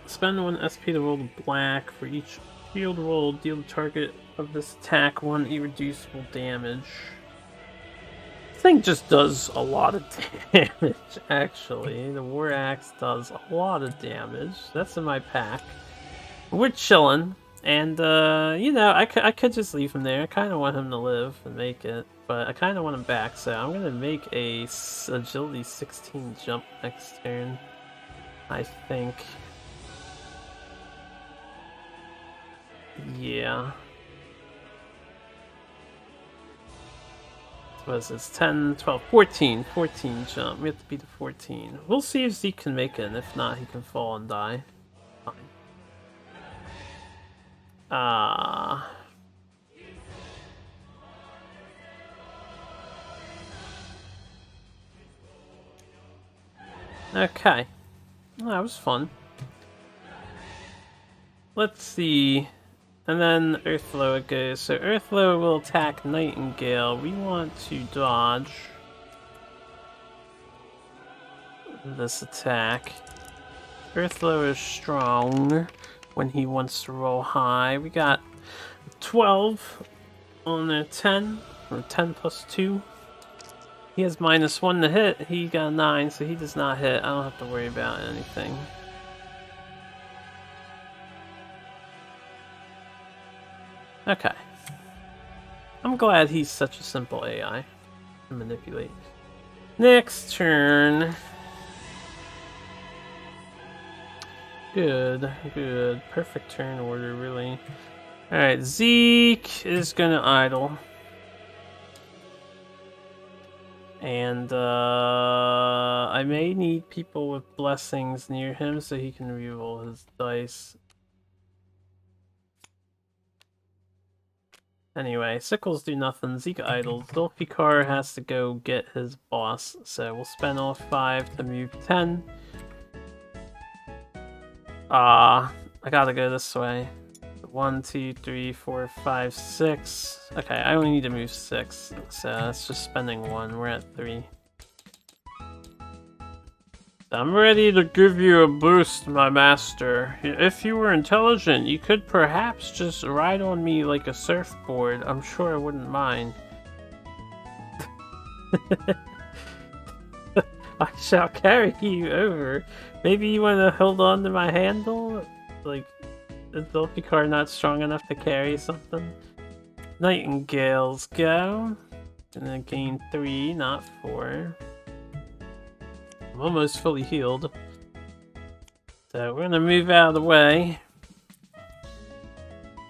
Spend 1 SP to roll the black. For each shield roll, deal the target of this attack 1 irreducible damage. This thing just does a lot of damage, actually. The War Axe does a lot of damage. That's in my pack. We're chilling. And, you know, I could just leave him there. I kind of want him to live and make it. But I kind of want him back, so I'm going to make a agility 16 jump next turn. I think. Yeah. What is this? 10, 12, 14. 14 jump. We have to beat the 14. We'll see if Zeke can make it, and if not, he can fall and die. Fine. Okay. Well, that was fun. Let's see. And then Earthlow goes. So Earthlow will attack Nightingale. We want to dodge this attack. Earthlow is strong when he wants to roll high. We got 12 on a 10, or 10 plus 2. He has -1 to hit. He got 9, so he does not hit. I don't have to worry about anything. Okay. I'm glad he's such a simple AI to manipulate. Next turn. Good, good. Perfect turn order, really. Alright, Zeke is gonna idle. And, I may need people with blessings near him so he can reroll his dice. Anyway, sickles do nothing. Zeke idles. Zulfikar has to go get his boss, so we'll spend all 5 to move 10. I gotta go this way. 1, 2, 3, 4, 5, 6. Okay, I only need to move 6, so that's just spending 1. We're at 3. I'm ready to give you a boost, my master. If you were intelligent, you could perhaps just ride on me like a surfboard. I'm sure I wouldn't mind. I shall carry you over. Maybe you want to hold on to my handle? Like, is Zulfikar not strong enough to carry something? Nightingales go. Gonna gain 3, not 4. I'm almost fully healed. So we're gonna move out of the way.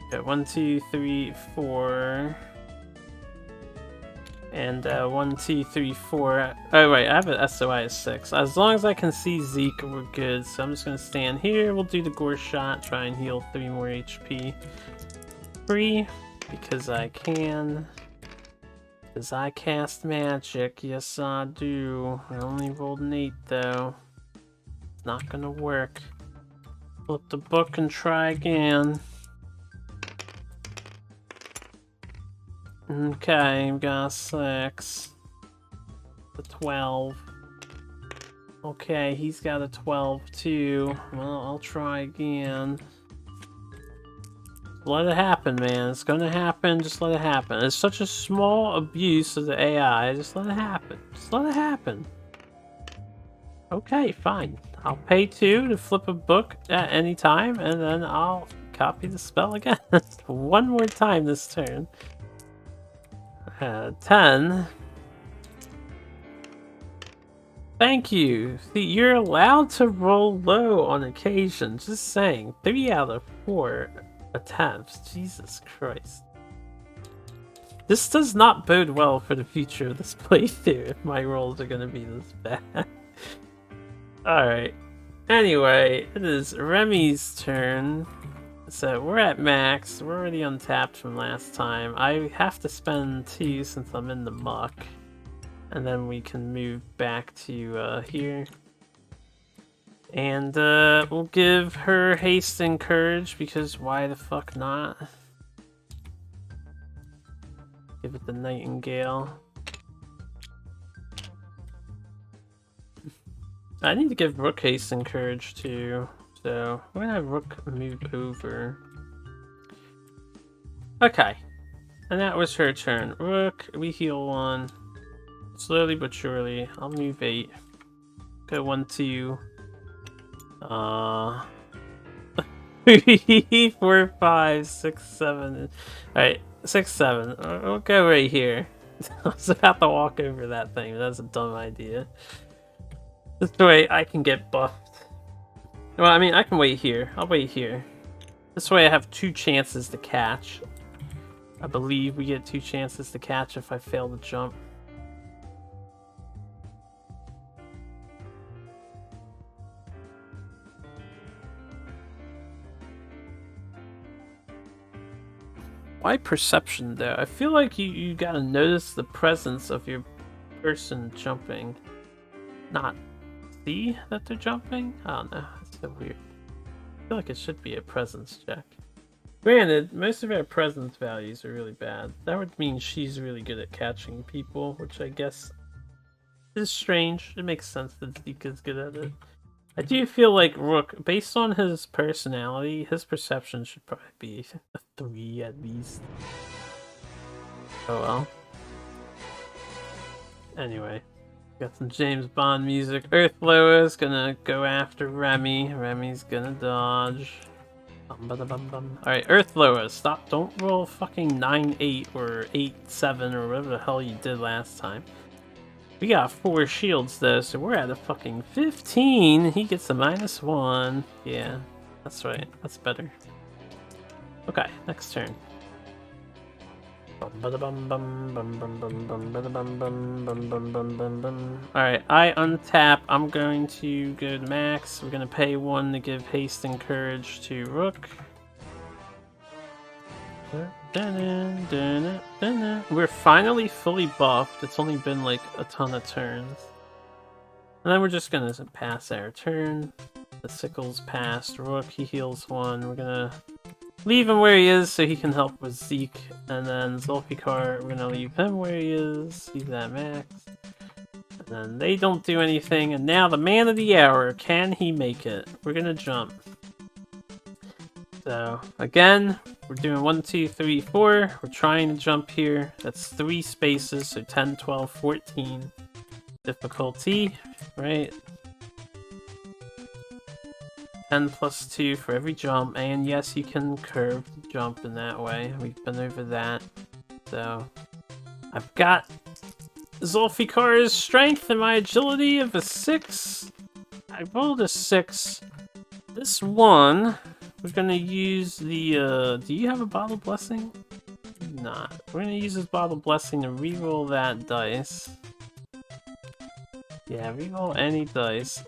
Got 1, 2, 3, 4. And 1, 2, 3, 4. Oh wait, I have an SOI of 6. As long as I can see Zeke, we're good. So I'm just gonna stand here. We'll do the gore shot, try and heal 3 more HP. 3, because I can. Because I cast magic. Yes, I do. I only rolled an 8 though. It's not gonna work. Flip the book and try again. Okay, we got 6. The 12. Okay, he's got a 12 too. Well, I'll try again. Let it happen, man. It's gonna happen. Just let it happen. It's such a small abuse of the AI. Just let it happen. Just let it happen. Okay, fine. I'll pay 2 to flip a book at any time, and then I'll copy the spell again. One more time this turn. 10. Thank you. See, you're allowed to roll low on occasion. Just saying. 3 out of 4 attempts. Jesus Christ. This does not bode well for the future of this playthrough if my rolls are gonna be this bad. Alright. Anyway, it is Remy's turn. So we're at max. We're already untapped from last time. I have to spend 2 since I'm in the muck. And then we can move back to here. And we'll give her haste and courage because why the fuck not? Give it the Nightingale. I need to give Rook haste and courage too. So we're gonna have Rook move over. Okay. And that was her turn. Rook, we heal 1. Slowly but surely. I'll move 8. Go 1, 2. 3, 4, 5, 6, 7. Alright, 6, 7. We'll go right here. I was about to walk over that thing, but that's a dumb idea. This way I can get buffed. Well, I mean, I can wait here. I'll wait here. This way I have 2 chances to catch. I believe we get 2 chances to catch if I fail to jump. Why perception though? I feel like you gotta notice the presence of your person jumping. Not see that they're jumping? I don't know. It's so weird. I feel like it should be a presence check. Granted, most of our presence values are really bad. That would mean she's really good at catching people, which I guess is strange. It makes sense that Zika's good at it. I do feel like Rook, based on his personality, his perception should probably be a 3 at least. Oh well. Anyway, got some James Bond music. Earthlower's gonna go after Remy. Remy's gonna dodge. Alright, Earthlower, stop. Don't roll fucking 9-8 or 8-7 or whatever the hell you did last time. We got 4 shields though, so we're at a fucking 15. He gets a -1. Yeah, that's right. That's better. Okay, next turn. Alright, I untap. I'm going to go to max. We're gonna pay 1 to give haste and courage to Rook. We're finally fully buffed. It's only been like a ton of turns. And then we're just gonna pass our turn. The sickle's passed. Rook, he heals 1. We're gonna leave him where he is so he can help with Zeke. And then Zulfikar, we're gonna leave him where he is. He's at max. And then they don't do anything, and now the man of the hour, can he make it? We're gonna jump. So, again, we're doing 1, 2, 3, 4. We're trying to jump here. That's 3 spaces, so 10, 12, 14. Difficulty, right? 10 plus 2 for every jump, and yes, you can curve the jump in that way. We've been over that. So, I've got Zulfikar's strength and my agility of a 6. I rolled a 6. This one, we're gonna use the, do you have a bottle blessing? Not. We're gonna use this bottle blessing to reroll that dice. Yeah, reroll any dice.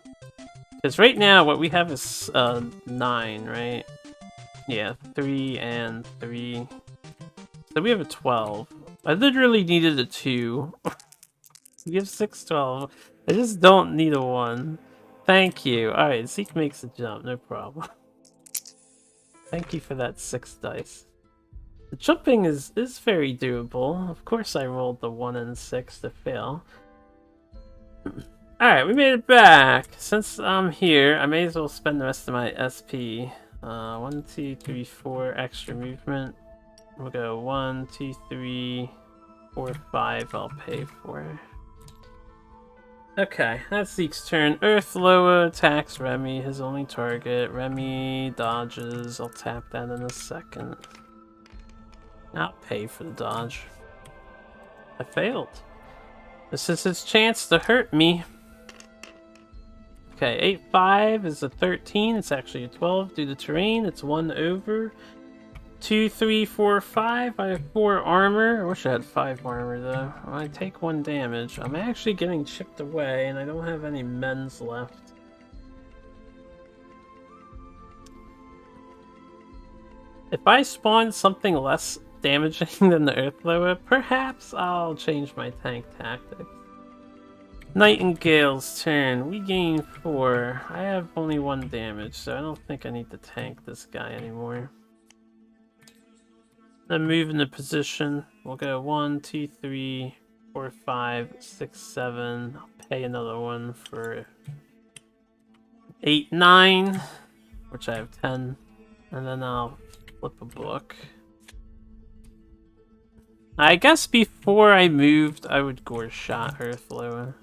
Because right now, what we have is 9, right? Yeah, 3 and 3. So we have a 12. I literally needed a 2. You have 6, 12. I just don't need a 1. Thank you. Alright, Zeke makes a jump, no problem. Thank you for that 6 dice. The jumping is very doable. Of course I rolled the 1 and 6 to fail. Alright, we made it back. Since I'm here, I may as well spend the rest of my SP. 1, 2, 3, 4 extra movement. We'll go 1, 2, 3, 4, 5 I'll pay for. Okay, that's Zeke's turn. Earth Loa attacks Remy, his only target. Remy dodges. I'll tap that in a second. I'll pay for the dodge. I failed. This is his chance to hurt me. Okay, 8, 5 is a 13. It's actually a 12 due to terrain. It's 1 over. 2, 3, 4, 5. I have 4 armor. I wish I had 5 armor though. I take 1 damage. I'm actually getting chipped away and I don't have any mends left. If I spawn something less damaging than the Earth Loa, perhaps I'll change my tank tactics. Nightingale's turn. We gain 4. I have only 1 damage, so I don't think I need to tank this guy anymore. Then move into position. We'll go 1, 2, 3, 4, 5, 6, 7. I'll pay another one for 8, 9, which I have 10. And then I'll flip a book. I guess before I moved, I would gore shot Earth Loa.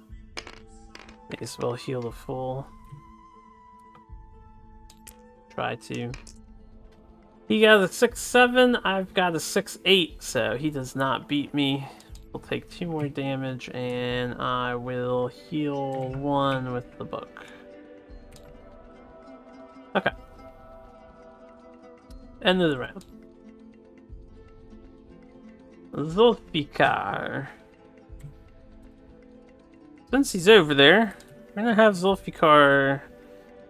May as well heal the full. Try to. He got a 6-7, I've got a 6-8, so he does not beat me. We'll take 2 more damage, and I will heal 1 with the book. Okay. End of the round. Zulfikar. Since he's over there, we're gonna have Zulfikar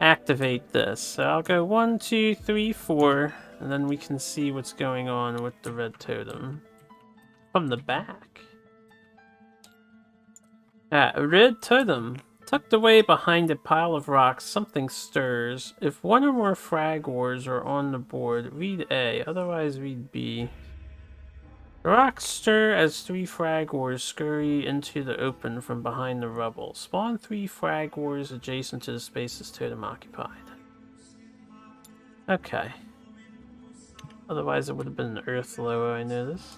activate this. So I'll go 1, 2, 3, 4. And then we can see what's going on with the red totem. From the back. A red totem. Tucked away behind a pile of rocks, something stirs. If one or more frag wars are on the board, read A, otherwise read B. The rocks stir as 3 frag wars scurry into the open from behind the rubble. Spawn 3 frag wars adjacent to the spaces totem occupied. Okay. Otherwise it would have been an Earth Loa, I know this.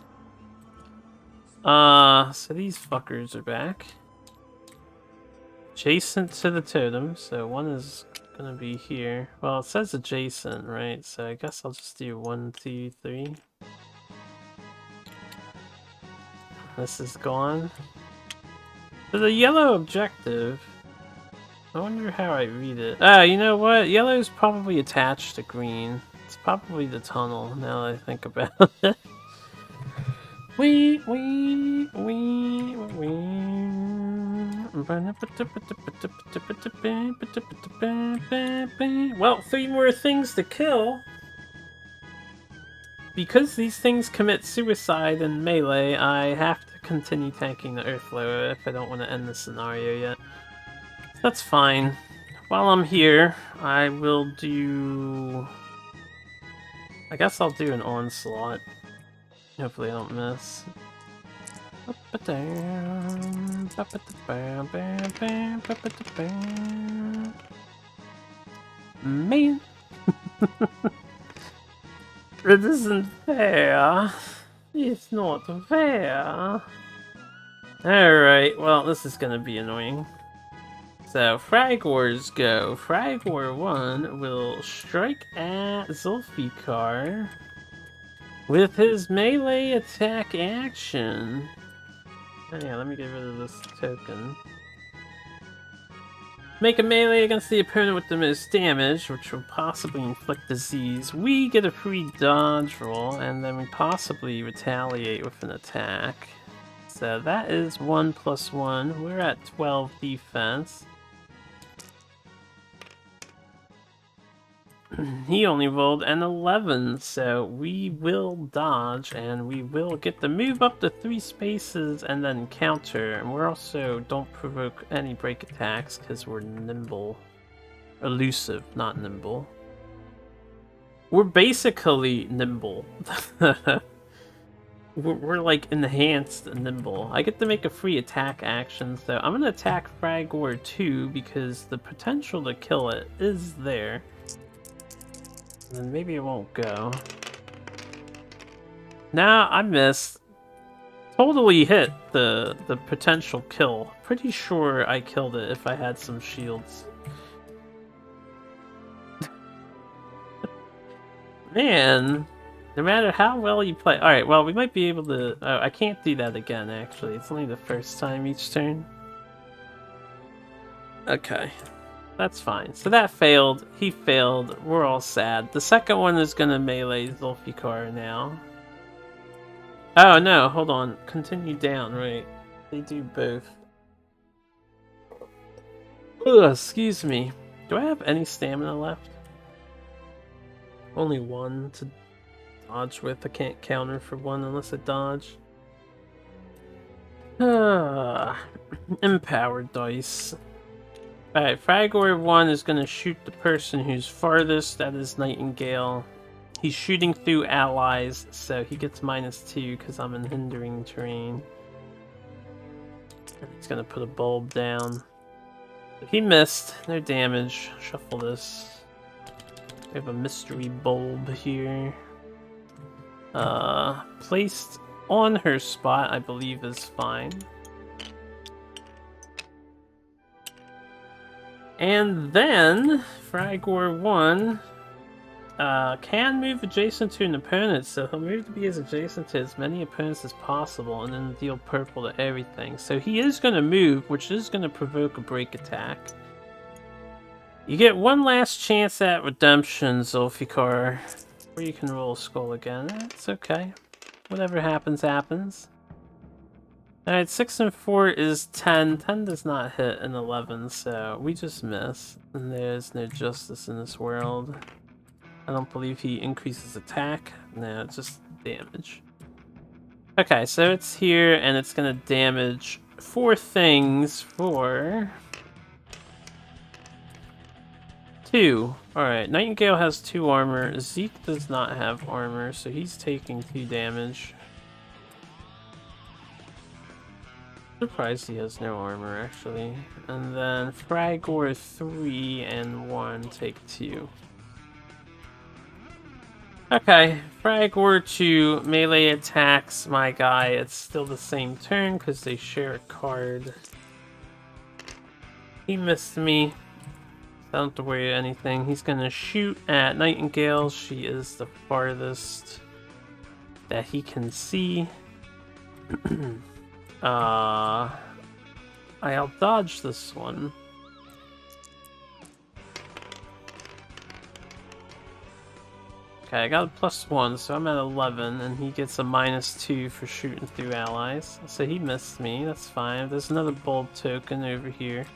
So these fuckers are back. Adjacent to the totem, so one is gonna be here. Well, it says adjacent, right? So I guess I'll just do 1, 2, 3. This is gone. So the yellow objective, I wonder how I read it. Ah, you know what? Yellow's probably attached to green. It's probably the tunnel, now that I think about it. Well, 3 more things to kill. Because these things commit suicide in melee, I have to continue tanking the Earth Loa if I don't want to end the scenario yet. That's fine. While I'm here, I will do... I guess I'll do an onslaught. Hopefully I don't miss. Man, it isn't fair. It's not fair. Alright, well, this is gonna be annoying. So, Frag Wars go. Frag War 1 will strike at Zulfikar with his melee attack action. Oh yeah, let me get rid of this token. Make a melee against the opponent with the most damage, which will possibly inflict disease. We get a free dodge roll, and then we possibly retaliate with an attack. So that is 1+1. We're at 12 defense. He only rolled an 11, so we will dodge and we will get the move up to 3 spaces and then counter. And we're also don't provoke any break attacks because we're nimble. Elusive, not nimble. We're basically nimble. we're like enhanced nimble. I get to make a free attack action, so I'm gonna attack Fragor 2 because the potential to kill it is there. Then maybe it won't go. Nah, I missed. Totally hit the potential kill. Pretty sure I killed it if I had some shields. Man, no matter how well you play. Alright, well, we might be able to... Oh, I can't do that again, actually. It's only the first time each turn. Okay. That's fine. So that failed. He failed. We're all sad. The second one is gonna melee Zulfikar now. Oh no, hold on. Continue down, right? They do both. Ugh, excuse me. Do I have any stamina left? Only one to dodge with. I can't counter for one unless I dodge. Empowered dice. Alright, Fragor 1 is going to shoot the person who's farthest. That is Nightingale. He's shooting through allies, so he gets -2 because I'm in hindering terrain. And he's going to put a bulb down. He missed. No damage. Shuffle this. We have a mystery bulb here. Placed on her spot, I believe is fine. And then, Fragor 1 can move adjacent to an opponent, so he'll move to be as adjacent to as many opponents as possible and then deal purple to everything. So he is going to move, which is going to provoke a break attack. You get one last chance at redemption, Zulfikar. Or you can roll a skull again. It's okay. Whatever happens, happens. Alright, 6 and 4 is 10. 10 does not hit an 11, so we just miss. And there's no justice in this world. I don't believe he increases attack. No, it's just damage. Okay, so it's here, and it's gonna damage 4 things for... 2. Alright, Nightingale has 2 armor. Zeke does not have armor, so he's taking 2 damage. Surprised he has no armor, actually. And then Fragor 3 and 1 take 2. Okay, Fragor 2 melee attacks my guy. It's still the same turn because they share a card. He missed me. I don't have to worry about anything. He's gonna shoot at Nightingale. She is the farthest that he can see. I'll dodge this one. Okay, I got a +1, so I'm at 11, and he gets a -2 for shooting through allies. So he missed me, that's fine. There's another bulb token over here.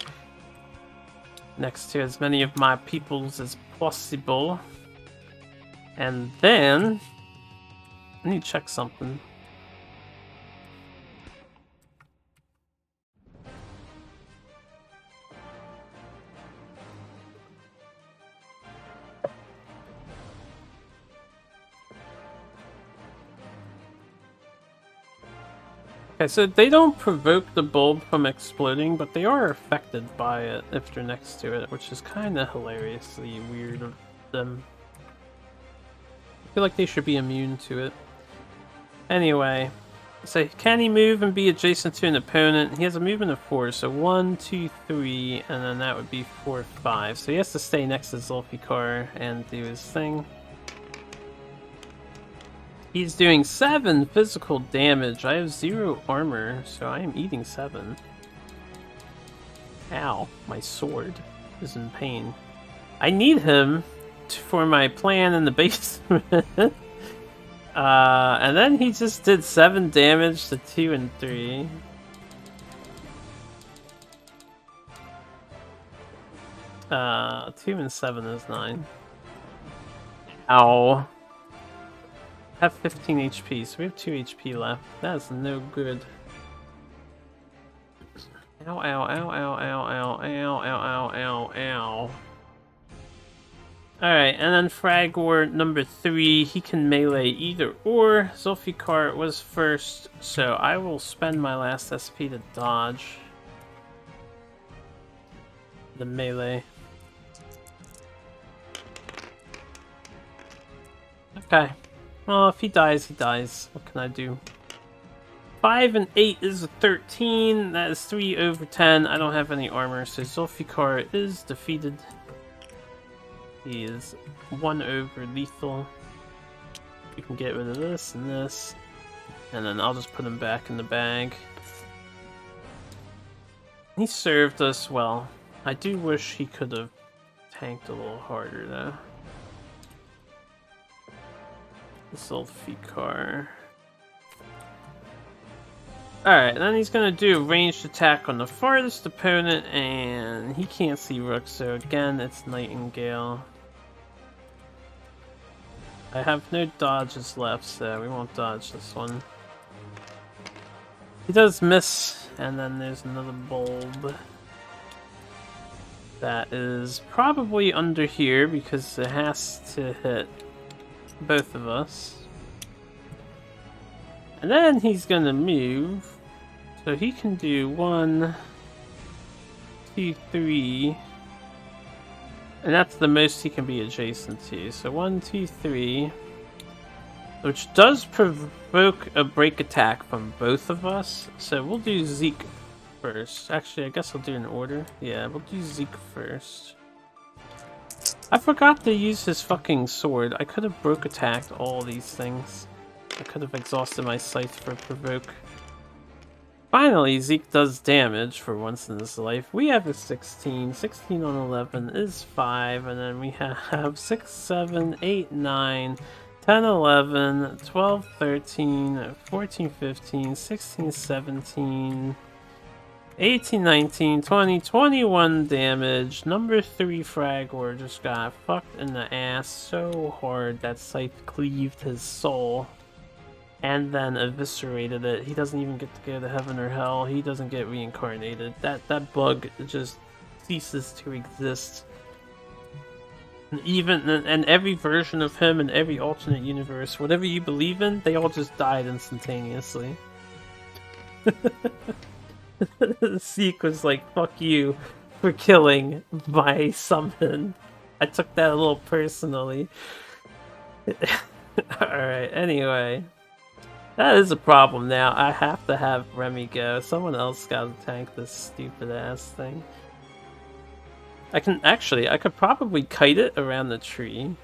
Next to as many of my peoples as possible. And then... I need to check something. Okay, so they don't provoke the bulb from exploding, but they are affected by it if they're next to it, which is kind of hilariously weird of them. I feel like they should be immune to it. Anyway, so can he move and be adjacent to an opponent? He has a movement of 4, so 1, 2, 3, and then that would be 4, 5. So he has to stay next to Zulfikar and do his thing. He's doing 7 physical damage. I have 0 armor, so I am eating 7. Ow, my sword is in pain. I need him for my plan in the basement. And then he just did 7 damage to 2 and 3. Uh, 2 and 7 is 9. Ow. I have 15 HP, so we have 2 HP left. That is no good. Ow, ow, ow, ow, ow, ow, ow, ow, ow, ow, ow. Alright, and then Fragor number 3, he can melee either or. Zulfikar was first, so I will spend my last SP to dodge the melee. Okay. Well, if he dies, he dies. What can I do? 5 and 8 is a 13. That is 3 over 10. I don't have any armor, so Zulfikar is defeated. He is 1 over lethal. We can get rid of this and this. And then I'll just put him back in the bag. He served us well. I do wish he could have tanked a little harder, though. Zulfikar. Alright, then he's gonna do a ranged attack on the farthest opponent, and he can't see Rook, so again, it's Nightingale. I have no dodges left, so we won't dodge this one. He does miss, and then there's another bulb. That is probably under here, because it has to hit both of us. And then he's gonna move, so he can do 1, 2, 3, and that's the most he can be adjacent to. So 1, 2, 3, which does provoke a break attack from both of us. So we'll do Zeke first. Actually, I guess I'll do an order. Yeah, we'll do Zeke first. I forgot to use his fucking sword. I could have broke attacked all these things. I could have exhausted my scythe for provoke. Finally, Zeke does damage for once in his life. We have a 16. 16 on 11 is 5. And then we have 6, 7, 8, 9, 10, 11, 12, 13, 14, 15, 16, 17... 18, 19, 20, 21 damage. Number 3 Fragor just got fucked in the ass so hard that Scythe cleaved his soul and then eviscerated it. He doesn't even get to go to heaven or hell. He doesn't get reincarnated. That bug just ceases to exist. And every version of him in every alternate universe, whatever you believe in, they all just died instantaneously. Zeke was like, fuck you for killing my summon. I took that a little personally. Alright, anyway. That is a problem now. I have to have Remy go. Someone else gotta tank this stupid ass thing. I could probably kite it around the tree.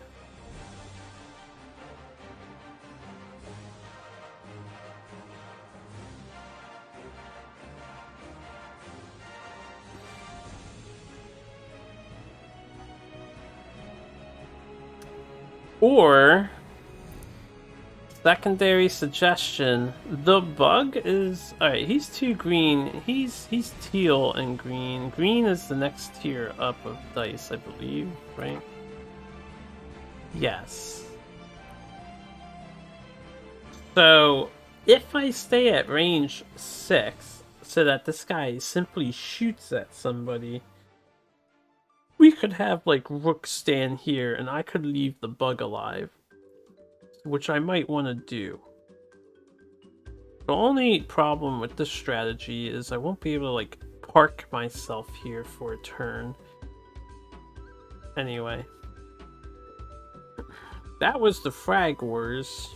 Or, secondary suggestion, the bug is... Alright, he's 2 green. He's teal and green. Green is the next tier up of dice, I believe, right? Yes. So, if I stay at range 6, so that this guy simply shoots at somebody, we could have, like, Rook stand here, and I could leave the bug alive. Which I might want to do. The only problem with this strategy is I won't be able to, like, park myself here for a turn. Anyway. That was the Frag Wars.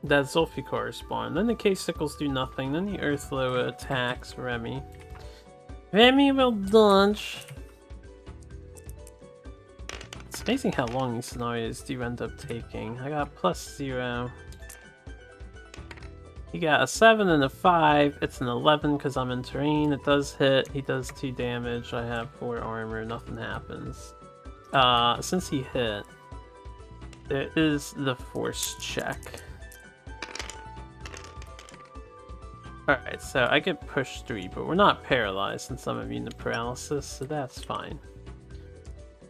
That Zulfikar spawned. Then the K-Sickles do nothing. Then the Earthloa attacks Remy. Remy will dodge. It's amazing how long these scenarios do end up taking. I got +0. He got a 7 and a 5. It's an 11 because I'm in terrain. It does hit. He does 2 damage. I have 4 armor. Nothing happens. Since he hit, there is the force check. Alright, so I get pushed 3, but we're not paralyzed since I'm immune to paralysis, so that's fine.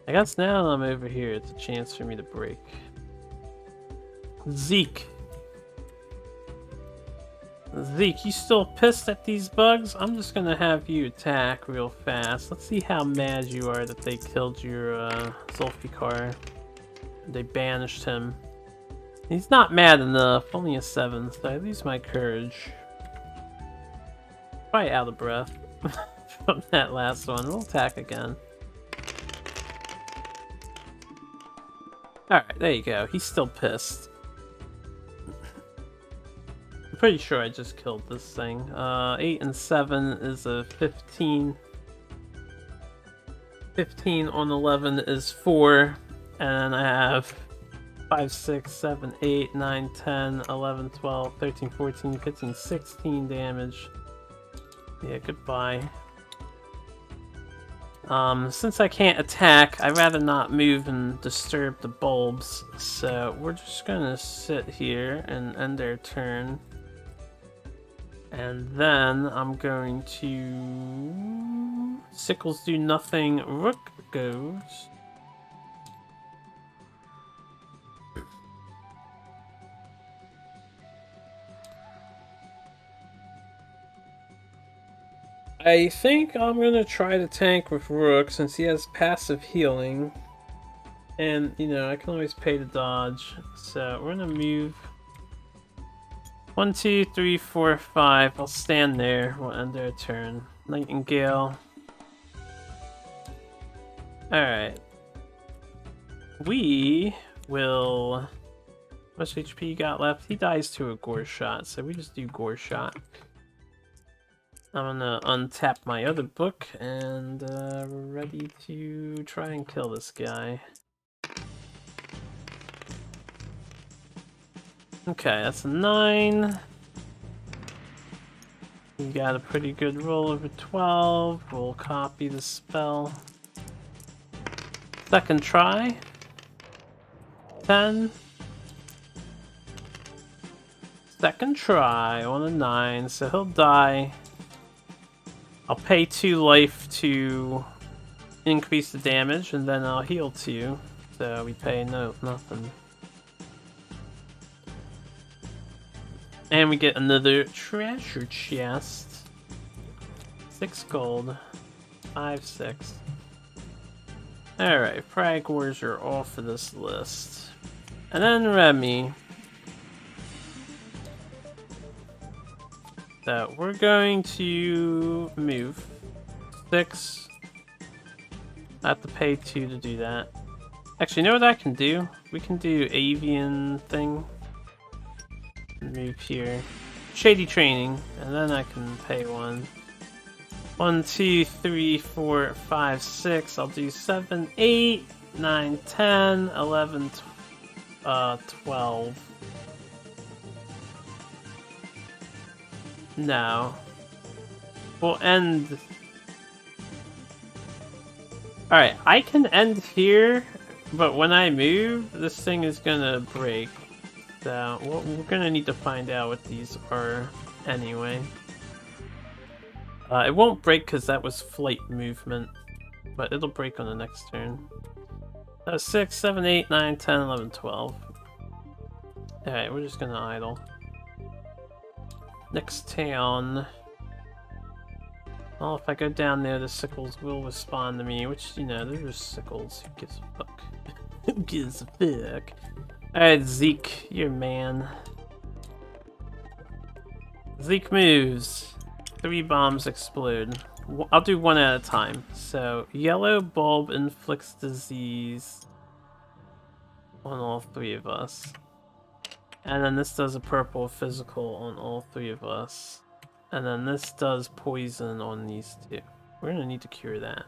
I guess now that I'm over here, it's a chance for me to break. Zeke, you still pissed at these bugs? I'm just gonna have you attack real fast. Let's see how mad you are that they killed your Zulfikar. They banished him. He's not mad enough, only a 7, so I lose my courage. Probably out of breath from that last one. We'll attack again. Alright, there you go. He's still pissed. I'm pretty sure I just killed this thing. 8 and 7 is a 15. 15 on 11 is 4. And I have 5, 6, 7, 8, 9, 10, 11, 12, 13, 14, 15, 16 damage. Yeah, goodbye. Since I can't attack, I'd rather not move and disturb the bulbs, so we're just gonna sit here and end their turn. And then I'm going to... Sickles do nothing, Rook goes. I think I'm gonna try to tank with Rook since he has passive healing. And, you know, I can always pay to dodge. So we're gonna move 1, 2, 3, 4, 5. I'll stand there. We'll end their turn. Nightingale. Alright. We will... How much HP you got left? He dies to a gore shot, so we just do gore shot. I'm gonna untap my other book and we're ready to try and kill this guy. Okay, that's a 9. You got a pretty good roll over 12. We'll copy the spell. Second try. 10. Second try on a 9, so he'll die. I'll pay 2 life to increase the damage, and then I'll heal 2. So we pay nothing. And we get another treasure chest. 6 gold. 5, 6. Alright, Frag Wars are off of this list. And then Remy. So we're going to move 6. I have to pay 2 to do that. Actually, you know what I can do? We can do avian thing. Move here. Shady training, and then I can pay 1. 1, 2, 3, 4, 5, 6. I'll do 7, 8, 9, 10, 11, 12. No. We'll end... Alright, I can end here, but when I move, this thing is gonna break. So, we're gonna need to find out what these are anyway. It won't break because that was flight movement, but it'll break on the next turn. 6, 7, 8, 9, 10, 11, 12. Alright, we're just gonna idle. Next town. Well, if I go down there, the sickles will respond to me, which, you know, they're just sickles. Who gives a fuck? Who gives a fuck? Alright, Zeke, you're man. Zeke moves. 3 bombs explode. I'll do one at a time. So, yellow bulb inflicts disease on all 3 of us. And then this does a purple physical on all 3 of us. And then this does poison on these 2. We're gonna need to cure that.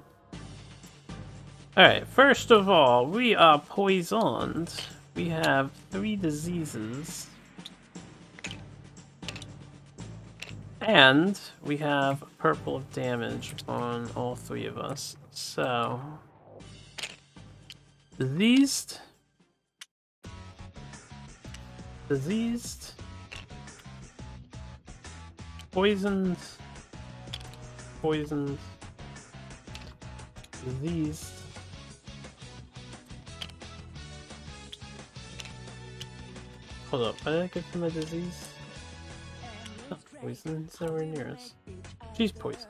Alright, first of all, we are poisoned. We have 3 diseases. And we have purple of damage on all 3 of us. So, diseased, poisoned, diseased. Hold up, why did I get from a disease? Not poison, it's nowhere near us. She's poison.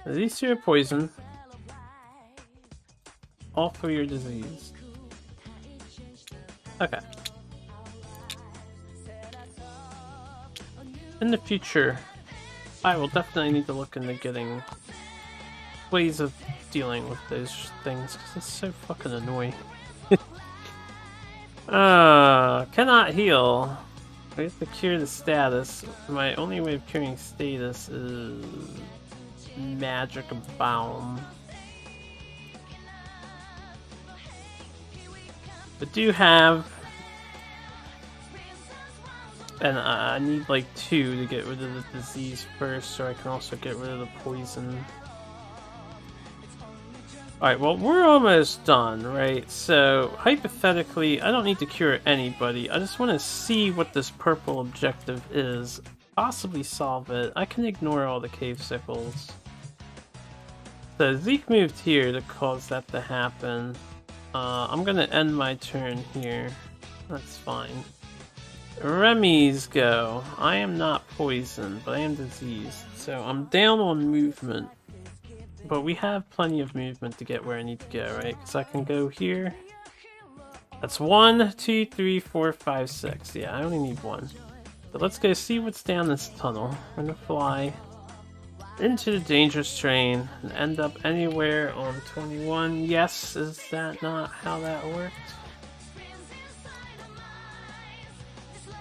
These 2 are poison. All 3 are diseased. Okay. In the future, I will definitely need to look into getting ways of dealing with those things, because it's so fucking annoying. Cannot heal. I have to cure the status. My only way of curing status is magic bomb. I do have, and I need like 2 to get rid of the disease first, so I can also get rid of the poison. Alright, well, we're almost done, right? So, hypothetically, I don't need to cure anybody. I just want to see what this purple objective is. Possibly solve it. I can ignore all the cave sickles. So, Zeke moved here to cause that to happen. I'm gonna end my turn here. That's fine. Remy's go. I am not poisoned, but I am diseased. So, I'm down on movement. But we have plenty of movement to get where I need to go, right? Because I can go here. That's 1, 2, 3, 4, 5, 6. Yeah, I only need 1. But let's go see what's down this tunnel. We're gonna fly into the dangerous train and end up anywhere on 21. Yes, is that not how that worked?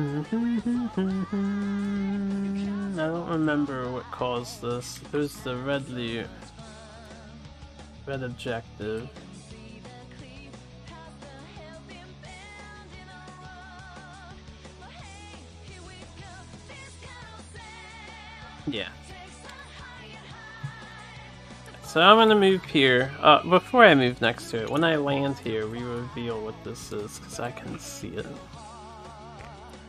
I don't remember what caused this. There's the red loot. Red objective. Yeah. So I'm gonna move here. Before I move next to it, when I land here, we reveal what this is, because I can see it.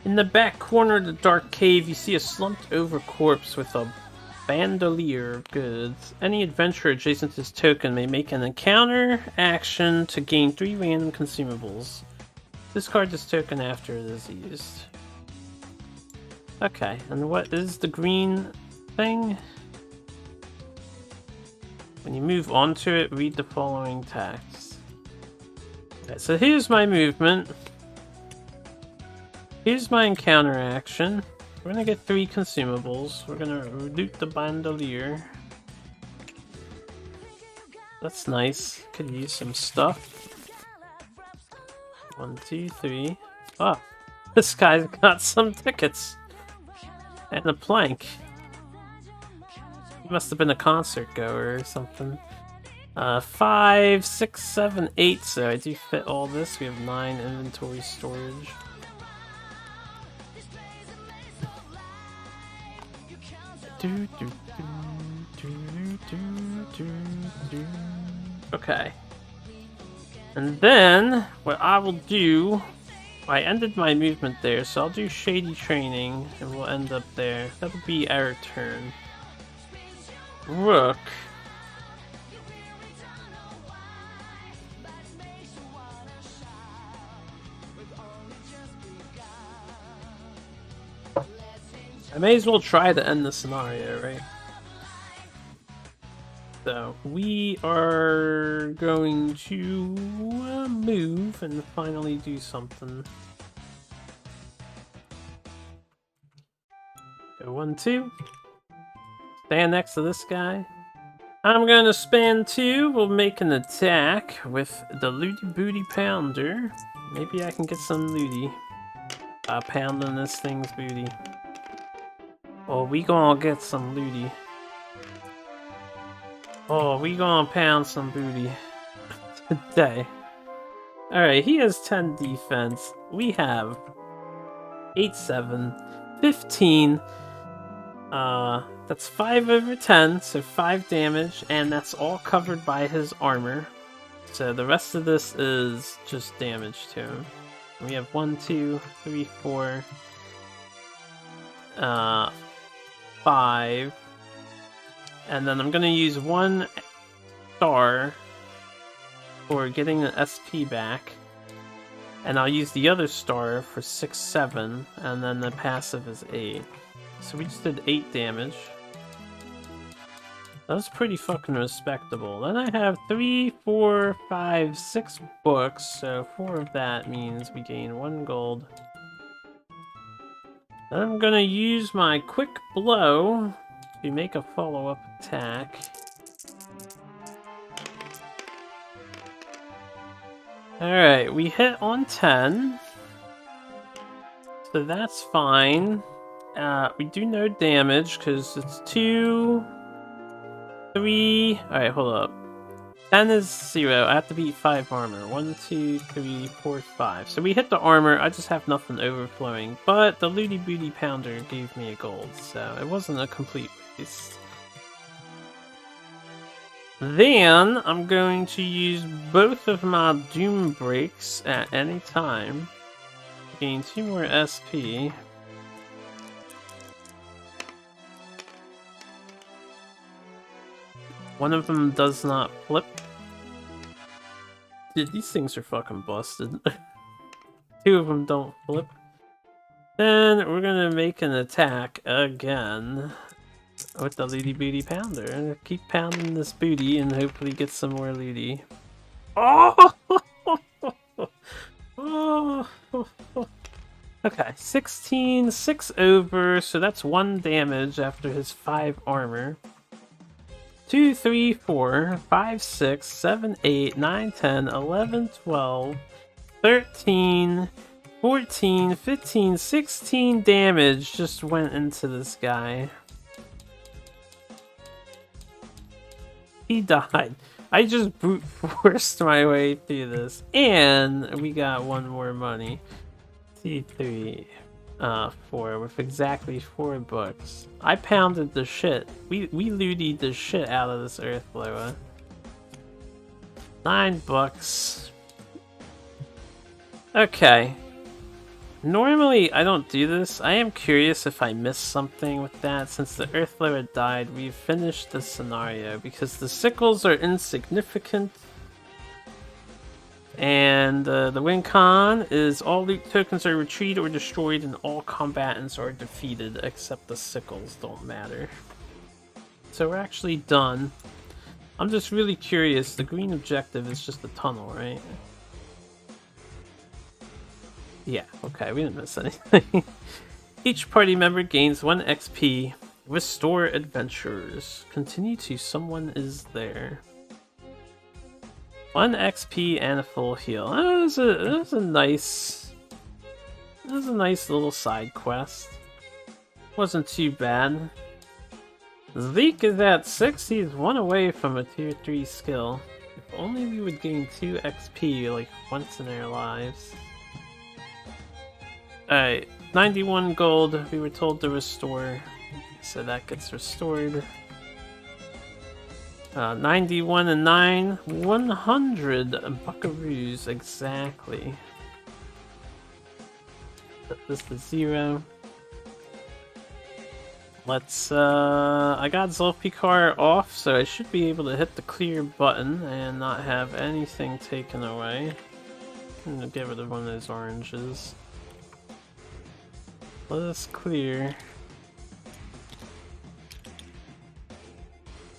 In the back corner of the dark cave, you see a slumped over corpse with a bandolier of goods. Any adventurer adjacent to this token may make an encounter action to gain 3 random consumables. Discard this token after it is used. Okay, and what is the green thing? When you move onto it, read the following text. Okay, so here's my movement. Here's my encounter action. We're gonna get 3 consumables. We're gonna loot the bandolier. That's nice. Could use some stuff. 1, 2, 3. Ah, this guy's got some tickets. And a plank. He must have been a concert goer or something. 5, 6, 7, 8. So I do fit all this. We have 9 inventory storage. Okay. And then, what I will do... I ended my movement there, so I'll do Shady Training, and we'll end up there. That'll be our turn. Rook. I may as well try to end the scenario, right? So, we are going to move and finally do something. So 1, 2. Stand next to this guy. I'm gonna spend 2. We'll make an attack with the Looty Booty Pounder. Maybe I can get some looty. Pounding this thing's booty. Oh, we gonna get some looty. Oh, we gonna pound some booty today. Alright, he has 10 defense. We have 8, 7, 15. That's 5 over 10, so 5 damage, and that's all covered by his armor. So the rest of this is just damage to him. We have 1, 2, 3, 4, 5. And then I'm gonna use 1 star for getting the SP back. And I'll use the other star for 6, 7, and then the passive is 8. So we just did 8 damage. That was pretty fucking respectable. Then I have 3, 4, 5, 6 books, so 4 of that means we gain 1 gold. Then I'm gonna use my quick blow to make a follow-up attack. Alright, we hit on 10. So that's fine. We do no damage because it's 2, 3. Alright, hold up. 10 is 0. I have to beat 5 armor. 1, 2, 3, 4, 5. So we hit the armor. I just have nothing overflowing. But the Looty Booty Pounder gave me a gold, so it wasn't a complete waste. Then I'm going to use both of my Doom Breaks at any time. Gain 2 more SP. One of them does not flip. Dude, these things are fucking busted. 2 of them don't flip. Then we're gonna make an attack again with the Looty Booty Pounder. Keep pounding this booty and hopefully get some more looty. Oh! Oh! Okay, 16, 6 over, so that's 1 damage after his 5 armor. 2, 3, 4, 5, 6, 7, 8, 9, 10, 11, 12, 13, 14, 15, 16 damage just went into this guy. He died. I just brute forced my way through this. And we got 1 more money. T3. 4 with exactly 4 books. I pounded the shit. We lootied the shit out of this earth blower. 9 books. Okay. Normally I don't do this. I am curious if I missed something with that. Since the earth blower died, we've finished the scenario because the sickles are insignificant. And the win con is all loot tokens are retrieved or destroyed and all combatants are defeated except the sickles don't matter. So we're actually done. I'm just really curious. The green objective is just a tunnel, right? Yeah, okay, we didn't miss anything. Each party member gains 1 XP. Restore adventurers. Continue to someone is there. 1 XP and a full heal. That was a nice little side quest. Wasn't too bad. Zeke is at 6. He's 1 away from a tier 3 skill. If only we would gain 2 XP like once in our lives. Alright, 91 gold. We were told to restore, so that gets restored. 91 and 9, 100 buckaroos exactly. Set this to 0. Let's, I got Zulfikar off, so I should be able to hit the clear button and not have anything taken away. I'm gonna get rid of one of those oranges. Let us clear.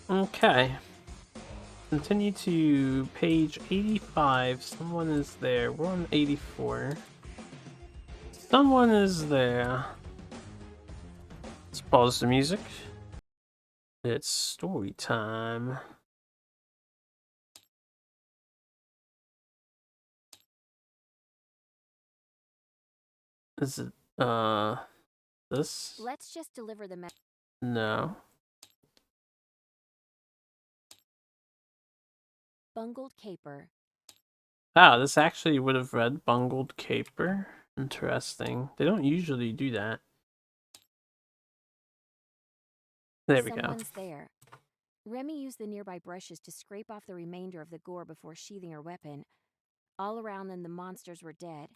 Okay. Continue to page 85. Someone is there. We're on 84. Someone is there. Let's pause the music. It's story time. Is it, this? Let's just deliver the message. No. Bungled caper. Ah, this actually would have read bungled caper. Interesting. They don't usually do that. There we go. Someone's there. Remy used the nearby brushes to scrape off the remainder of the gore before sheathing her weapon. All around them, the monsters were dead.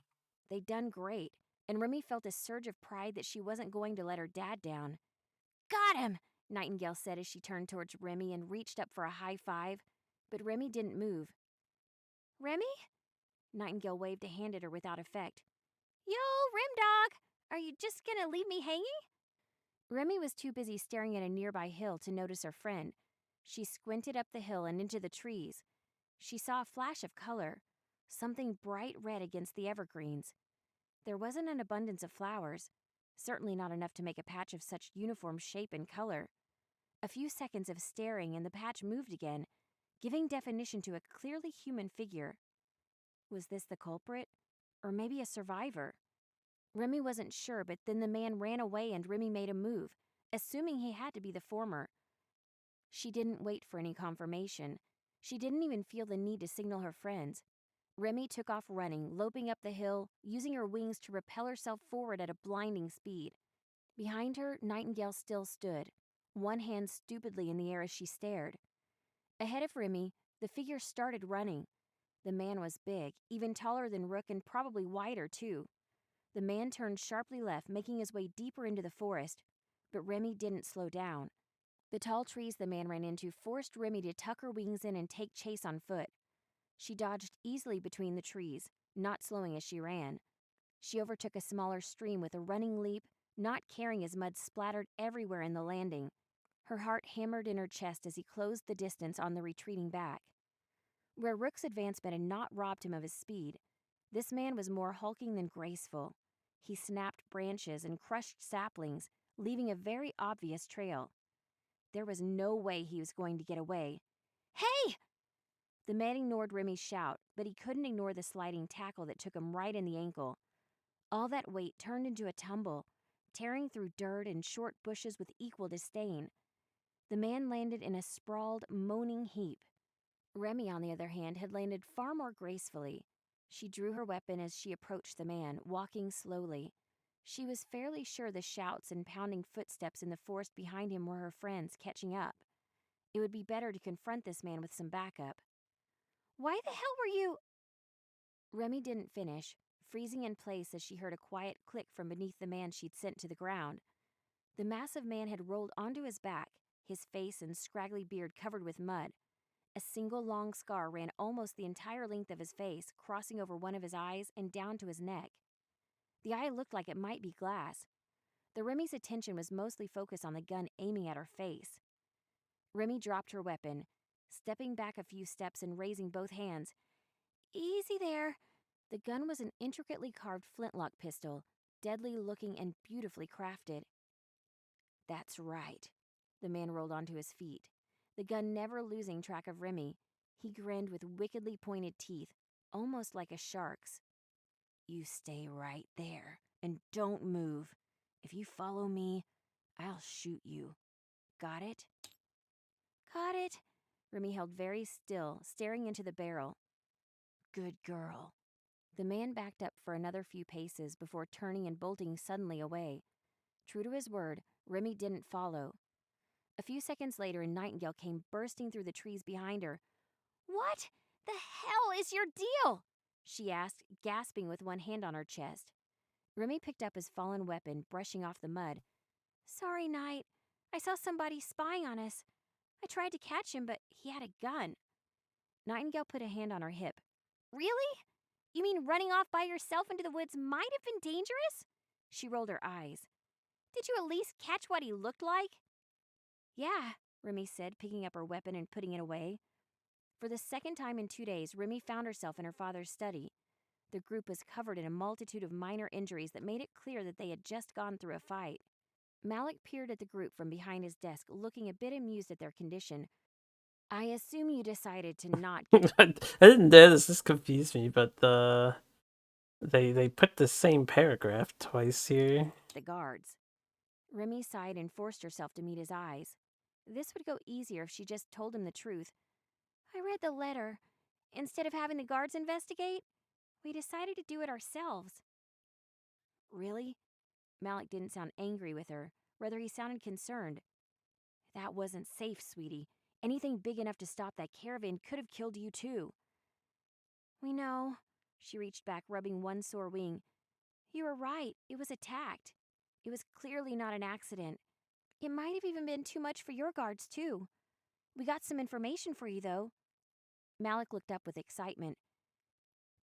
They'd done great, and Remy felt a surge of pride that she wasn't going to let her dad down. Got him! Nightingale said as she turned towards Remy and reached up for a high five, but Remy didn't move. Remy? Nightingale waved a hand at her without effect. Yo, Rimdog! Are you just gonna leave me hanging? Remy was too busy staring at a nearby hill to notice her friend. She squinted up the hill and into the trees. She saw a flash of color, something bright red against the evergreens. There wasn't an abundance of flowers, certainly not enough to make a patch of such uniform shape and color. A few seconds of staring and the patch moved again, giving definition to a clearly human figure. Was this the culprit? Or maybe a survivor? Remy wasn't sure, but then the man ran away and Remy made a move, assuming he had to be the former. She didn't wait for any confirmation. She didn't even feel the need to signal her friends. Remy took off running, loping up the hill, using her wings to propel herself forward at a blinding speed. Behind her, Nightingale still stood, one hand stupidly in the air as she stared. Ahead of Remy, the figure started running. The man was big, even taller than Rook and probably wider too. The man turned sharply left, making his way deeper into the forest, but Remy didn't slow down. The tall trees the man ran into forced Remy to tuck her wings in and take chase on foot. She dodged easily between the trees, not slowing as she ran. She overtook a smaller stream with a running leap, not caring as mud splattered everywhere in the landing. Her heart hammered in her chest as he closed the distance on the retreating back. Where Rook's advancement had not robbed him of his speed, this man was more hulking than graceful. He snapped branches and crushed saplings, leaving a very obvious trail. There was no way he was going to get away. Hey! The man ignored Remy's shout, but he couldn't ignore the sliding tackle that took him right in the ankle. All that weight turned into a tumble, tearing through dirt and short bushes with equal disdain. The man landed in a sprawled, moaning heap. Remy, on the other hand, had landed far more gracefully. She drew her weapon as she approached the man, walking slowly. She was fairly sure the shouts and pounding footsteps in the forest behind him were her friends catching up. It would be better to confront this man with some backup. Why the hell were you? Remy didn't finish, freezing in place as she heard a quiet click from beneath the man she'd sent to the ground. The massive man had rolled onto his back, his face and scraggly beard covered with mud. A single long scar ran almost the entire length of his face, crossing over one of his eyes and down to his neck. The eye looked like it might be glass. The Remy's attention was mostly focused on the gun aiming at her face. Remy dropped her weapon, stepping back a few steps and raising both hands. Easy there. The gun was an intricately carved flintlock pistol, deadly looking and beautifully crafted. That's right. The man rolled onto his feet, the gun never losing track of Remy. He grinned with wickedly pointed teeth, almost like a shark's. You stay right there, and don't move. If you follow me, I'll shoot you. Got it? Got it. Remy held very still, staring into the barrel. Good girl. The man backed up for another few paces before turning and bolting suddenly away. True to his word, Remy didn't follow. A few seconds later, a Nightingale came bursting through the trees behind her. What the hell is your deal? She asked, gasping with one hand on her chest. Remy picked up his fallen weapon, brushing off the mud. Sorry, Knight. I saw somebody spying on us. I tried to catch him, but he had a gun. Nightingale put a hand on her hip. Really? You mean running off by yourself into the woods might have been dangerous? She rolled her eyes. Did you at least catch what he looked like? Yeah, Remy said, picking up her weapon and putting it away. For the second time in 2 days, Remy found herself in her father's study. The group was covered in a multitude of minor injuries that made it clear that they had just gone through a fight. Malik peered at the group from behind his desk, looking a bit amused at their condition. I assume you decided to not get... I didn't notice, this confused me, but they put the same paragraph twice here. the guards. Remy sighed and forced herself to meet his eyes. This would go easier if she just told him the truth. I read the letter. Instead of having the guards investigate, we decided to do it ourselves. Really? Malik didn't sound angry with her. Rather, he sounded concerned. That wasn't safe, sweetie. Anything big enough to stop that caravan could have killed you, too. We know. She reached back, rubbing one sore wing. You were right. It was attacked. It was clearly not an accident. It might have even been too much for your guards, too. We got some information for you, though. Malik looked up with excitement.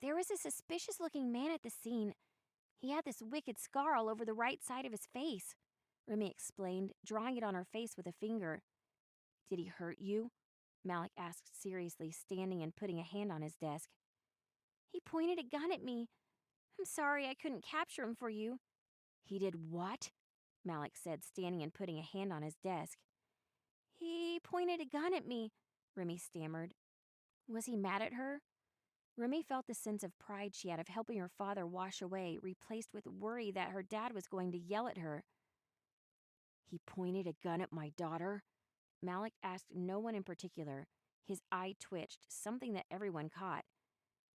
There was a suspicious-looking man at the scene. He had this wicked scar all over the right side of his face, Remy explained, drawing it on her face with a finger. Did he hurt you? Malik asked seriously, standing and putting a hand on his desk. He pointed a gun at me. I'm sorry I couldn't capture him for you. He did what? Malik said, standing and putting a hand on his desk. He pointed a gun at me, Remy stammered. Was he mad at her? Remy felt the sense of pride she had of helping her father wash away, replaced with worry that her dad was going to yell at her. He pointed a gun at my daughter? Malik asked no one in particular. His eye twitched, something that everyone caught.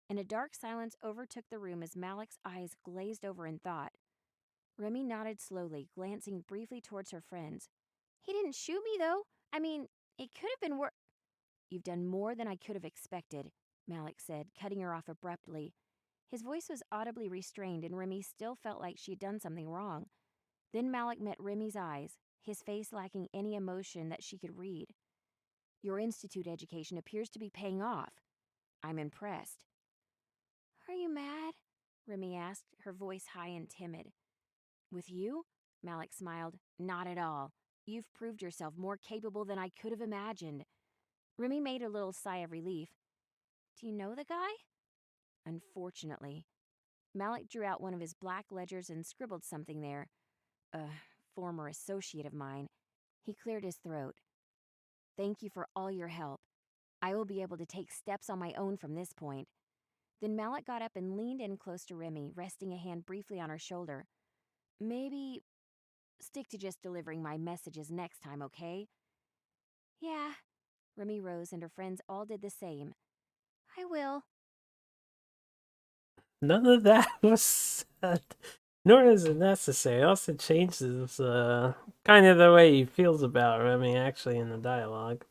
And a dark silence overtook the room as Malik's eyes glazed over in thought. Remy nodded slowly, glancing briefly towards her friends. He didn't shoot me, though. I mean, it could have been worse. You've done more than I could have expected, Malik said, cutting her off abruptly. His voice was audibly restrained, and Remy still felt like she had done something wrong. Then Malik met Remy's eyes, his face lacking any emotion that she could read. Your institute education appears to be paying off. I'm impressed. Are you mad? Remy asked, her voice high and timid. With you? Malik smiled. Not at all. You've proved yourself more capable than I could have imagined. Remy made a little sigh of relief. Do you know the guy? Unfortunately. Malik drew out one of his black ledgers and scribbled something there. A former associate of mine. He cleared his throat. Thank you for all your help. I will be able to take steps on my own from this point. Then Malik got up and leaned in close to Remy, resting a hand briefly on her shoulder. Maybe stick to just delivering my messages next time, okay? Yeah. Remy rose and her friends all did the same. I will. None of that was said, nor is it necessary. It also changes kind of the way he feels about Remy actually in the dialogue.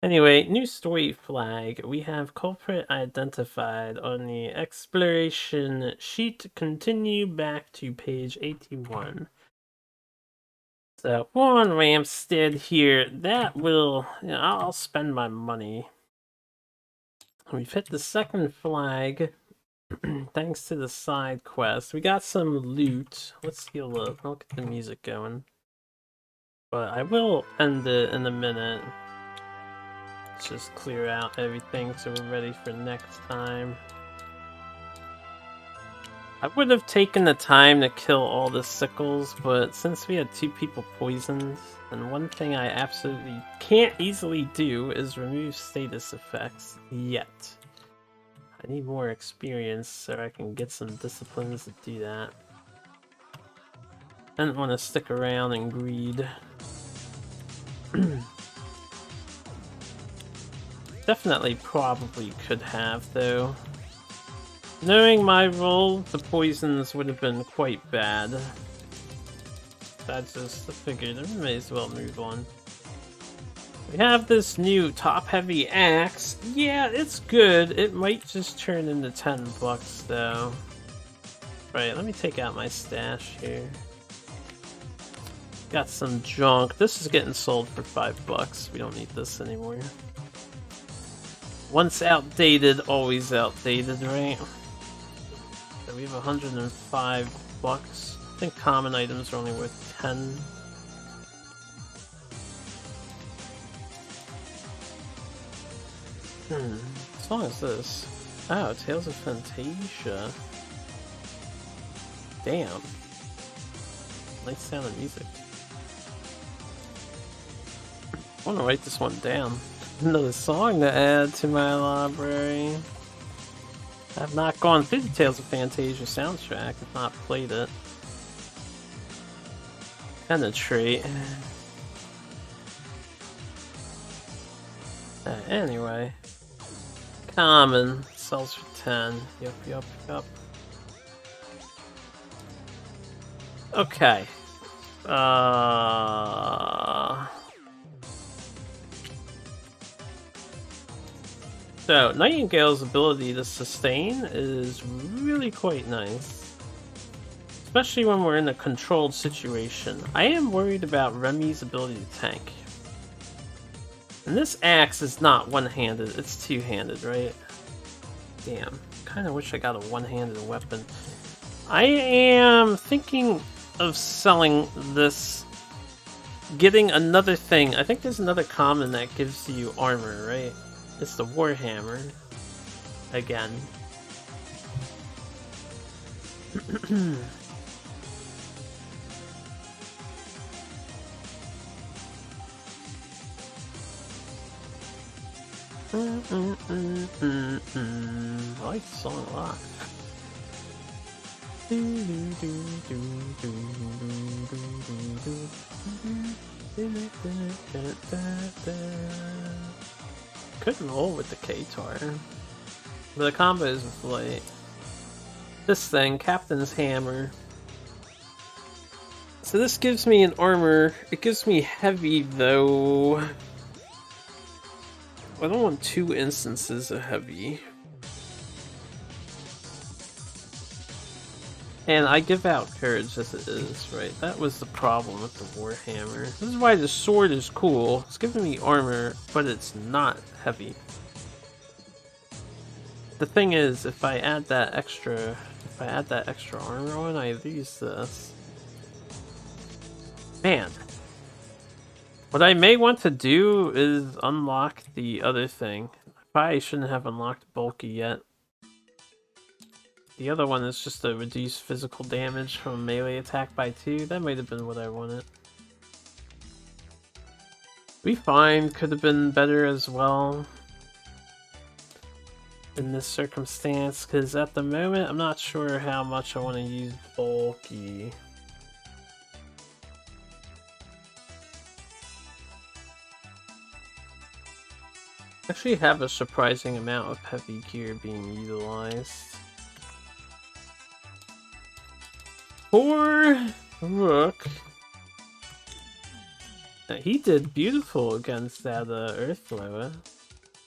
Anyway, new story flag. We have culprit identified on the exploration sheet. Continue back to page 81. So, one Ramstead here. That will, I'll spend my money. We've hit the second flag. Thanks to the side quest. We got some loot. Let's heal up. I'll get the music going. But I will end it in a minute. Let's just clear out everything so we're ready for next time. I would have taken the time to kill all the sickles, but since we had 2 people poisoned, and one thing I absolutely can't easily do is remove status effects yet. I need more experience so I can get some disciplines to do that. I didn't want to stick around and greed. Definitely probably could have, though. Knowing my role, the poisons would have been quite bad. I just figured I may as well move on. We have this new top-heavy axe. Yeah, it's good. It might just turn into 10 bucks, though. Right, let me take out my stash here. Got some junk. This is getting sold for 5 bucks. We don't need this anymore. Once outdated, always outdated, right? So we have 105 bucks. I think common items are only worth 10. As long as this. Oh, Tales of Fantasia. Damn. Nice sound of music. I want to write this one down. Another song to add to my library. I've not gone through the Tales of Phantasia soundtrack. I've not played it. Penetrate. Anyway. Common. Sells for 10. Yup. Okay. So, Nightingale's ability to sustain is really quite nice. Especially when we're in a controlled situation. I am worried about Remy's ability to tank. And this axe is not one-handed, it's two-handed, right? Damn. Kinda wish I got a one-handed weapon. I am thinking of selling this, getting another thing. I think there's another common that gives you armor, right? It's the Warhammer. Again. I like the song a lot. Couldn't roll with the K-Tar. But the combo is with light. This thing, Captain's Hammer. So this gives me an armor. It gives me heavy though. I don't want two instances of heavy. And I give out courage as it is, right? That was the problem with the Warhammer. This is why the sword is cool. It's giving me armor, but it's not heavy. The thing is, if I add that extra armor on, I lose this. Man. What I may want to do is unlock the other thing. I probably shouldn't have unlocked bulky yet. The other one is just to reduce physical damage from a melee attack by 2. That might have been what I wanted. We fine, could have been better as well in this circumstance, because at the moment I'm not sure how much I want to use bulky. I actually have a surprising amount of heavy gear being utilized. Poor Rook. Now, he did beautiful against that Earth Loa.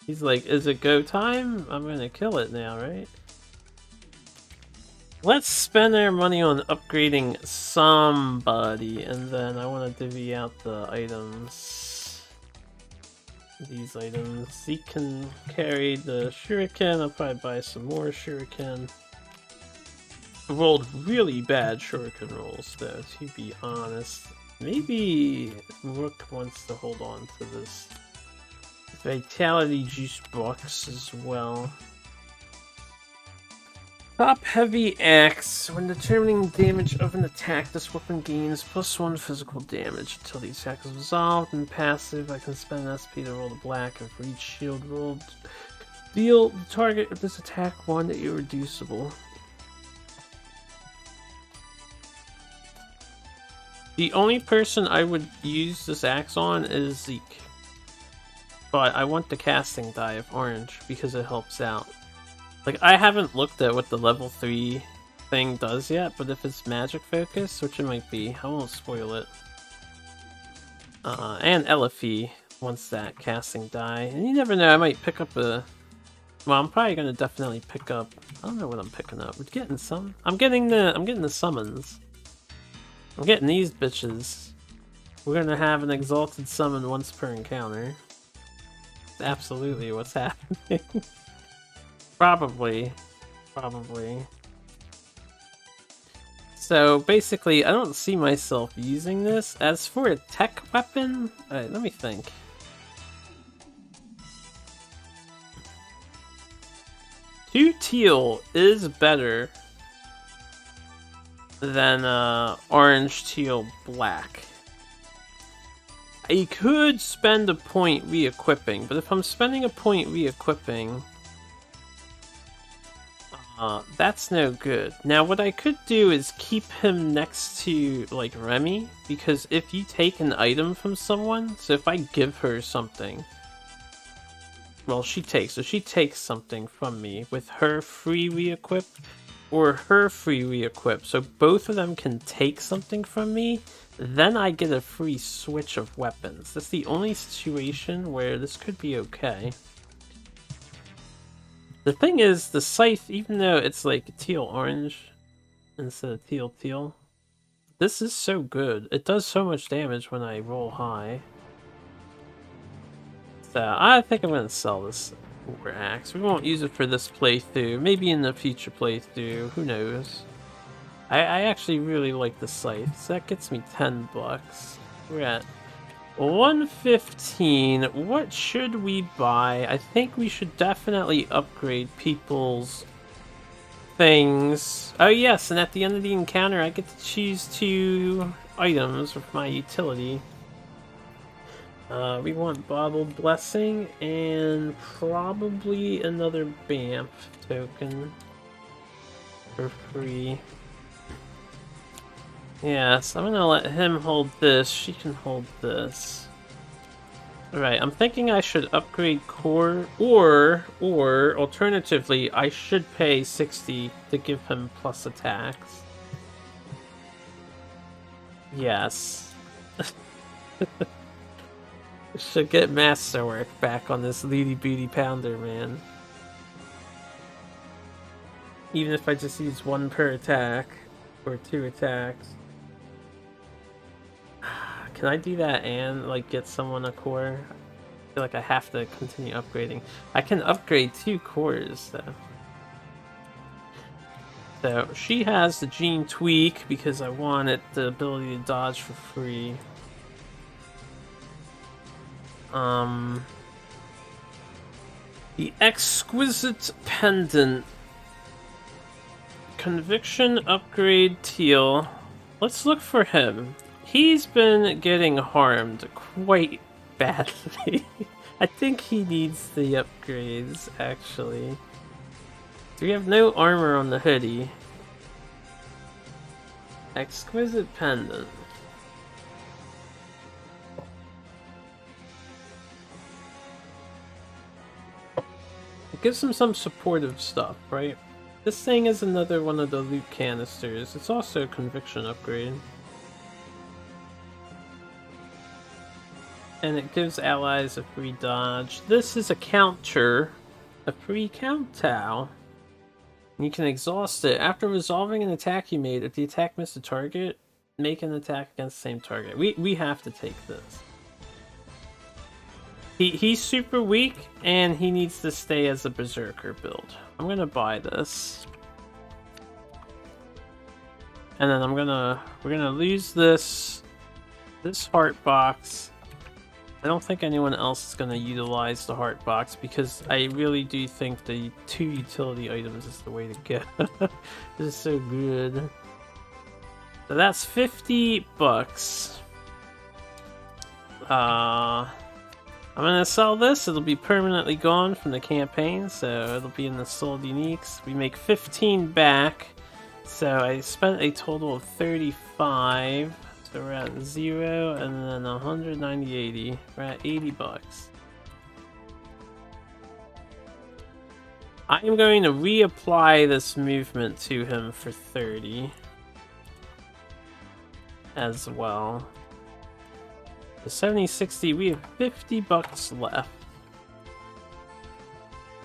He's like, is it go time? I'm gonna kill it now, right? Let's spend our money on upgrading somebody, and then I want to divvy out the items. These items. Zeke can carry the shuriken. I'll probably buy some more shuriken. Rolled really bad shuriken rolls, though, to be honest. Maybe Rook wants to hold on to this Vitality Juice box as well. Top Heavy Axe. When determining damage of an attack, this weapon gains +1 physical damage until the attack is resolved. And passive, I can spend an SP to roll the black, and for each shield rolled, deal the target of this attack 1 irreducible. The only person I would use this axe on is Zeke. But I want the casting die of orange because it helps out. Like, I haven't looked at what the level 3 thing does yet, but if it's magic focus, which it might be, I won't spoil it. And Elifie wants that casting die. And you never know, I might pick up a... Well, I'm probably gonna definitely pick up... I don't know what I'm picking up. We're getting some... I'm getting the summons. I'm getting these bitches. We're gonna have an exalted summon once per encounter. That's absolutely what's happening. Probably. So basically, I don't see myself using this. As for a tech weapon, alright, let me think. Two teal is better than orange, teal, black. I could spend a point re-equipping, but if I'm spending a point re-equipping, that's no good. Now, what I could do is keep him next to, like, Remy, because if you take an item from someone, so if I give her something, well, she takes something from me with her free re-equip, or her free re-equip, so both of them can take something from me, then I get a free switch of weapons. That's the only situation where this could be okay. The thing is, the scythe, even though it's like teal-orange instead of teal-teal, this is so good. It does so much damage when I roll high. So I think I'm gonna sell this War Axe. We won't use it for this playthrough. Maybe in the future playthrough. Who knows? I actually really like the scythe. So that gets me 10 bucks. We're at 115. What should we buy? I think we should definitely upgrade people's things. Oh yes, and at the end of the encounter I get to choose 2 items with my utility. We want Bottled Blessing and probably another BAMF token for free. Yes, I'm gonna let him hold this, she can hold this. Alright, I'm thinking I should upgrade core, or alternatively, I should pay 60 to give him plus attacks. Yes. Should get masterwork back on this Leedy Booty Pounder, man. Even if I just use 1 per attack, or 2 attacks. Can I do that and, like, get someone a core? I feel like I have to continue upgrading. I can upgrade 2 cores, though. So, she has the Gene Tweak because I wanted the ability to dodge for free. The Exquisite Pendant. Conviction upgrade teal. Let's look for him. He's been getting harmed quite badly. I think he needs the upgrades, actually. We have no armor on the hoodie. Exquisite Pendant. It gives him some supportive stuff, right? This thing is another one of the loot canisters. It's also a conviction upgrade. And it gives allies a free dodge. This is a counter. A free counter. You can exhaust it. After resolving an attack you made, if the attack missed a target, make an attack against the same target. We have to take this. He's super weak, and he needs to stay as a berserker build. I'm gonna buy this. And then we're gonna lose this heart box. I don't think anyone else is gonna utilize the heart box because I really do think the 2 utility items is the way to go. This is so good. So that's 50 bucks. I'm gonna sell this. It'll be permanently gone from the campaign, so it'll be in the sold uniques. We make 15 back, so I spent a total of 35. So we're at 0 and then 190, 80. We're at 80 bucks. I am going to reapply this movement to him for 30 as well. For 70, 60, we have 50 bucks left.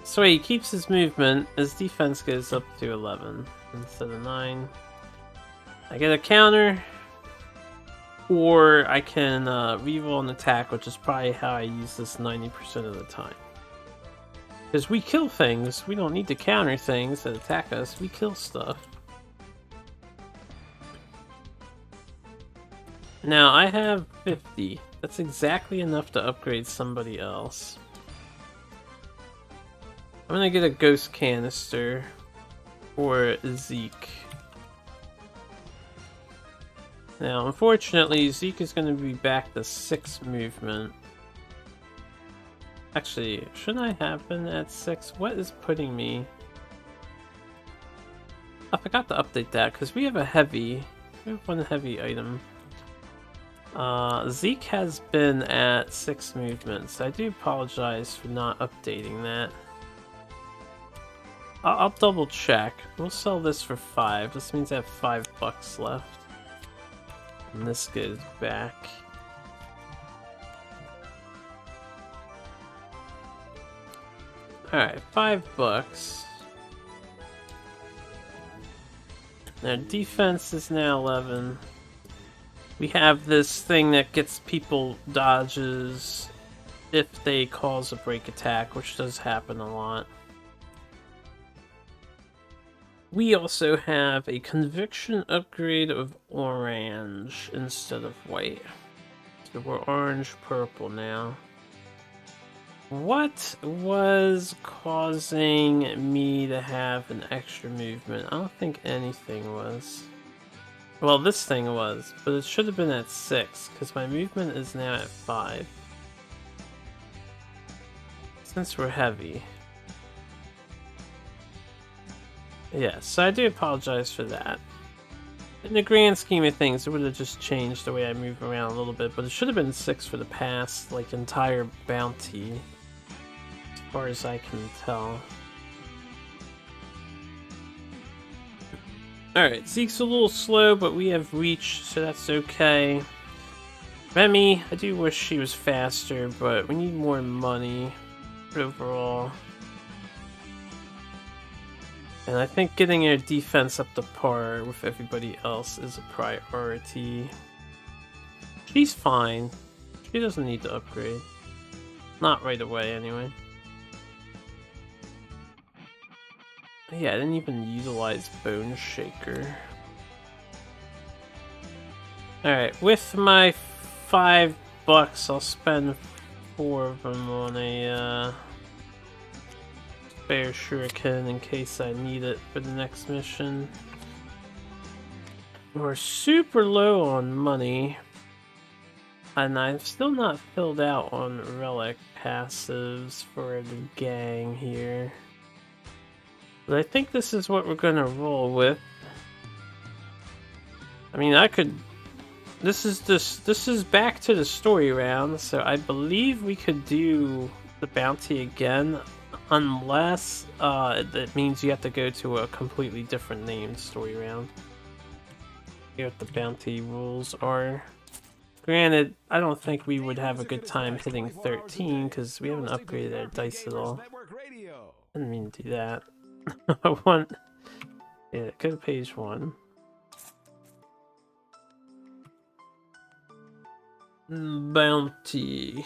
So he keeps his movement, his defense goes up to 11 instead of 9. I get a counter, or I can reroll an attack, which is probably how I use this 90% of the time. Because we kill things, we don't need to counter things that attack us, we kill stuff. Now, I have 50. That's exactly enough to upgrade somebody else. I'm gonna get a ghost canister for Zeke. Now, unfortunately, Zeke is going to be back to 6 movement. Actually, shouldn't I have been at 6? What is putting me... I forgot to update that, because we have a heavy... We have one heavy item. Zeke has been at 6 movements. I do apologize for not updating that. I'll double check. We'll sell this for 5. This means I have $5 left. And this goes back. Alright, $5. Our defense is now 11. We have this thing that gets people dodges if they cause a break attack, which does happen a lot. We also have a conviction upgrade of orange instead of white. So we're orange-purple now. What was causing me to have an extra movement? I don't think anything was. Well, this thing was, but it should have been at 6, because my movement is now at 5. Since we're heavy. Yeah, so I do apologize for that. In the grand scheme of things, it would have just changed the way I move around a little bit, but it should have been 6 for the past, like, entire bounty. As far as I can tell. Alright, Zeke's a little slow, but we have reach, so that's okay. Remy, I do wish she was faster, but we need more money overall. And I think getting our defense up to par with everybody else is a priority. She's fine. She doesn't need to upgrade. Not right away, anyway. Yeah, I didn't even utilize Bone Shaker. Alright, with my $5, I'll spend 4 of them on a spare shuriken in case I need it for the next mission. We're super low on money. And I've still not filled out on relic passives for the gang here. But I think this is what we're gonna roll with. I mean, I could... This is back to the story round, so I believe we could do the bounty again, unless that means you have to go to a completely different named story round. Here what the bounty rules are. Granted, I don't think we would have a good time hitting 13, because we haven't upgraded our dice at all. Didn't mean to do that. I want... Yeah, go to page 1. Bounty.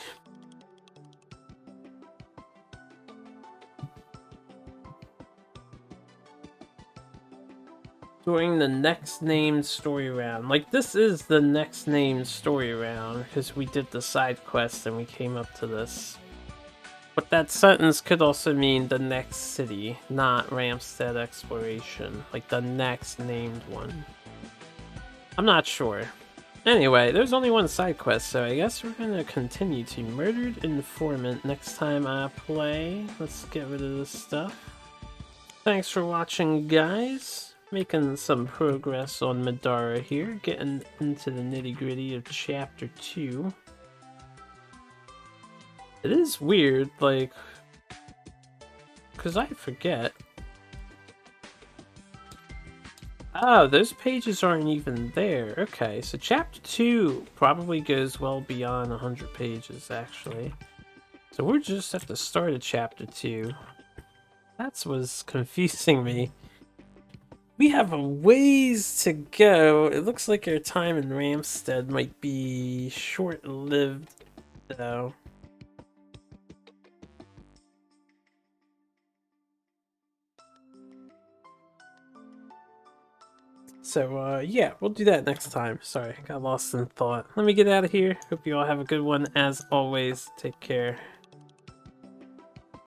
During the next named story round. Like, this is the next named story round, because we did the side quest and we came up to this. But that sentence could also mean the next city, not Ramstead Exploration. Like, the next named one. I'm not sure. Anyway, there's only one side quest, so I guess we're gonna continue to Murdered Informant next time I play. Let's get rid of this stuff. Thanks for watching, guys. Making some progress on Middara here, getting into the nitty-gritty of Chapter 2. It is weird, like... Because I forget. Oh, those pages aren't even there. Okay, so Chapter 2 probably goes well beyond 100 pages, actually. So we're just at the start of Chapter 2. That's what's confusing me. We have a ways to go. It looks like our time in Ramstead might be short-lived, though. So, yeah, we'll do that next time. Sorry, got lost in thought. Let me get out of here. Hope you all have a good one. As always, take care.